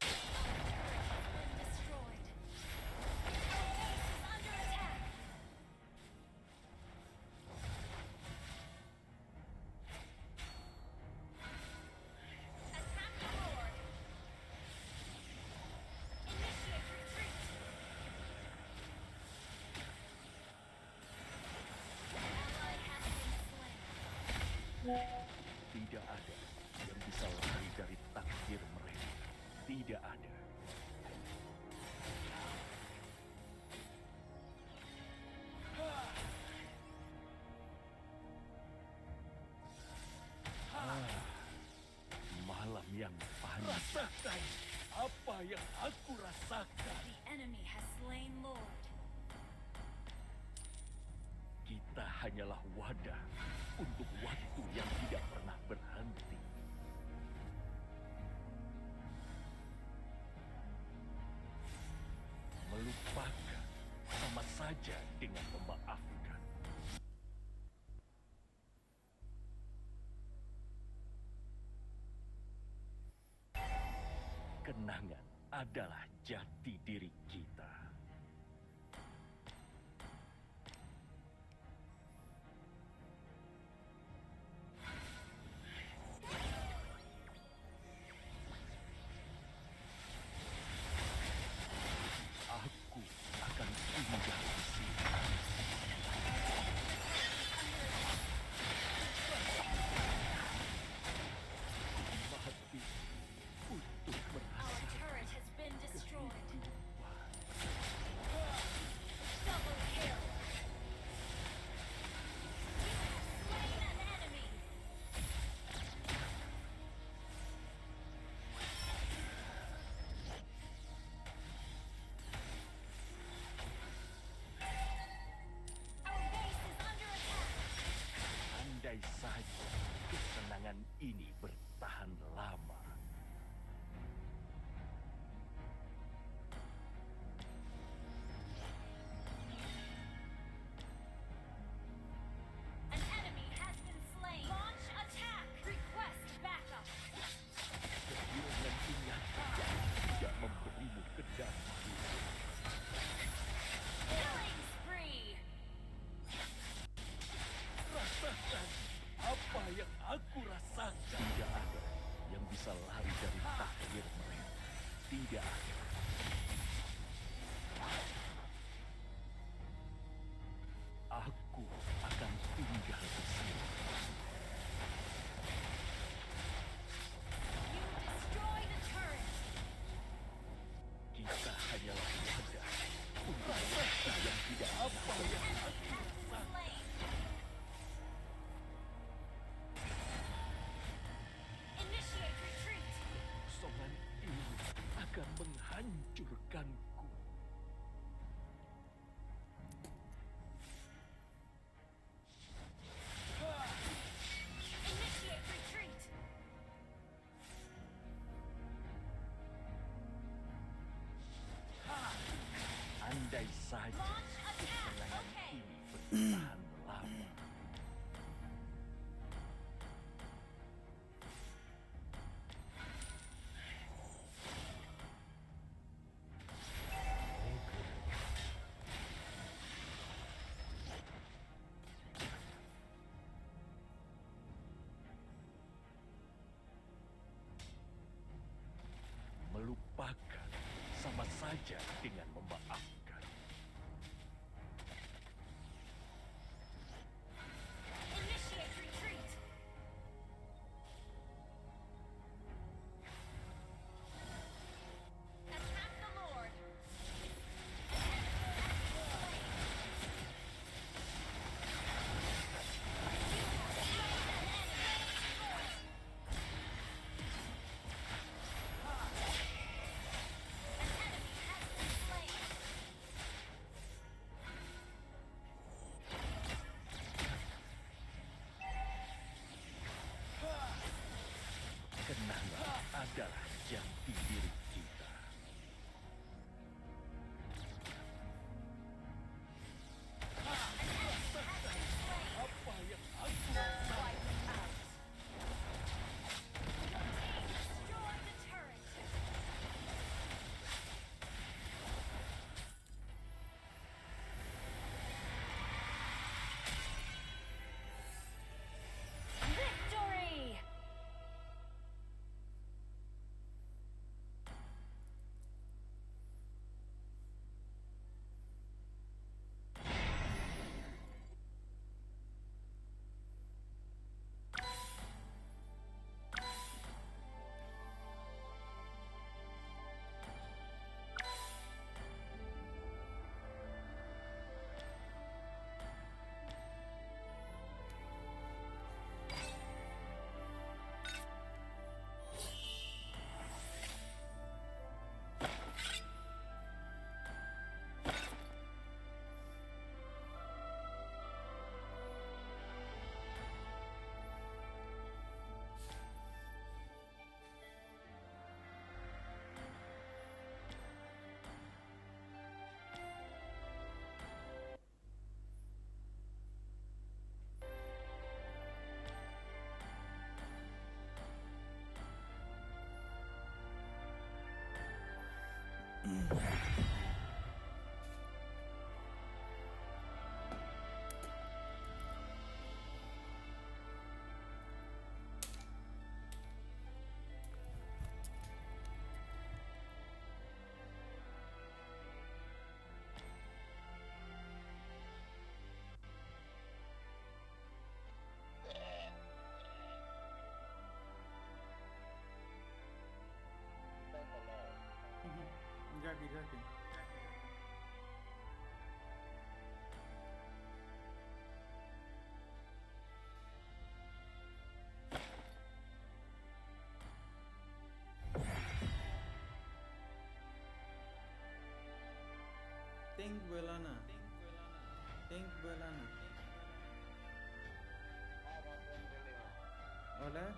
[SPEAKER 8] Our turret has been destroyed. Our base is under attack. Attack the Lord. Initiate retreat. Ally has been slain.
[SPEAKER 9] Tidak ada yang bisa lari dari takdir mereka. Tidak ada. Malam yang panas. Rasakan apa yang aku rasakan.
[SPEAKER 8] The enemy has slain Lord.
[SPEAKER 9] Kita hanyalah wadah untuk waktu yang tidak pernah berhenti. Melupakan sama saja dengan memaafkan. Kenangan adalah jati diri kita. Aku akan tinggal di sini. Mati untuk
[SPEAKER 8] Our
[SPEAKER 9] merasakan
[SPEAKER 8] turret has been destroyed.
[SPEAKER 9] kehidupan.
[SPEAKER 15] Andai saja serangan ini bertahan lama. Melupakan sama saja dengan memaafkan.
[SPEAKER 8] Initiate retreat. Attack the Lord.
[SPEAKER 15] Kenangan adalah jati diri kita. Apa yang aku rasakan?
[SPEAKER 8] Destroy the turret. Victory!
[SPEAKER 3] Jadi. Tank belana. Oleh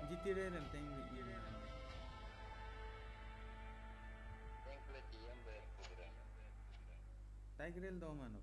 [SPEAKER 3] GTA dan tank belana. Tiger dua mana?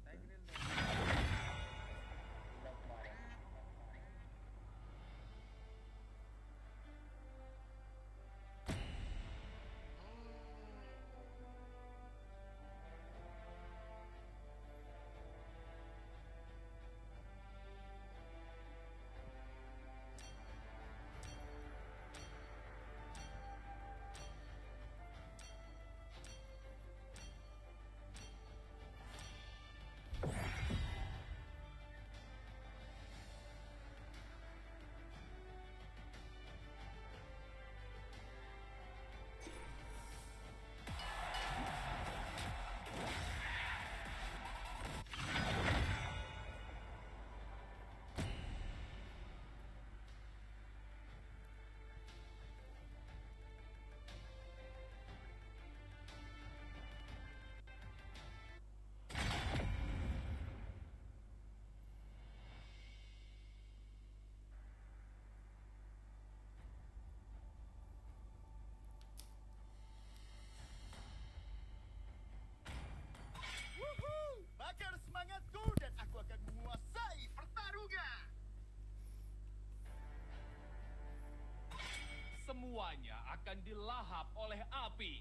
[SPEAKER 7] akan dilahap oleh api.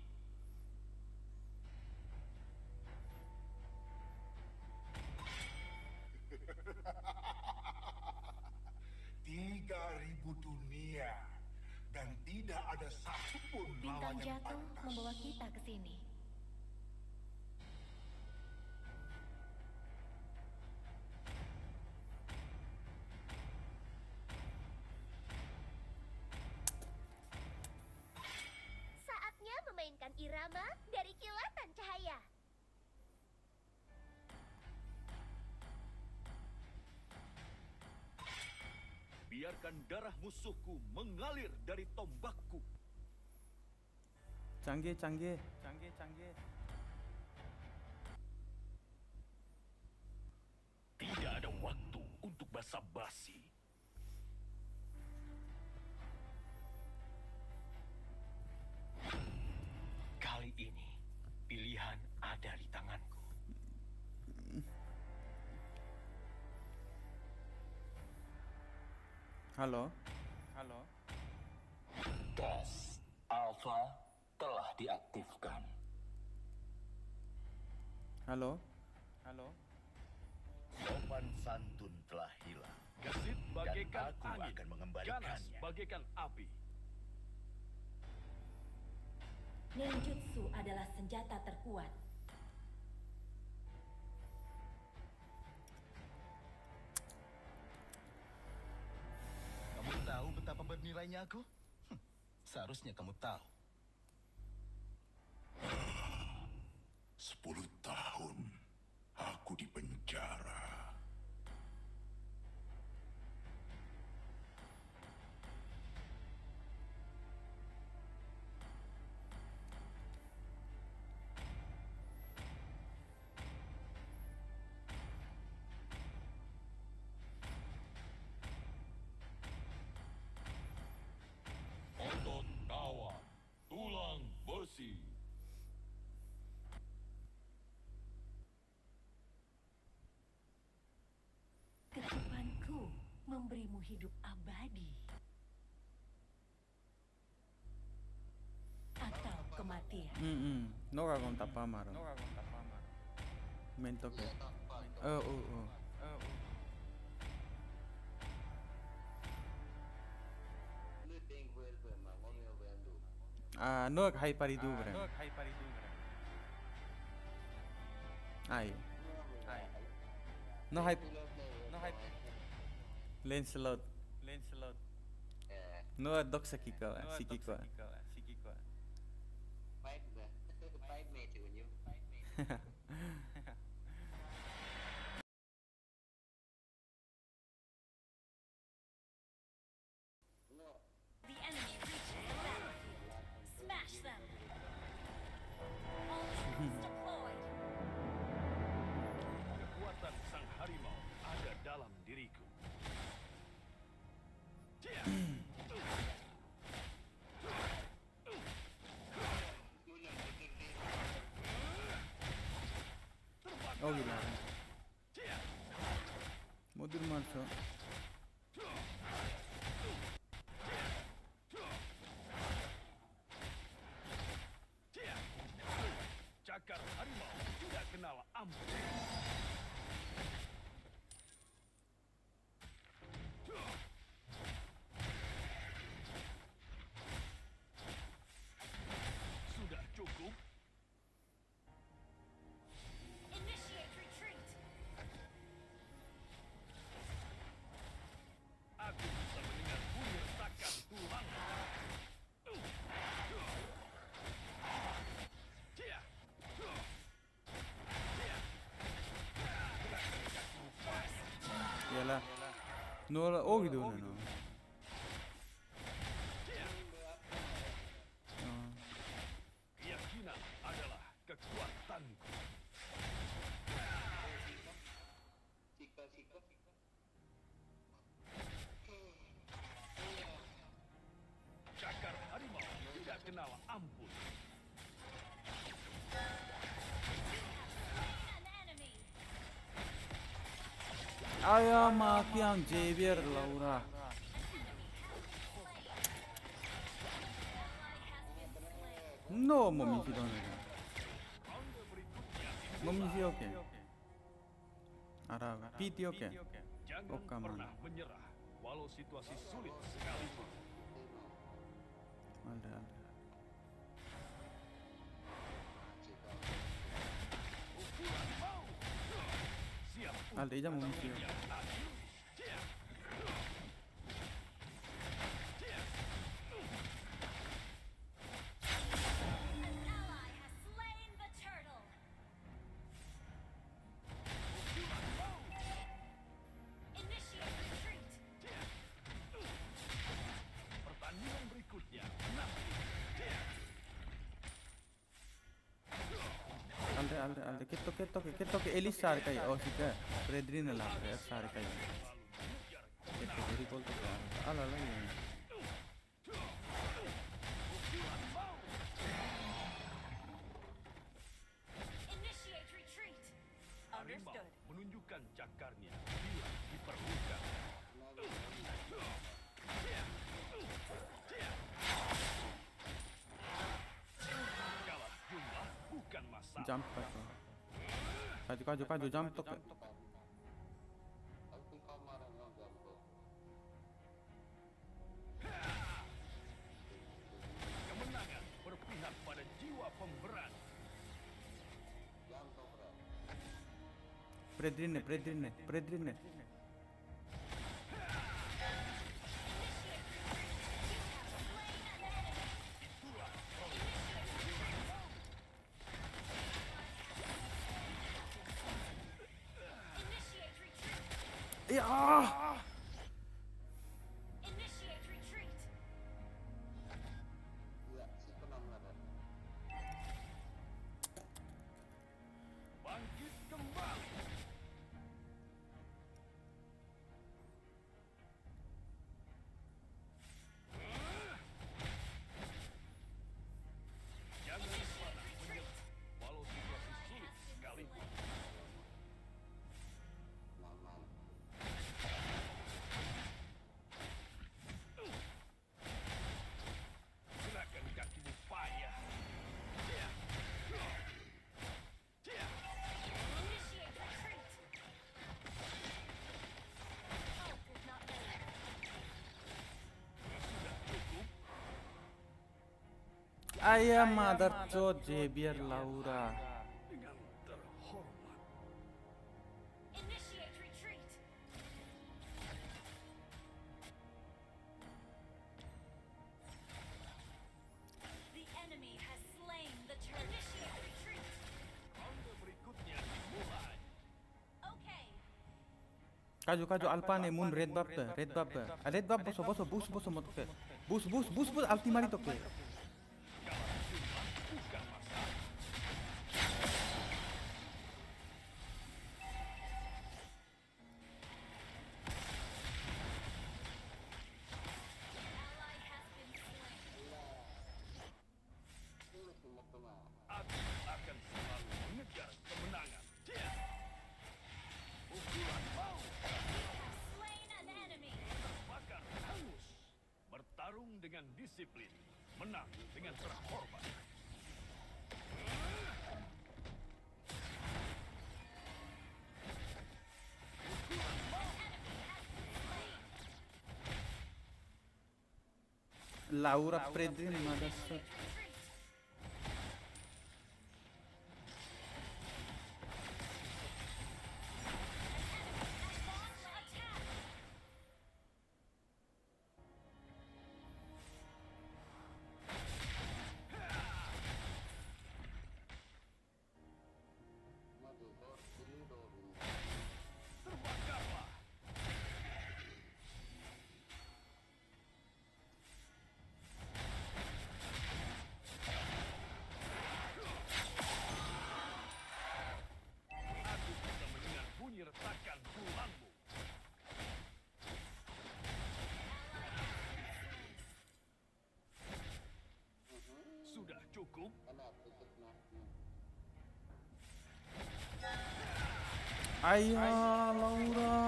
[SPEAKER 6] Tiga 3.000 dunia dan tidak ada satupun lawan
[SPEAKER 10] Bintang
[SPEAKER 6] yang
[SPEAKER 10] jatuh
[SPEAKER 6] pantas.
[SPEAKER 10] membawa kita ke sini.
[SPEAKER 14] Saatnya memainkan irama dari kilatan cahaya.
[SPEAKER 5] Biarkan darah musuhku mengalir dari tombakku.
[SPEAKER 3] Canggih.
[SPEAKER 9] Tidak ada waktu untuk basa-basi. Kali ini, pilihan ada di tanganku.
[SPEAKER 3] Halo.
[SPEAKER 11] Gas Alpha telah diaktifkan.
[SPEAKER 3] Halo.
[SPEAKER 5] Sopan santun telah hilang.
[SPEAKER 7] Gesit bagaikan
[SPEAKER 5] aku
[SPEAKER 7] angin,
[SPEAKER 5] akan
[SPEAKER 7] ganas
[SPEAKER 5] mengembalikannya.
[SPEAKER 7] bagaikan api.
[SPEAKER 10] Ninjutsu adalah senjata terkuat.
[SPEAKER 12] Kamu tahu betapa bernilainya aku? Seharusnya kamu tahu.
[SPEAKER 6] 10 tahun aku di penjara.
[SPEAKER 9] Otot kawan, tulang besi.
[SPEAKER 10] Ketupanku memberimu hidup abadi. Atau kematian.
[SPEAKER 3] Noga kong tapamaro. Mentok ya. Noga hai paridu bre. Ai. No hype. Lens slot. No dok sakiko. Sikiko.
[SPEAKER 8] The enemy reaches the battlefield. Smash them. All troops deployed.
[SPEAKER 7] Kekuatan sang harimau ada dalam diriku.
[SPEAKER 3] Oh gila. Modur marso.
[SPEAKER 7] Cakar harimau tidak kenal ampun. Sudah cukup.
[SPEAKER 8] Initiate retreat.
[SPEAKER 7] Aku bisa mendengar bunyi retakan tulang.
[SPEAKER 3] Yalah. No oh gitu no.
[SPEAKER 7] Keyakinan adalah kekuatanku. Cakar harimau tidak kenal ampun.
[SPEAKER 8] An enemy.
[SPEAKER 3] Ayo makiang JBR Laura. Oh, mau misi dong. Mau misi oke. Arah PT oke.
[SPEAKER 7] Jangan pernah menyerah walau situasi sulit sekalipun.
[SPEAKER 3] Ada. Alde aja mau misi.
[SPEAKER 7] Pertandingan berikutnya menanti.
[SPEAKER 3] Alde ketok Elis sar kayak oh sih kan Redrin lah sar kayak itu dari kol tuh ala ya.
[SPEAKER 7] Harimau menunjukkan cakarnya bila diperlukan. Kalah jumlah bukan masalah.
[SPEAKER 3] Jump kaju jump tuh.
[SPEAKER 7] Kemenangan berpihak pada jiwa pemberani.
[SPEAKER 3] Predrin. Ya.
[SPEAKER 7] Bangkit kembali. Jangan pernah menyerah walau situasi sulit sekalipun. Gerakan kakimu payah.
[SPEAKER 3] Ayam mother chod Javier Laura.
[SPEAKER 7] Dengan terhormat. Ronde berikutnya dimulai.
[SPEAKER 3] Kaju alpa ne moon red buff. Red buff boso boost mot ke. Boost ulti mari to ke.
[SPEAKER 7] Bukan masalah. Aku akan selalu mengejar kemenangan. Pukulan mau. Terbakar hangus. Bertarung dengan disiplin. Menang dengan terhormat.
[SPEAKER 3] Laura Predrin mother chod.
[SPEAKER 7] Terbakarlah. Aku bisa mendengar bunyi retakan tulangmu. Sudah cukup?
[SPEAKER 3] Ayah Laura.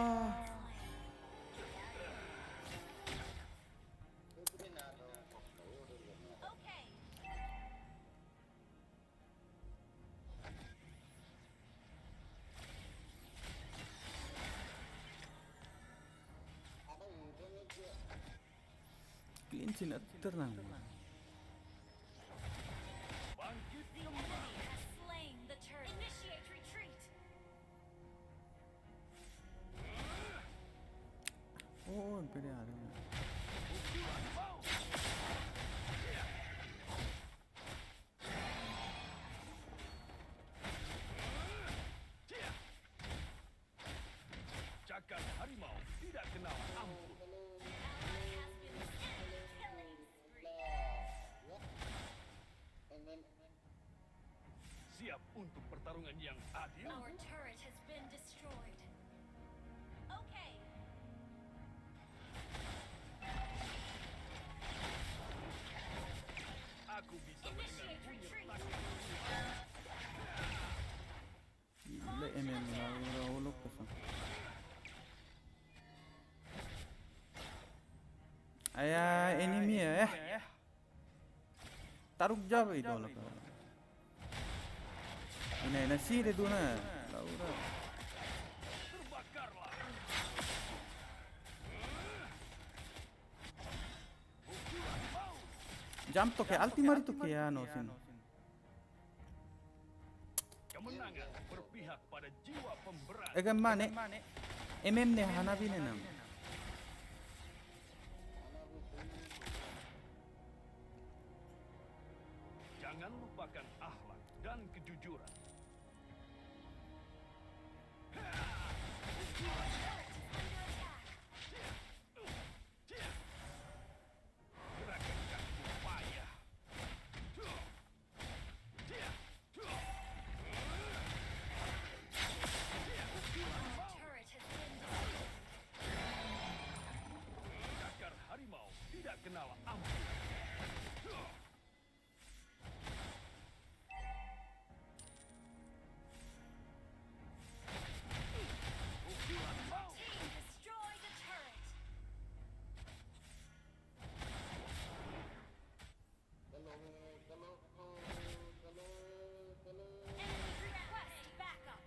[SPEAKER 3] Cina tenang.
[SPEAKER 7] Bangkit
[SPEAKER 8] The enemy has slain the turret. Initiate retreat.
[SPEAKER 3] Oh, pwede ada.
[SPEAKER 7] Cakar harimau tidak kenal ampun. Siap untuk pertarungan yang adil.
[SPEAKER 8] Our turret has been destroyed. Okay.
[SPEAKER 7] Aku bisa mendengar bunyi retakan.
[SPEAKER 3] Gila MM laulok kesan. Ayah enemy ya. Taruk jab itu lah. Ini nasi deh tu na. Laura.
[SPEAKER 7] Terbakarlah.
[SPEAKER 3] Jump to ke ultimate to ke ano sin.
[SPEAKER 7] Kemenangan berpihak pada jiwa pemberani.
[SPEAKER 3] Egan mane. MM ne hanabi ne nam.
[SPEAKER 7] Jangan lupakan akhlak dan kejujuran. Gerakan kaki payah.
[SPEAKER 8] Turret has been destroyed.
[SPEAKER 7] Cakar harimau tidak kenal ampun.
[SPEAKER 8] Team destroy the turret. Enemy request backup.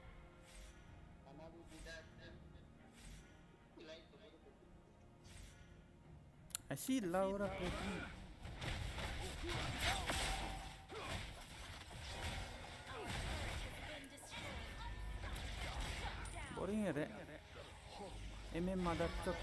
[SPEAKER 3] I see Laura playing. Boring ya dek. MM mother truck.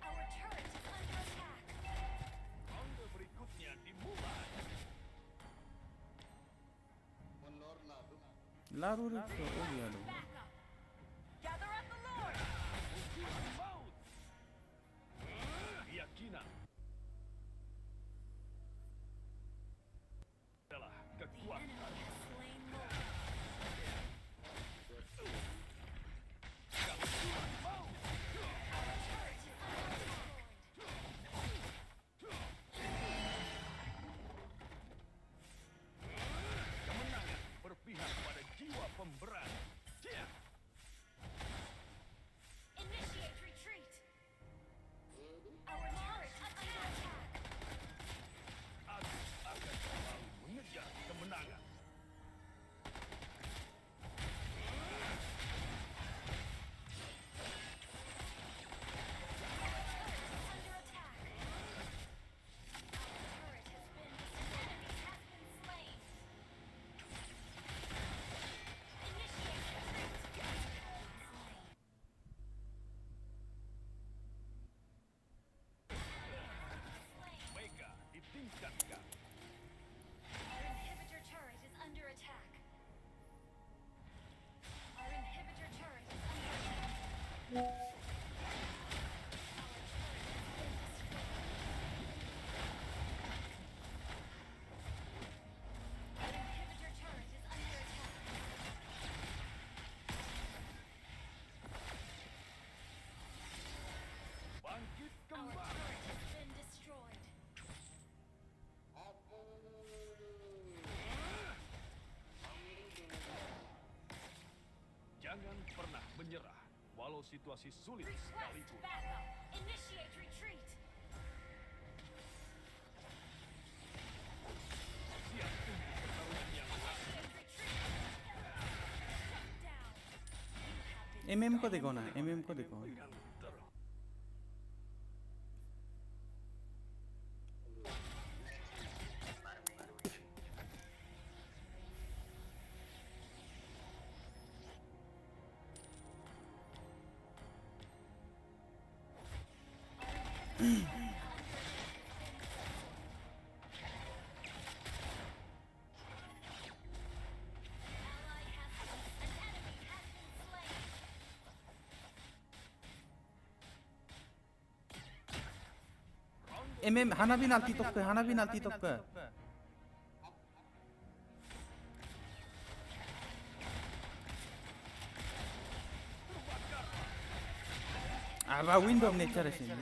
[SPEAKER 8] Our turret is under attack.
[SPEAKER 7] Ronde berikutnya dimulai.
[SPEAKER 3] Laru rikso. Oh dia lo.
[SPEAKER 8] Backup. Gather up the Lord.
[SPEAKER 7] Maut. Keyakinan adalah
[SPEAKER 8] The
[SPEAKER 7] kekuatan.
[SPEAKER 8] enemy has slain Mlbb. Our turret is destroyed.
[SPEAKER 7] Kemenangan berpihak pada jiwa pemberani. menyerah, walau situasi sulit
[SPEAKER 8] Request
[SPEAKER 7] sekalipun.
[SPEAKER 8] backup. Initiate retreat.
[SPEAKER 7] Siap untuk pertarungan yang
[SPEAKER 3] MM को देखो ना, MM को देखो. MM Hanabi nanti top ke, Hanabi nanti top ke. Aba window nature sini.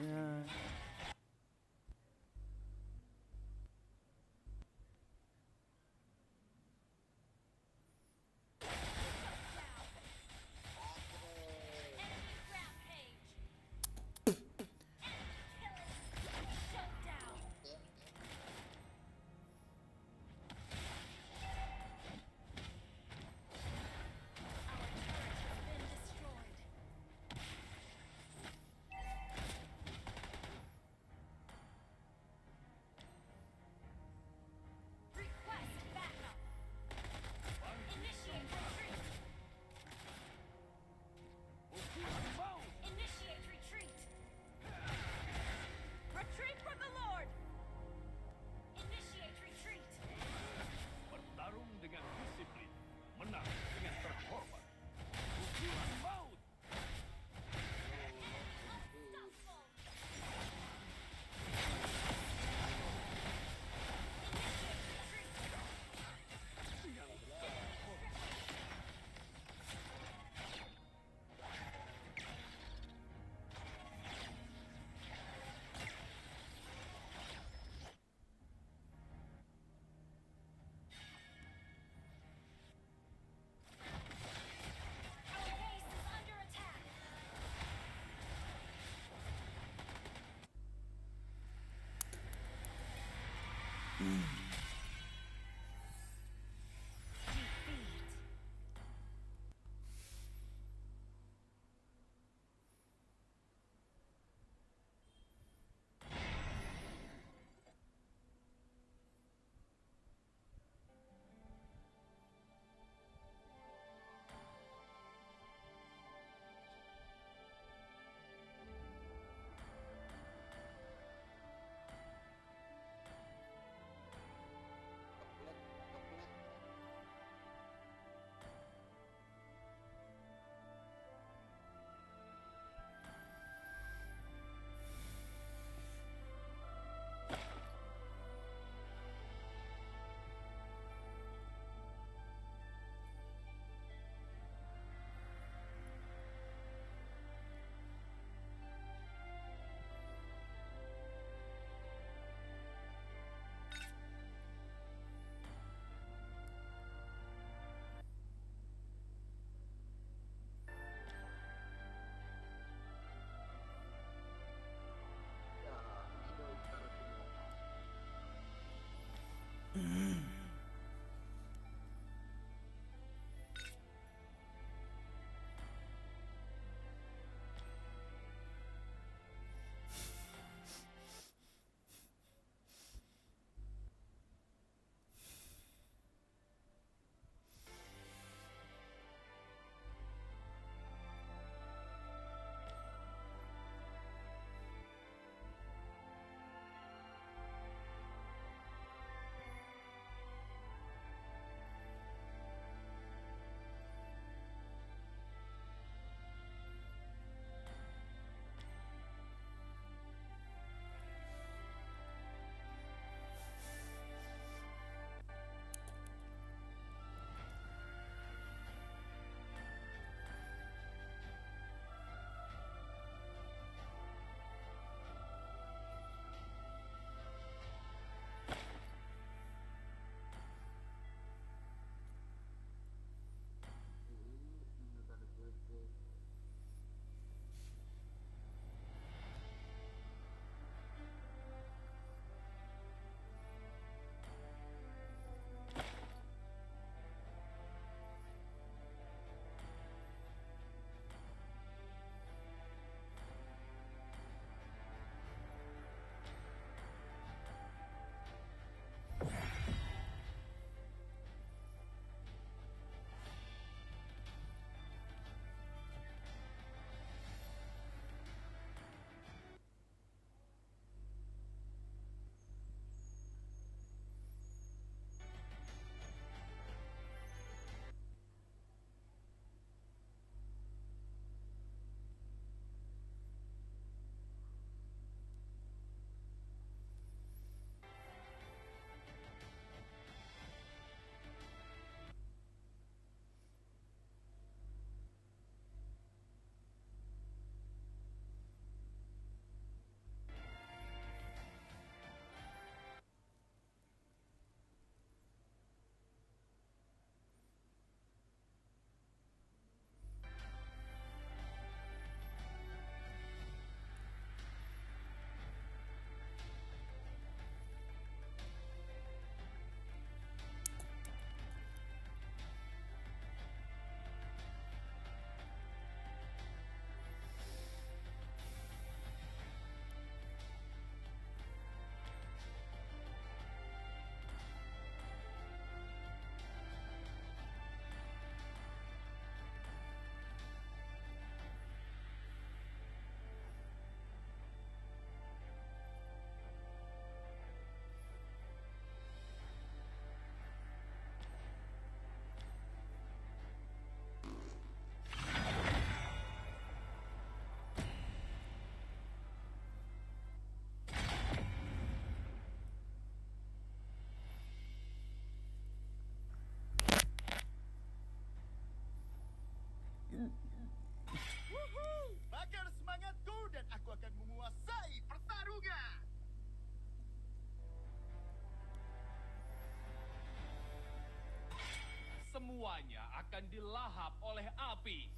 [SPEAKER 7] semuanya akan dilahap oleh api.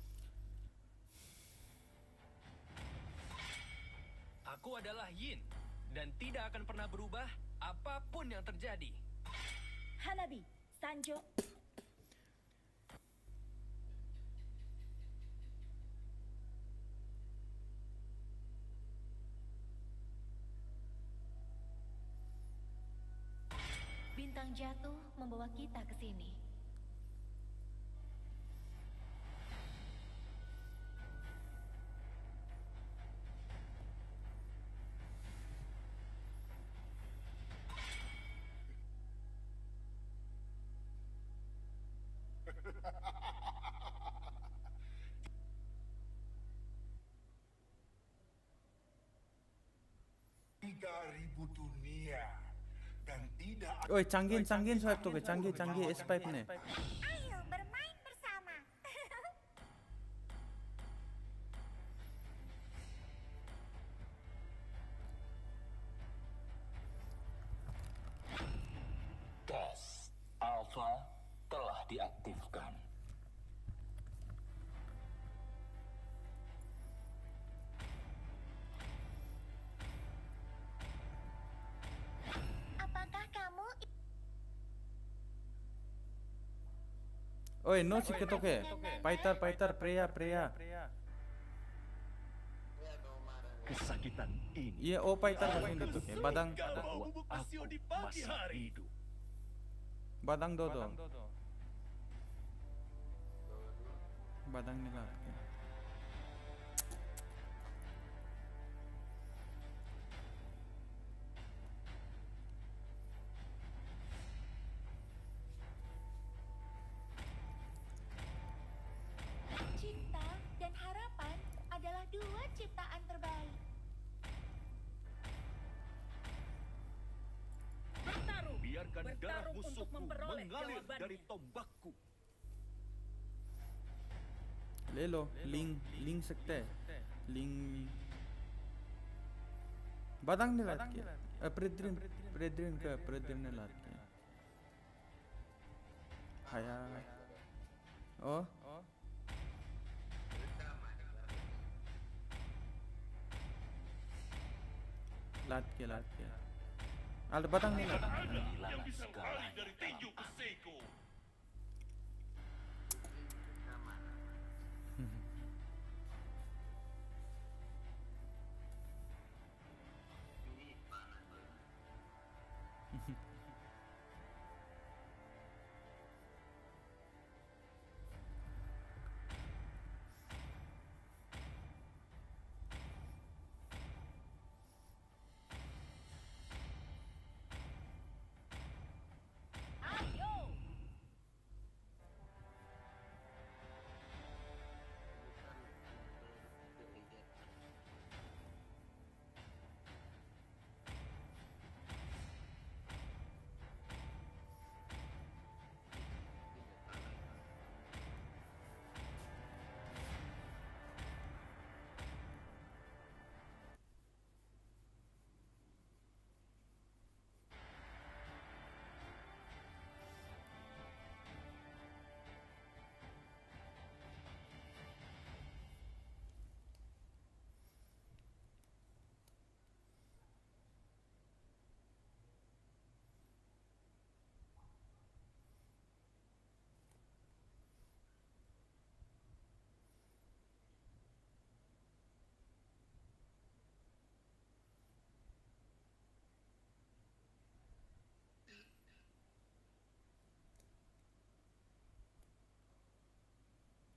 [SPEAKER 17] Aku adalah Yin dan tidak akan pernah berubah apapun yang terjadi.
[SPEAKER 8] Hanabi, Sanjo. Bintang jatuh membawa kita ke sini.
[SPEAKER 6] Ribu dunia dan tidak.
[SPEAKER 3] Oi, canggih swipe tuh, canggih S5 nih.
[SPEAKER 14] Ayo bermain bersama.
[SPEAKER 11] Tes Alpha telah diaktifkan.
[SPEAKER 14] Apakah kamu
[SPEAKER 3] Oi, no sih ketoke. Fighter, Preya.
[SPEAKER 9] Kesakitan ini.
[SPEAKER 3] Iya, oh fighter kasih itu tuh. Badang.
[SPEAKER 9] Bahwa aku masih hidup.
[SPEAKER 3] Badang dodo. Badang nila.
[SPEAKER 14] cinta dan harapan adalah dua ciptaan terbaik.
[SPEAKER 9] Biarkan darah musuhku mengalir dari tombakku.
[SPEAKER 3] ले लो लिंक सकते हैं लिंक बादांग ने लात किया प्रेद्रिन ने लात किया हाया ओ लात किया al batang ni laat
[SPEAKER 7] Yang bisa lari dari tinju ke Seiko.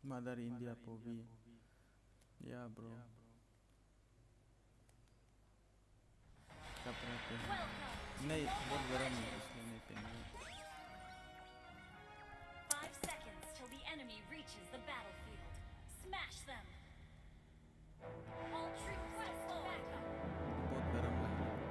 [SPEAKER 3] Mother India Povi. Yeah, bro. Kap रहते हैं नहीं बहुत गर्म है इसलिए नहीं पहनेंगे
[SPEAKER 8] 5 seconds till the enemy reaches the battlefield. Smash them. All troops back up.
[SPEAKER 3] बहुत गर्म लग रहा है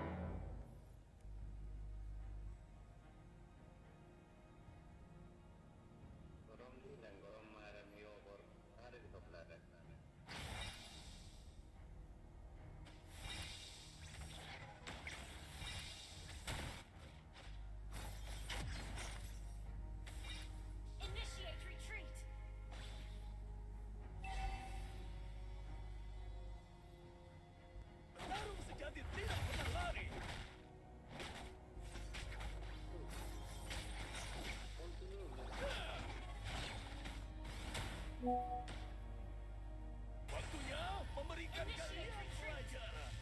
[SPEAKER 8] Initiate
[SPEAKER 7] Waktunya memberikan kalian pelajaran.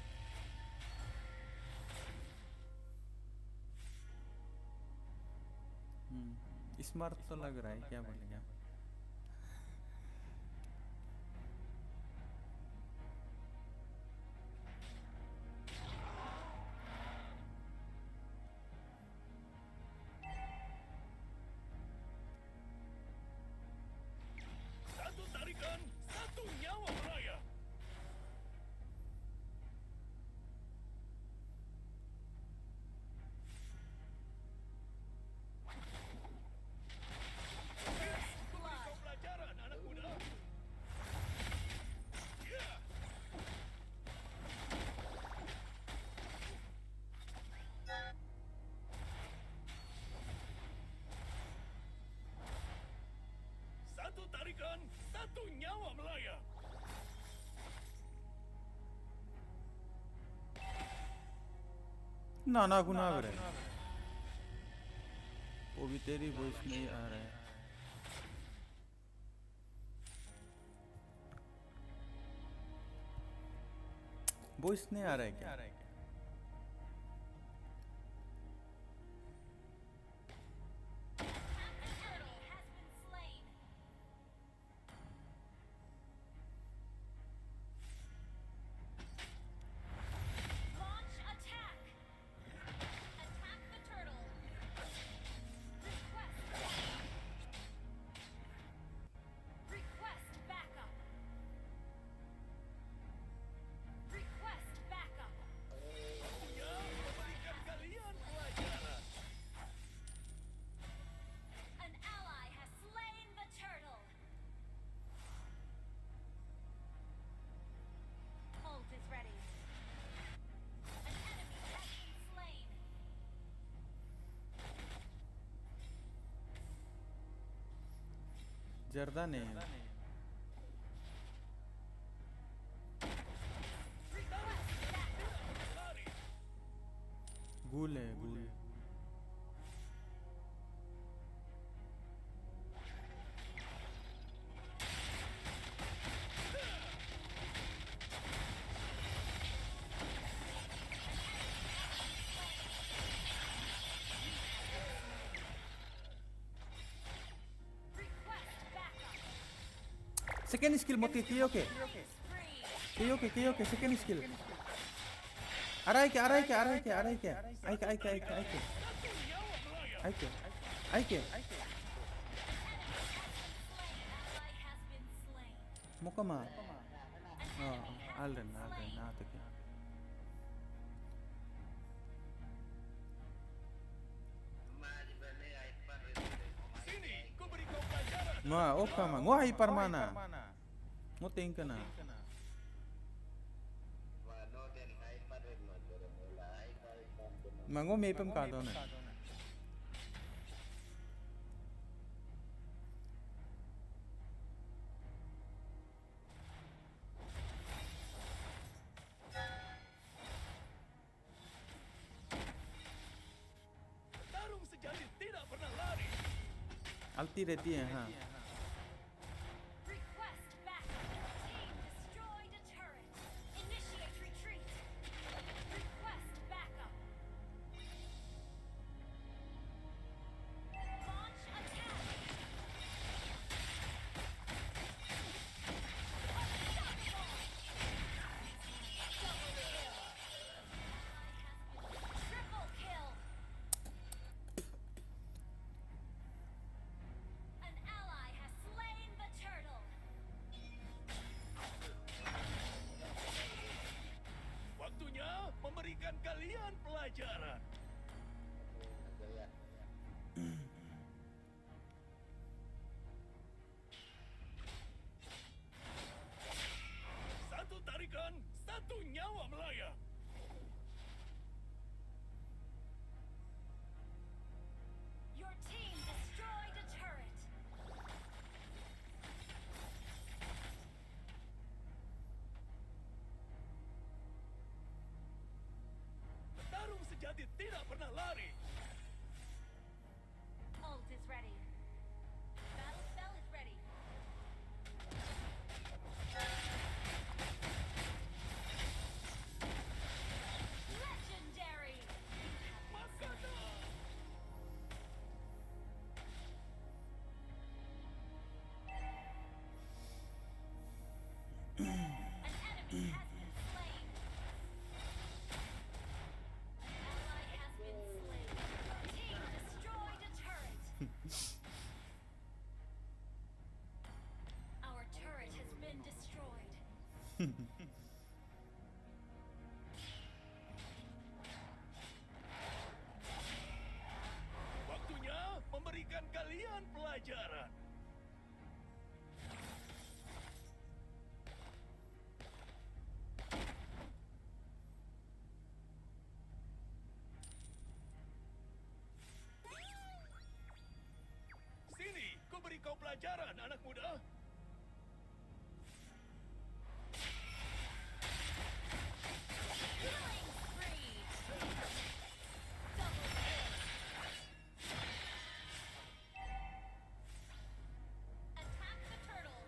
[SPEAKER 3] Smart तो लग रहा है, क्या बोलेंगे?
[SPEAKER 7] Satu tarikan, satu nyawa melayang. Beri kau pelajaran, anak muda. Ya. Satu tarikan, satu nyawa melayang.
[SPEAKER 3] ना ना गुनाह कर रहा है, वो भी तेरी वॉइस नहीं आ रहा है। वॉइस नहीं आ रहा है क्या?
[SPEAKER 8] Launch attack. Attack the turtle. Request backup. Request backup.
[SPEAKER 7] Waktunya memberikan kalian pelajaran.
[SPEAKER 8] An ally has slain the turtle. Ult is ready. An enemy has been slain.
[SPEAKER 3] जर्दा नहीं है, गूल है गूल। सेकेंड स्किल मत कियो के सेकेंड स्किल आ रहा है क्या आई के मुकमा आलरन आते क्या
[SPEAKER 7] Sini, ku beri kau pelajaran.
[SPEAKER 3] Ngoa oka ma ngoa hyper mana ngoting kana mango me pem ka do na
[SPEAKER 7] Tarung sejati tidak pernah lari.
[SPEAKER 3] alti रहती है हाँ
[SPEAKER 8] Request backup. Team destroyed a turret. Initiate retreat. Request backup. Launch attack. Triple kill. An ally has slain the turtle.
[SPEAKER 7] Waktunya memberikan kalian pelajaran. Satu tarikan, satu nyawa melayang.
[SPEAKER 8] Your team destroyed a turret.
[SPEAKER 7] Tarung sejati tidak pernah lari.
[SPEAKER 8] Ult is ready. Battle spell is ready.
[SPEAKER 7] kalian pelajaran. Sini, ku beri kau pelajaran, anak muda.
[SPEAKER 8] Killing spree. Double kill. Attack the turtle.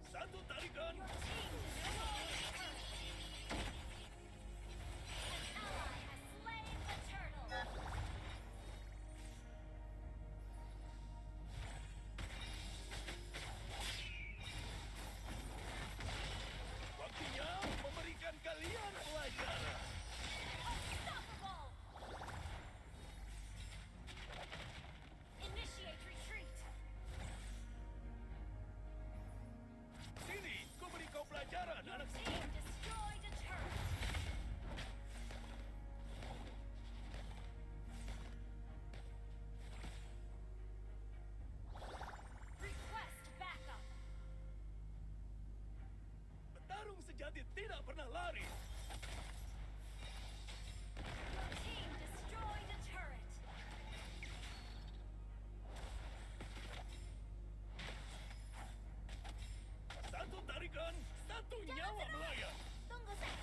[SPEAKER 7] Satu tarikan.
[SPEAKER 8] Your team destroyed the turret. An ally has slain the turtle.
[SPEAKER 7] Waktunya memberikan kalian pelajaran.
[SPEAKER 8] Unstoppable. Initiate retreat.
[SPEAKER 7] Sini, ku beri kau pelajaran,
[SPEAKER 8] Your
[SPEAKER 7] anak
[SPEAKER 8] team
[SPEAKER 7] muda.
[SPEAKER 8] destroyed a turret. Request backup.
[SPEAKER 7] Petarung sejati tidak pernah lari.
[SPEAKER 8] Your team destroyed a turret.
[SPEAKER 7] Satu tarikan, satu nyawa melayang.
[SPEAKER 8] Tunggu saya.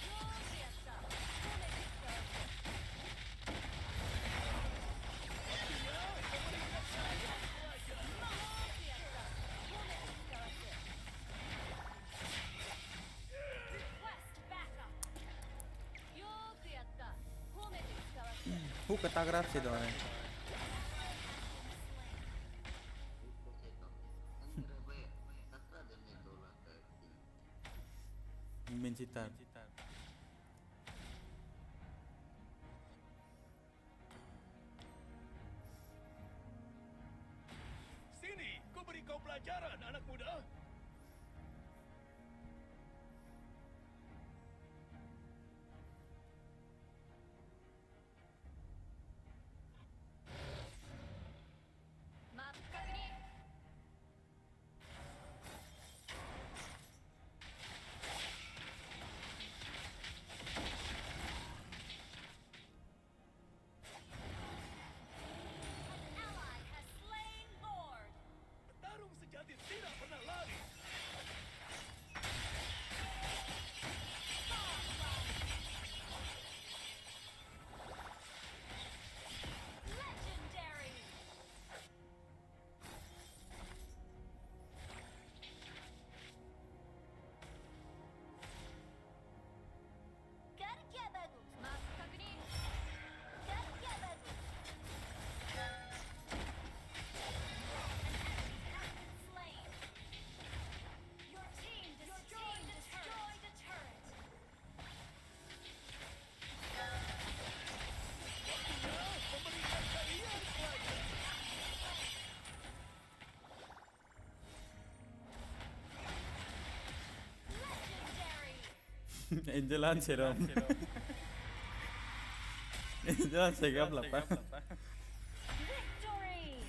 [SPEAKER 8] Your Hexa. Request backup. Your Hexa.
[SPEAKER 3] Who katagraf sih doang? Main citar.
[SPEAKER 7] Sini, ku beri kau pelajaran, anak muda.
[SPEAKER 8] Map確認. An ally has slain Lord.
[SPEAKER 7] Petarung sejati tidak pernah lari.
[SPEAKER 8] Legendary. Kerja bagus. Map 確認. Kerja bagus. An enemy has been slain. Your team destroyed a turret.
[SPEAKER 7] Waktunya memberikan kalian pelajaran.
[SPEAKER 8] Legendary.
[SPEAKER 3] Angelan serum. Angelan segap lah pak.
[SPEAKER 8] Victory.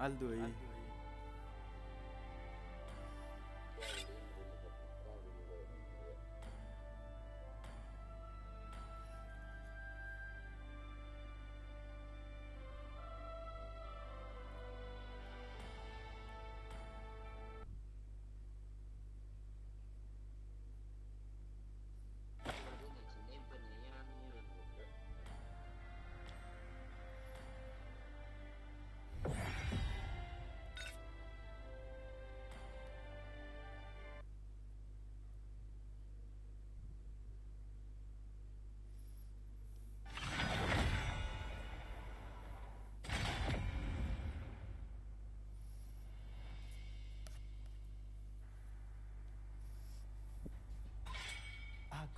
[SPEAKER 3] Aldo aí.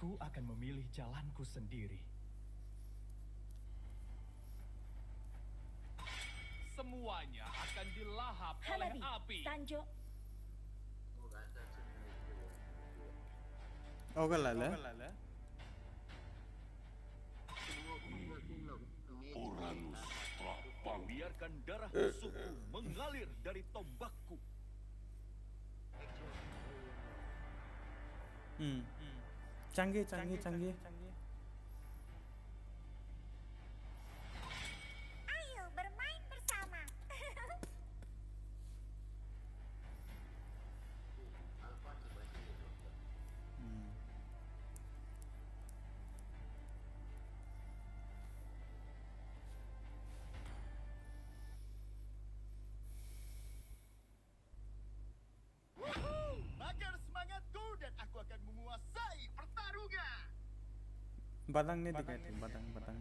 [SPEAKER 4] Aku akan memilih jalanku sendiri.
[SPEAKER 7] Semuanya akan dilahap oleh
[SPEAKER 14] Hanabi,
[SPEAKER 7] api.
[SPEAKER 14] Sanjo.
[SPEAKER 3] Oke lah.
[SPEAKER 7] Orang terapang. Biarkan darah musuhku mengalir dari tombakku.
[SPEAKER 3] Canggih.
[SPEAKER 14] Ayo bermain bersama.
[SPEAKER 5] Bakar semangatku dan aku akan menguasai pertarungan.
[SPEAKER 3] Batang nih dikaitin, batang. Batang.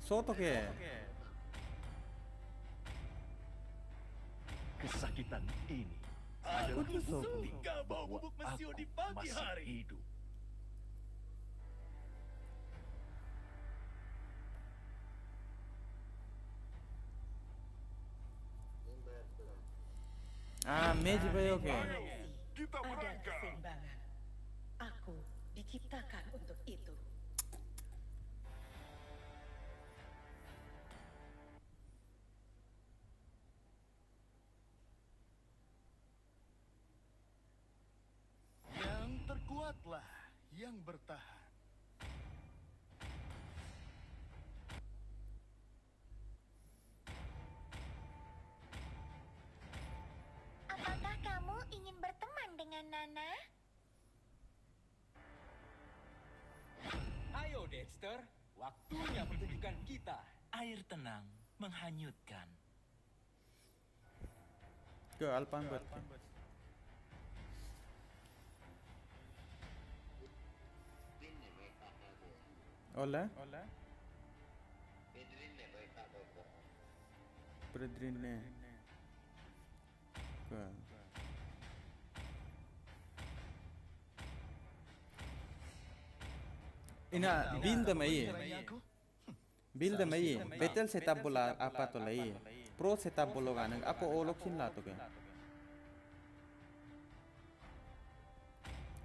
[SPEAKER 3] Soto ke?
[SPEAKER 9] Kesakitan ini adalah
[SPEAKER 3] Aku tuh soto.
[SPEAKER 9] bukti bahwa aku masih hidup.
[SPEAKER 3] Meji bayo ke?
[SPEAKER 6] Kita
[SPEAKER 18] Ada
[SPEAKER 6] berangkat.
[SPEAKER 18] keseimbangan. Aku diciptakan untuk itu.
[SPEAKER 12] Yang terkuatlah yang bertahan.
[SPEAKER 14] Apakah kamu ingin berteman dengan Nana?
[SPEAKER 17] Ayo Dexter, waktunya pertunjukan kita.
[SPEAKER 19] Air tenang menghanyutkan.
[SPEAKER 3] Ke Alpan buat ke? Ola? Pedrin ne. Ke. Ina build mai battle setup bola apa to lai pro setup bolo ganang ako olok sin la to ke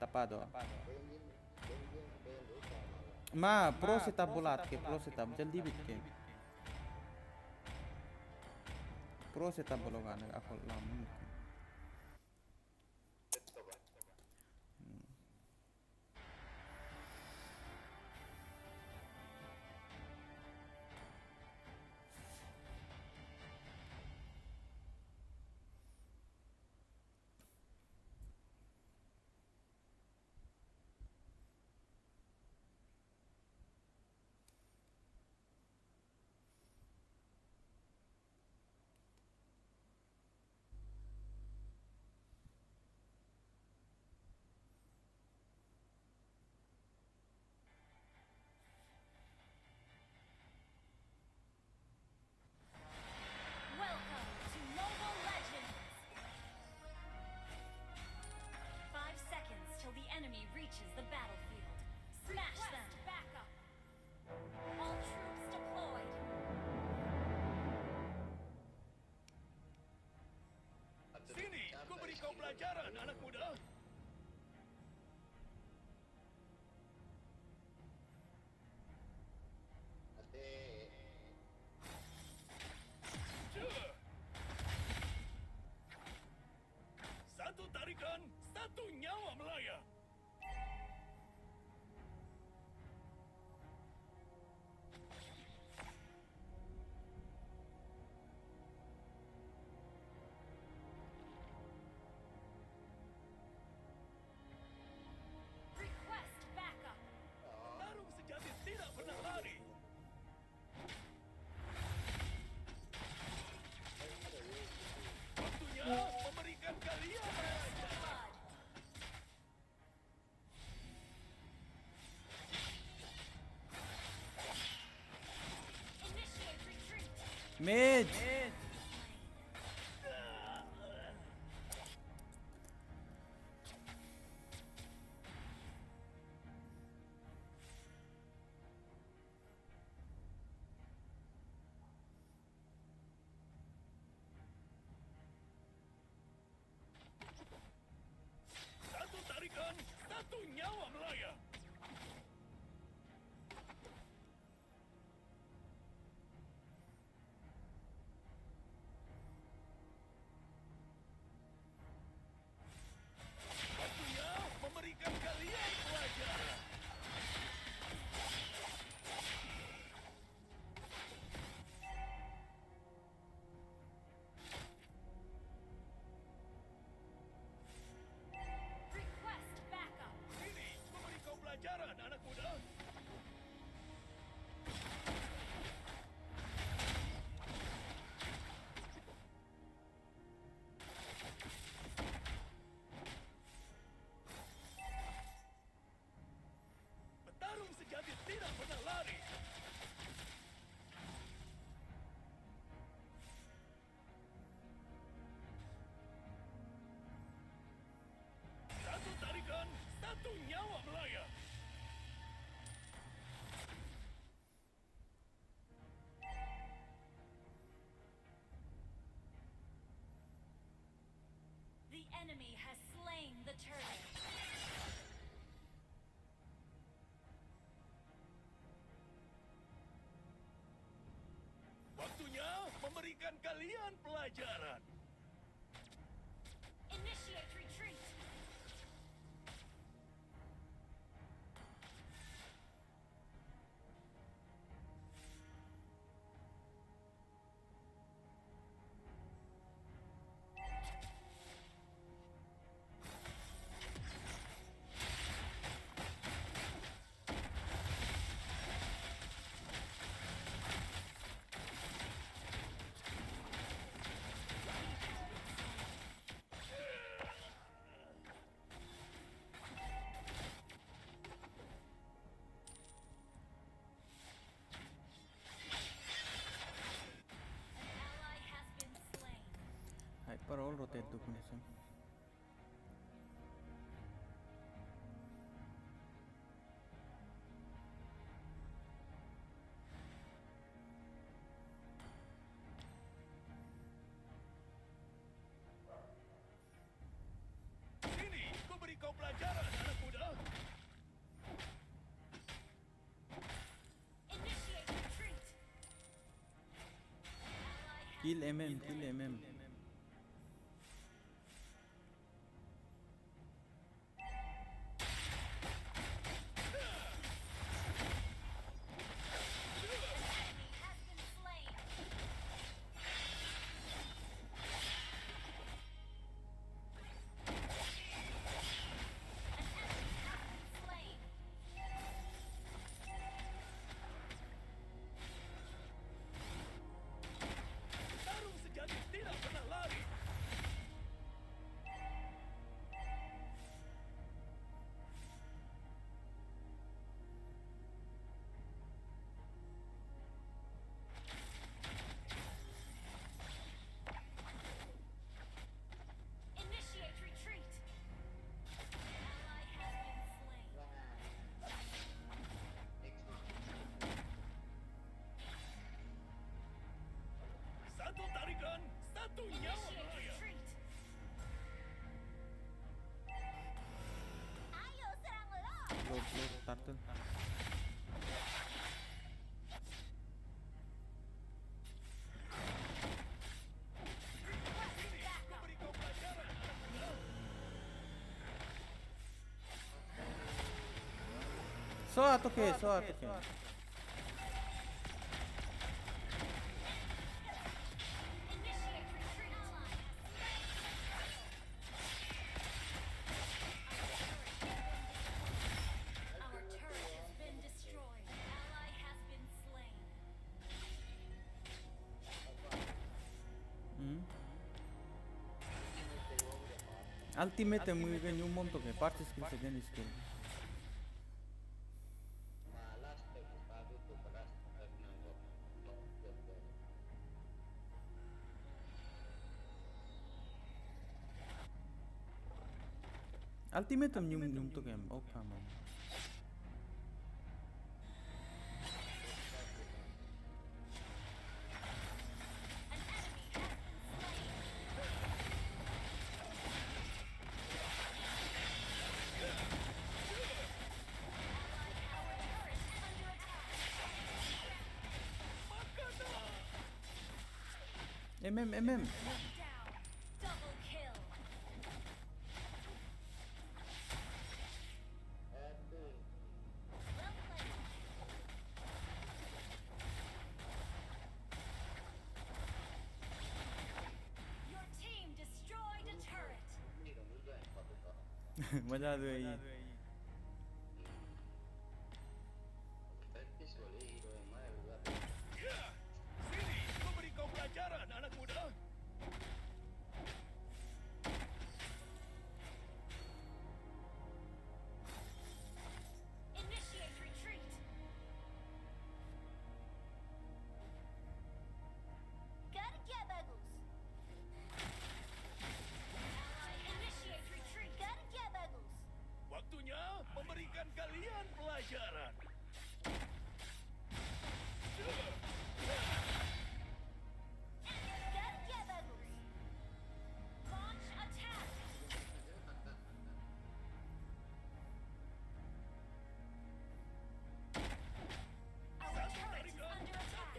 [SPEAKER 3] tapado ma pro setup bola ke pro setup jaldi bit ke pro setup bolo ganang ako lamun ke
[SPEAKER 8] Welcome to Mobile Legends! 5 seconds till the enemy reaches the battlefield. Smash them! Backup! All troops deployed!
[SPEAKER 7] Sini, ku beri kau pelajaran, anak muda. Satu tarikan, satu nyawa melayang.
[SPEAKER 3] Mage.
[SPEAKER 7] Satu tarikan, satu nyawa melayang. Waktunya memberikan kalian pelajaran.
[SPEAKER 8] Request backup.
[SPEAKER 7] Ini memberi kau pelajaran, anak muda. Petarung sejati tidak pernah lari. Satu tarikan, satu nyawa melayang.
[SPEAKER 8] The enemy has slain the turret.
[SPEAKER 7] Waktunya memberikan kalian pelajaran.
[SPEAKER 8] Initiate retreat. Ally has been slain.
[SPEAKER 3] Hyper all rotate tuh kunisem.
[SPEAKER 7] Sini, ku beri kau pelajaran, anak muda.
[SPEAKER 8] Initiate retreat.
[SPEAKER 3] Kill MM, kill MM.
[SPEAKER 8] Has been slain. Slain.
[SPEAKER 7] Tarung sejati tidak pernah lari.
[SPEAKER 8] Initiate retreat. Ally has been slain.
[SPEAKER 7] Satu tarikan, satu nyawa
[SPEAKER 8] Initiate
[SPEAKER 7] melayang.
[SPEAKER 8] retreat. Ayo serang lo.
[SPEAKER 3] Load, turtle.
[SPEAKER 7] Beri kau pelajaran, anak muda.
[SPEAKER 3] So atoke.
[SPEAKER 8] Initiate retreat. Ally. Our turret has been destroyed. Ally has been slain.
[SPEAKER 3] Ultimate è muy bien un monto che parte skill second skill. Ultimatum nyuntuk em. Oh, come on. MM.
[SPEAKER 8] Double kill. Your team destroyed a turret.
[SPEAKER 3] मजा आ रही है
[SPEAKER 7] Sini, memberi kau pelajaran, anak muda.
[SPEAKER 8] Initiate retreat. Kerja bagus. Initiate retreat. Kerja bagus.
[SPEAKER 7] Waktunya memberikan kalian pelajaran.
[SPEAKER 8] Kerja bagus. Launch attack. Our turret is under attack.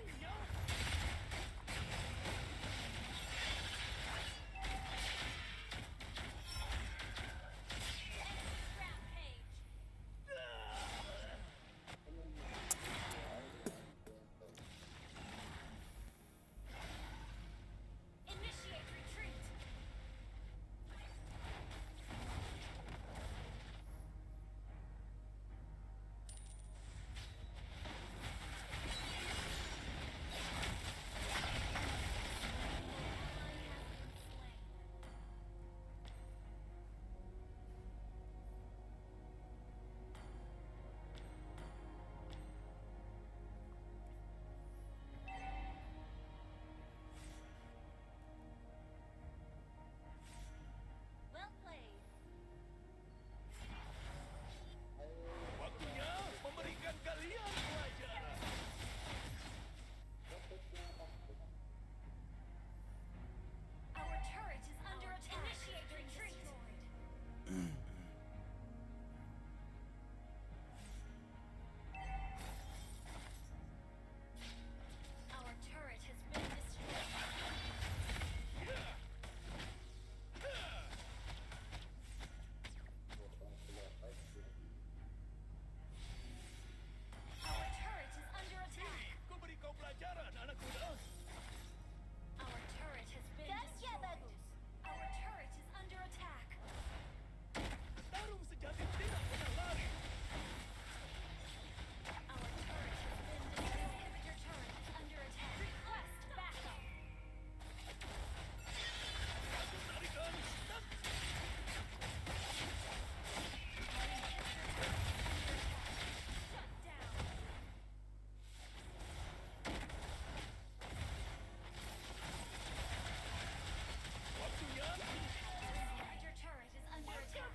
[SPEAKER 8] Rampage. Initiate retreat. Well played.
[SPEAKER 7] Waktunya memberikan kalian pelajaran.
[SPEAKER 8] Our turret is under attack. Initiate retreat. Our turret has been destroyed. Our turret is under attack.
[SPEAKER 7] Ku beri kau pelajaran, anak muda.
[SPEAKER 8] Our turret has been destroyed. Our turret is under attack.
[SPEAKER 7] Tarung sejati tidak pernah lari.
[SPEAKER 8] Our turret has been destroyed. Your turret is under attack. Request backup.
[SPEAKER 7] Satu tarikan dan
[SPEAKER 8] Shut down.
[SPEAKER 7] waktunya.
[SPEAKER 8] Your turret is under attack.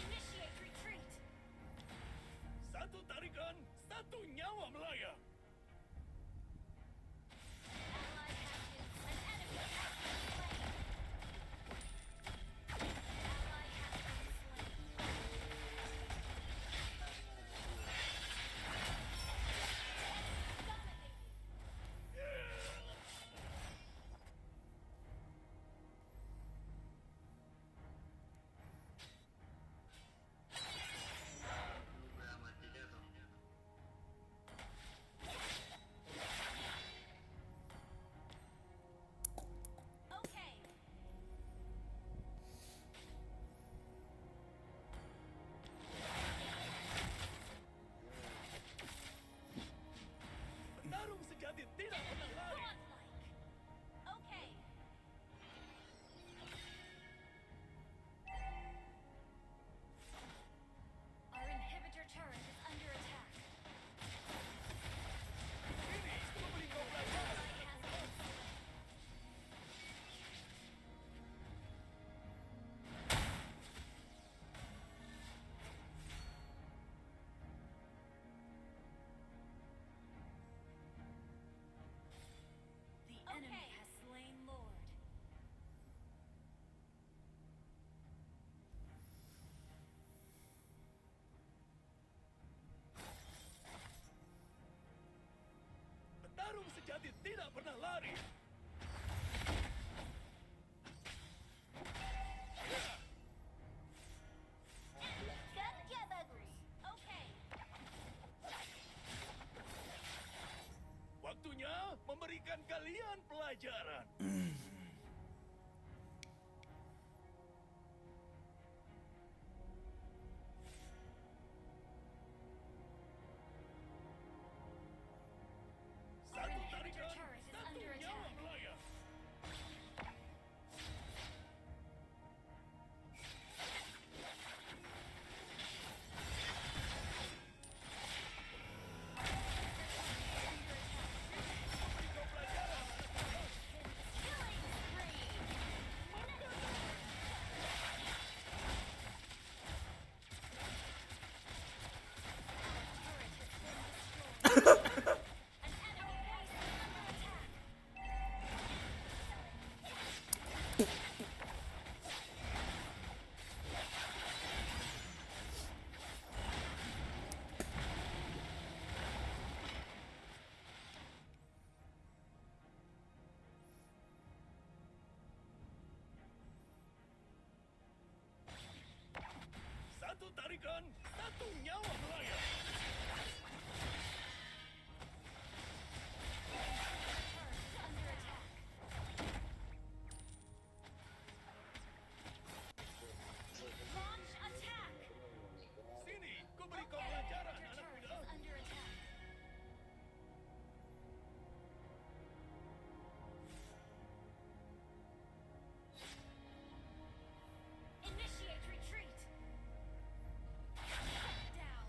[SPEAKER 8] Initiate retreat.
[SPEAKER 7] Satu tarikan, satu nyawa melayang.
[SPEAKER 8] Ally has been. An enemy has been slain. Ally has been slain.
[SPEAKER 7] sejati tidak pernah lari.
[SPEAKER 8] Kerja bagus. Oke.
[SPEAKER 7] Waktunya memberikan kalian pelajaran.
[SPEAKER 8] Our
[SPEAKER 7] Satu
[SPEAKER 8] inhibitor
[SPEAKER 7] tarikan,
[SPEAKER 8] turret is
[SPEAKER 7] satu
[SPEAKER 8] under
[SPEAKER 7] nyawa
[SPEAKER 8] attack.
[SPEAKER 7] melayang. Satu tarikan, satu nyawa melayang.
[SPEAKER 8] Launch attack.
[SPEAKER 7] Sini, ku beri kau pelajaran,
[SPEAKER 8] Inhibitor
[SPEAKER 7] anak
[SPEAKER 8] turret
[SPEAKER 7] muda.
[SPEAKER 8] is under attack. Initiate retreat. Shut down.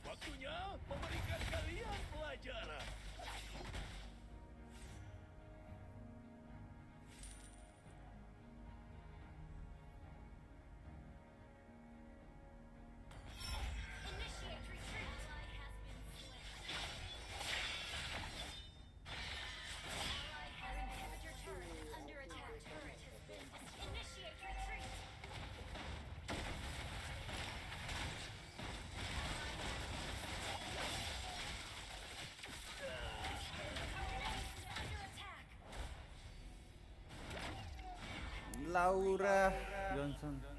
[SPEAKER 7] Waktunya memberikan kalian pelajaran.
[SPEAKER 8] Initiate retreat. Ally has been slain. Our inhibitor turret is under attack. Turret has been initiate retreat. Under attack.
[SPEAKER 3] Laura Johnson.